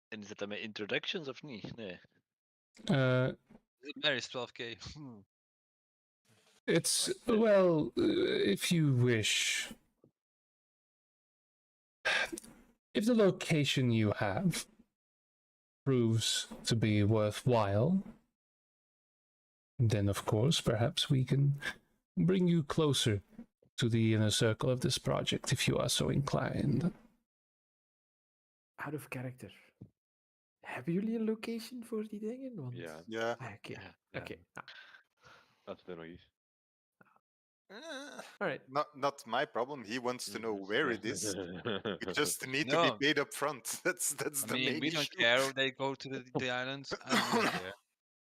En is het dan met introductions of niet? Nee. There is 12k. It's, well, if you wish. If the location you have proves to be worthwhile, then of course, perhaps we can bring you closer to the inner circle of this project if you are so inclined. Out of character. Hebben jullie een location voor die dingen? Want... Ja, Ja. Oké. Ja. Oké. dat is er nog eens. Alright. Not my problem. He wants to know where it is. We just need to No. be paid up front. That's I the mean, main we don't issue. care if they go to the islands. I don't care.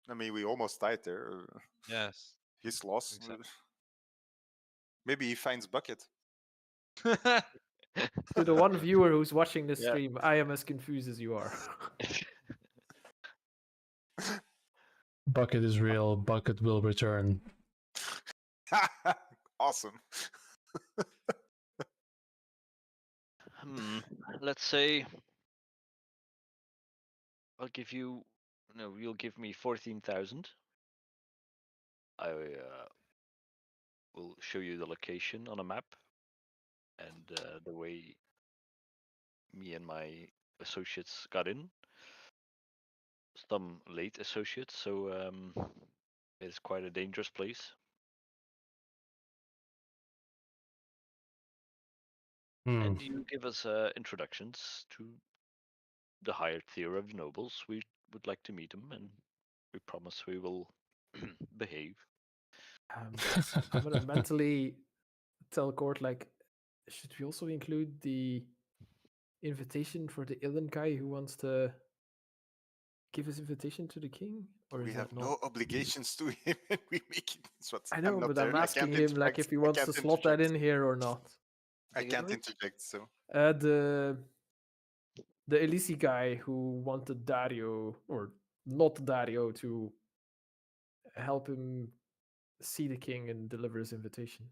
I mean, we almost died there. Yes. His loss. Exactly. Maybe he finds Bucket. To the one viewer who's watching this Yeah. stream, I am as confused as you are. Bucket is real. Bucket will return. Awesome. Let's say I'll give you. No, you'll give me 14,000. I will show you the location on a map and the way me and my associates got in. Some late associates, so it's quite a dangerous place. And you give us introductions to the higher tier of nobles. We would like to meet them, and we promise we will behave. I'm gonna mentally tell Court, like, should we also include the invitation for the Illan guy who wants to give his invitation to the king? Or We is have that not? no obligations to him, and we make it. I know, not but there. I'm I asking can't him like if interject. he I wants can't to slot that interject. in here or not. I Think can't of it. interject. So The Elisi guy who wanted Dario, or not Dario, to help him see the king and deliver his invitation.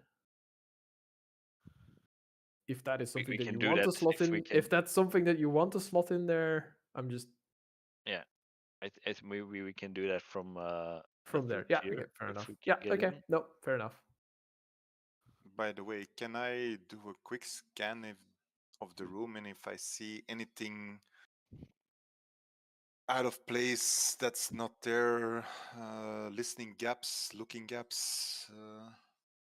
If that is something We that can you do want to that slot if we in, can. if that's something that you want to slot in there, I'm just I think we can do that from from there. Yeah, okay, fair enough. Yeah, okay, no, fair enough. by the way, can I do a quick scan of the room, and if I see anything out of place that's not there, listening gaps, looking gaps?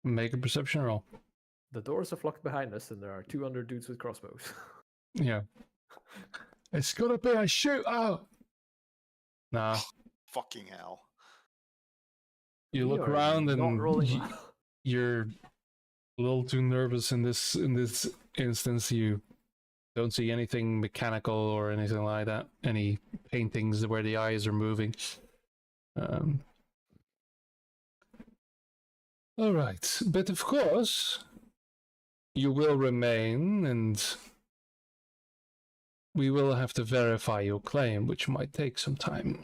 Make a perception roll. The doors are locked behind us, and there are 200 dudes with crossbows. Yeah. It's gonna be a shootout. Nah. Fucking hell. You We look are around not and rolling well. you're a little too nervous in this instance. You don't see anything mechanical or anything like that. Any paintings where the eyes are moving. All right, but of course, you will remain, and we will have to verify your claim, which might take some time.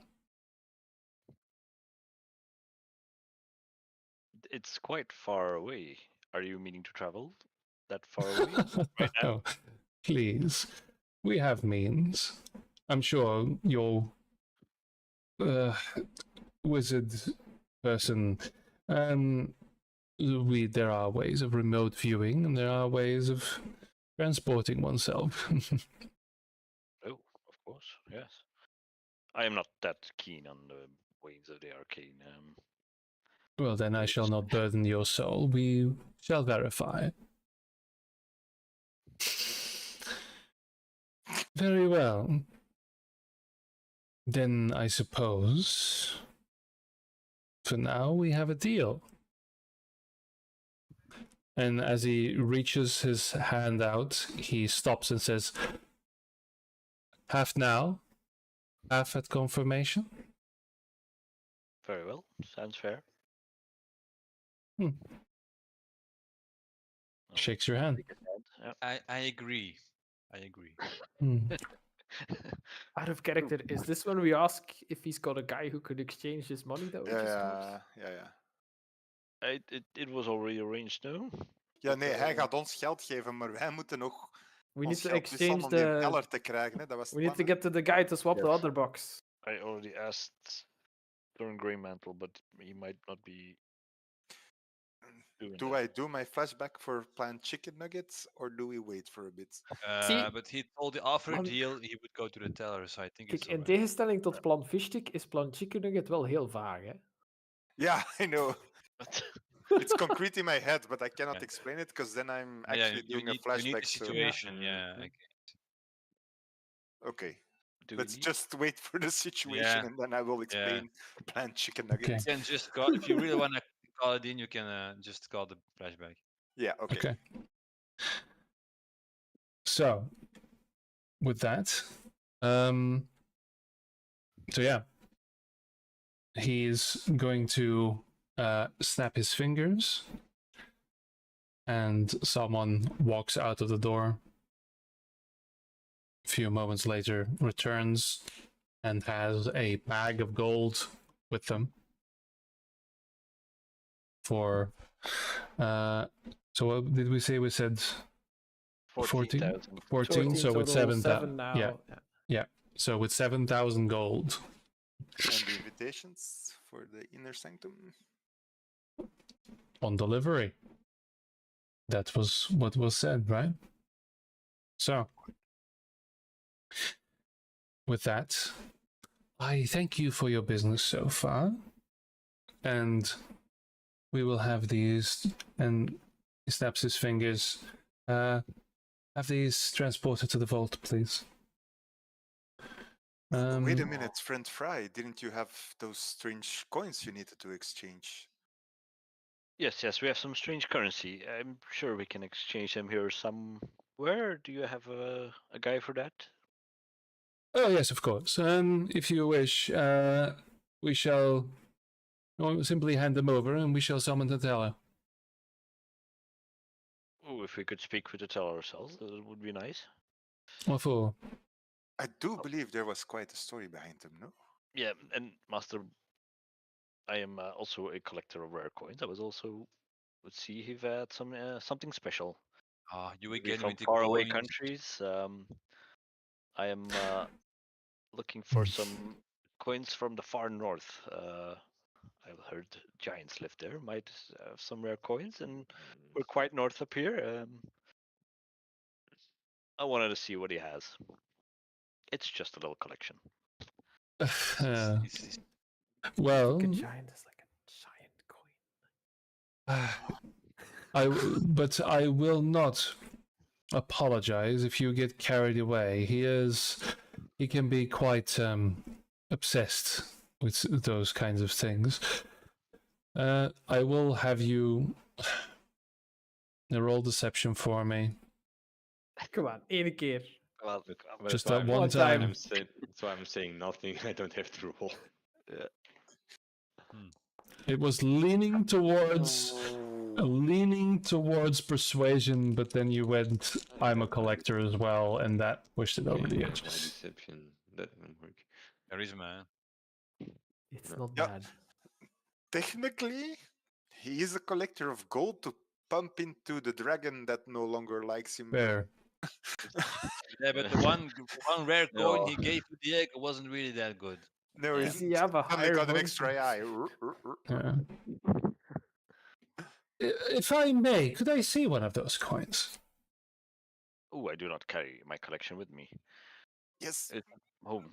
It's quite far away. Are you meaning to travel that far away right now? No, please. We have means. I'm sure your wizard person. There are ways of remote viewing, and there are ways of transporting oneself. Oh, of course, yes. I am not that keen on the ways of the arcane. Well, then I shall not burden your soul. We shall verify. Very well. Then I suppose, for now, we have a deal. And as he reaches his hand out, he stops and says, half now, half at confirmation. Very well, sounds fair. Shakes your hand. Yeah. I agree. I agree. Out of character, is this when we ask if he's got a guy who could exchange his money that we just got? Ja. It was already arranged, no? Ja, nee, hij gaat ons geld geven, maar wij moeten nog We need ons to geld exchange wisselen om die the. teller te krijgen. Hè? Dat was het We need to plan, hè? get to the guy to swap the Yes. other box. I already asked Thorn Greymantle, but he might not be doing Do that. I do my flashback for planned chicken nuggets, or do we wait for a bit? Zie- But he told the offer Man- deal he would go to the teller, so I think Kijk, it's in alright. tegenstelling tot plan fishstick is plan chicken nugget wel heel vaag, hè? Yeah, I know. It's concrete in my head, but I cannot Yeah. explain it because then I'm Yeah, actually you doing need, a you need flashback. the So situation. Yeah. Mhm. okay, Do we let's need- just wait for the situation, Yeah. and then I will explain planned chicken Okay. nuggets. You can just call if you really want to call it in. You can just call the flashback. Yeah, okay. Okay. So, with that, so yeah, he's going to snap his fingers, and someone walks out of the door. A few moments later, returns and has a bag of gold with them. For so what did we say? We said 14,000. 14, so with total, 7,000. seven now. Yeah. So with 7,000 gold. And the invitations for the inner sanctum. On delivery. That was what was said, right? So, with that, I thank you for your business so far. And we will have these, and he snaps his fingers, have these transported to the vault, please. Wait a minute, friend Fry. Didn't you have those strange coins you needed to exchange? Yes, we have some strange currency. I'm sure we can exchange them here somewhere. Do you have a guy for that? Oh, yes, of course. If you wish, we shall simply hand them over and we shall summon the teller. Oh, if we could speak with the teller ourselves, that would be nice. What for? I do believe there was quite a story behind them, no? Yeah, and Master, I am also a collector of rare coins. I was also, let's see if I had something special. Ah, you Maybe again from with the faraway coins. countries. I am looking for some coins from the far north. I've heard giants live there. Might have some rare coins, and we're quite north up here. I wanted to see what he has. It's just a little collection. It's Well, A giant is like a giant coin. but I will not apologize if you get carried away. He can be quite obsessed with those kinds of things. I will have you roll deception for me. Come on, één keer. Well, Just That's why that I'm- one time. time. That's why I'm saying nothing. I don't have to roll. It was leaning towards persuasion, but then you went, I'm a collector as well, and that pushed it over Okay, the my edge. deception, that won't work. charisma. It's Yeah. not Yeah. bad. Technically, he is a collector of gold to pump into the dragon that no longer likes him. Fair. Yeah, but the one rare coin No. he gave to Diego wasn't really that good. No, Yeah. he Does he have a suddenly higher got an bonus? extra eye. Yeah. If I may, could I see one of those coins? Oh, I do not carry my collection with me. Yes, It's home.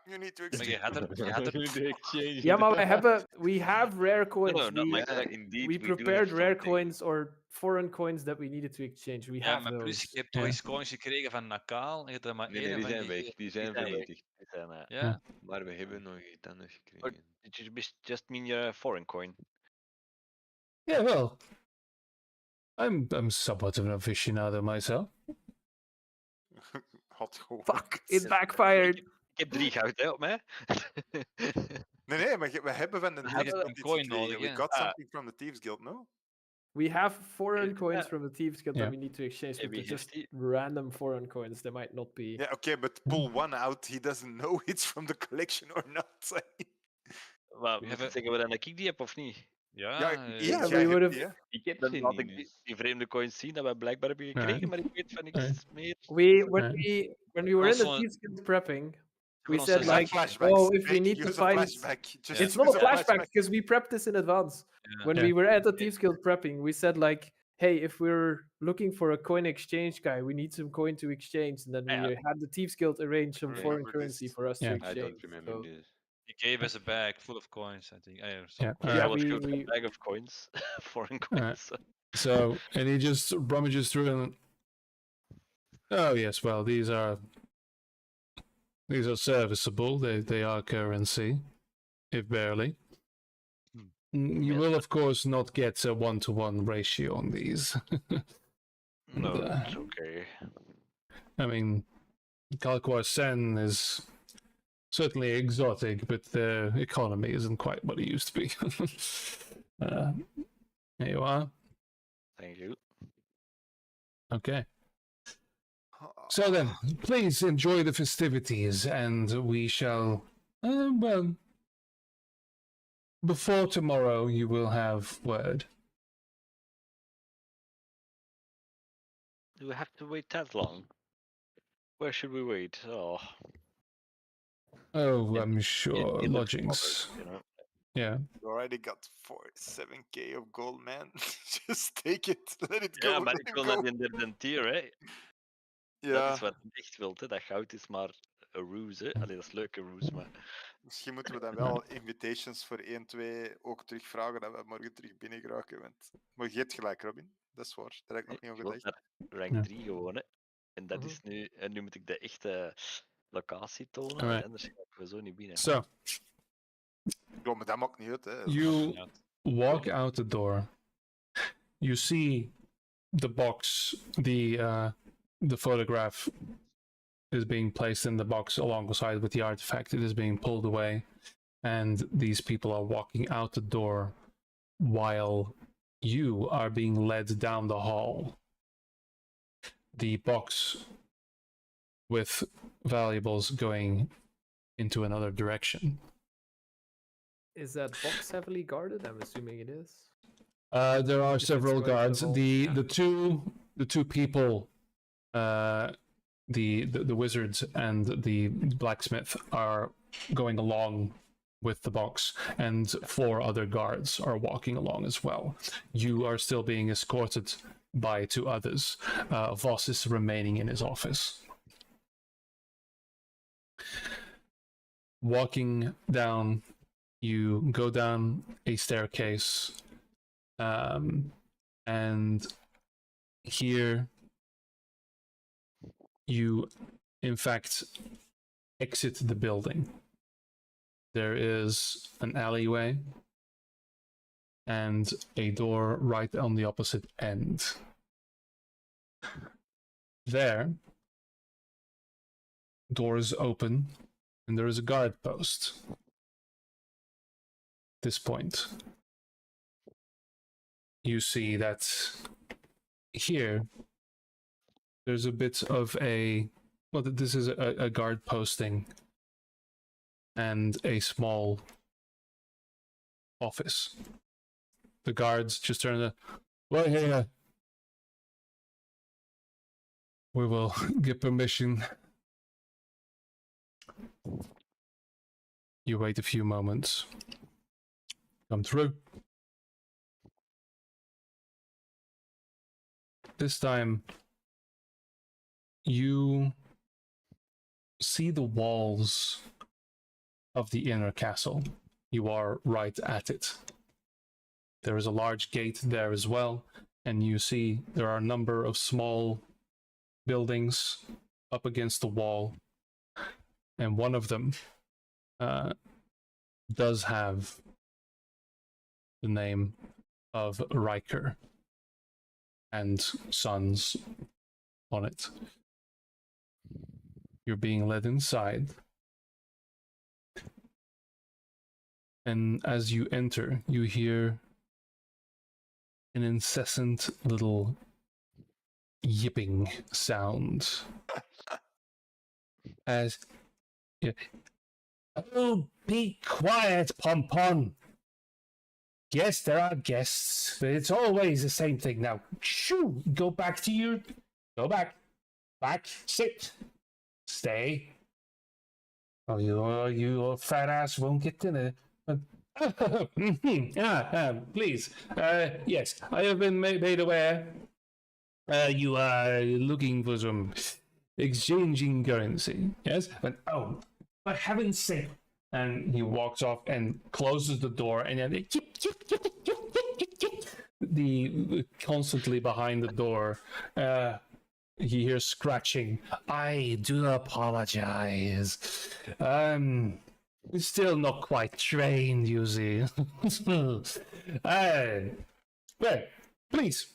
you need to Maar exchange. je had er You need to exchange Yeah, it. maar we have rare coins. No, not my Yeah, collection. indeed. we do have prepared rare something. coins or foreign coins that we needed to exchange. We Ja, have maar those. plus je hebt toch Ja. eens coins gekregen van Nakal. Je hebt er maar Nee, één nee, die van zijn gegeven. weg. Die zijn zijn weg. vernietigd. Ja. Maar we hebben nog iets anders Or gekregen. did you just mean your foreign coin? Yeah, well, I'm somewhat of an aficionado myself. Had gehoord. Fuck, it backfired. Ik heb 3 goud hè, op mij. Nee, maar we hebben van de We Thieves hebben Guild een iets coin gekregen. nodig, We hè. got Ah. something from the Thieves Guild, no? We have foreign coins Yeah. from the Thieves Guild Yeah. that we need to exchange, but Maybe they're just 50. random foreign coins. They might not be. Yeah, okay, but pull one out. He doesn't know it's from the collection or not. Maar We we have a- zeggen we dan dat ik die heb of niet? Ja, Ja, eh, één Yeah, jij we hebt would die, have. hè? Ik heb Dan ze laat niet, ik dus. die vreemde coins zien dat we blijkbaar hebben gekregen, Nee. maar ik weet van niks Nee. meer. When we were in the Also- Thieves Guild prepping, we also said is Use like, flashbacks. oh, if we Make need to use a find. flashback. Just It's use not a flashback flashback. because we prepped this in advance. ja. When Yeah. we were at the Thieves Guild prepping, we said like, hey, if we're looking for a coin exchange guy, we need some coin to exchange, and then Yeah. we had the Thieves Guild arrange some I foreign remember currency this. for us Yeah. to I exchange. don't remember so- this. He gave us a bag full of coins, I think. Some Yeah, coins. Yeah, Well, if you we- have a bag of coins, foreign coins. So, and he just rummages through and, oh yes, well, these are serviceable. They are currency, if barely. You Yes, will, of course, not get a 1-to-1 ratio on these. No, Yeah. it's okay. I mean, Kalkwar Sen is certainly exotic, but the economy isn't quite what it used to be. Here you are. Thank you. Okay. So then, please enjoy the festivities, and we shall. Well, before tomorrow, you will have word. Do we have to wait that long? Where should we wait? Oh, Oh, in- I'm sure in the lodgings. forest, you know. Yeah. You already got 47k of gold, man. Just take it. Let it Ja, go. maar Let ik it wil go. dat in de dentier, hè. Dat Ja, is wat ik echt wil, hè. Dat goud is maar een ruse, hè. Allee, dat is leuke ruse, maar... misschien moeten we dan wel invitations voor 1, 2 ook terugvragen dat we morgen terug binnen geraken. Maar je hebt gelijk, Robin. Dat is waar. Daar heb ik nog niet Ik over wil gedacht. naar rank Ja. 3 gewoon, hè. En dat Mhm. is nu... En nu moet ik de echte locatie tonen, Alright. anders gaan we zo niet binnen. So, Ja, maar dat maakt niet uit, hè. you Ja. walk out the door. You see the box, the photograph is being placed in the box alongside with the artifact. It is being pulled away, and these people are walking out the door while you are being led down the hall. The box with valuables going into another direction. Is that box heavily guarded? I'm assuming it is. There are If it's several going to the guards. vault, The yeah. the two people, the wizards and the blacksmith are going along with the box, and 4 other guards are walking along as well. You are still being escorted by 2 others. Voss is remaining in his office. Walking down, you go down a staircase, and here you, in fact, exit the building. There is an alleyway and a door right on the opposite end. There, doors open, and there is a guard post. At this point, you see that here there's a bit of a, well, this is a guard posting and a small office. The guards just turn to, well, here, we will get permission. You wait a few moments. Come through. This time, you see the walls of the inner castle. You are right at it. There is a large gate there as well, and you see there are a number of small buildings up against the wall, and one of them does have the name of Riker and Sons on it. You're being led inside, and as you enter, you hear an incessant little yipping sound as, yeah. Oh, be quiet, Pompon. Yes, there are guests, but it's always the same thing. Now, shoo, go back to your, go back, sit, stay. Oh, you fat ass won't get dinner. Please. Yes, I have been made aware. You are looking for some exchanging currency. Yes, but oh, for heaven's sake! And he walks off and closes the door, and then the constantly behind the door. He hears scratching. I do apologize. Still not quite trained, you see. Well, please.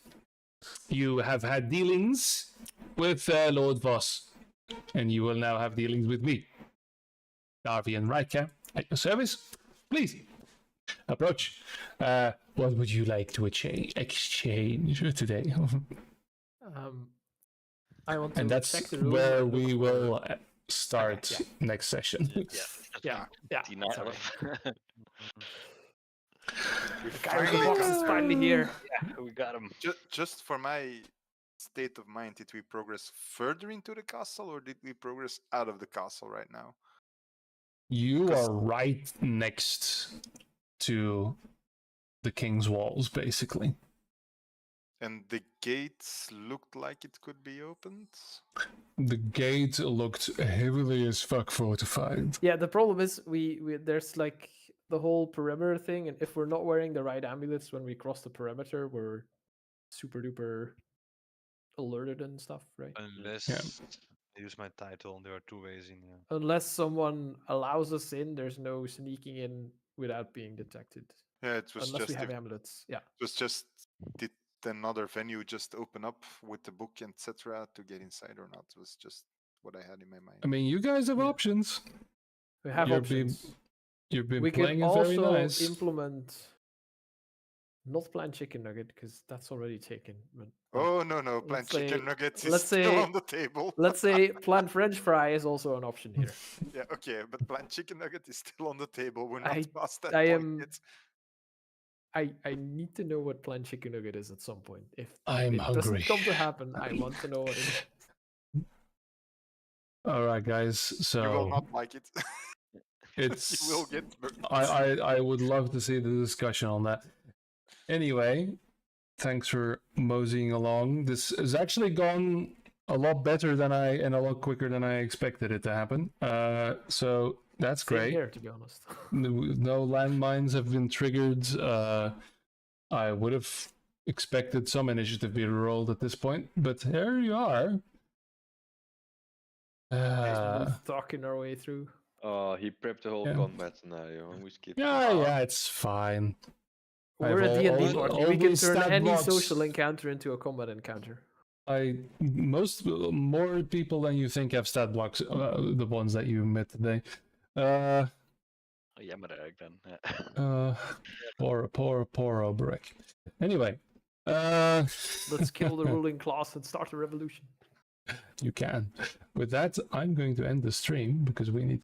You have had dealings with Lord Voss, and you will now have dealings with me. Darby and Riker, at your service. Please, approach. What would you like to exchange today? I want to And that's check the room where and look we for- will start yeah. next session. Yeah, Deny- sorry. We The guy with the finally box got is there. finally here. Yeah, we got him. Just for my state of mind, did we progress further into the castle or did we progress out of the castle right now? You 'Cause- are right next to the king's walls, basically. And the gates looked like it could be opened. The gate looked heavily as fuck fortified. Yeah, the problem is we there's like the whole perimeter thing, and if we're not wearing the right amulets when we cross the perimeter, we're super duper alerted and stuff, right? Unless I use my title, there are two ways in. Unless someone allows us in, there's no sneaking in without being detected. Yeah, it was Unless just we have if- amulets. Yeah. it was just did another venue just open up with the book etc. to get inside or not? Was just what I had in my mind. I mean, you guys have Yeah. options. We have You're being- options. You've been We playing could it very also nice. implement not plan chicken nugget because that's already taken. But Oh no! Plant let's chicken say- nuggets let's is still say- on the table. let's say plan French fry is also an option here. Yeah, okay, but plant chicken nugget is still on the table. We're not I- past that I point am- yet. I need to know what plan chicken nugget is at some point. If I'm it hungry. doesn't come to happen, I want to know what it is. All right, guys. You will So not like it. it's. You will get burnt. I would love to see the discussion on that. Anyway, thanks for moseying along. This has actually gone a lot better than and a lot quicker than I expected it to happen. So that's Same great. here, to be honest. No landmines have been triggered. I would have expected some initiative be rolled at this point, but here you are. Smooth talking our way through. Oh, he prepped the whole Yeah. combat scenario, and we skipped it. Yeah, it's fine. We're a I've D&D all- party. all We can these turn stat any blocks- social encounter into a combat encounter. More people than you think have stat blocks. The ones that you met today. Jammer then. Poor Oberek. Anyway, Let's kill the ruling class and start a revolution. you can. With that, I'm going to end the stream because we need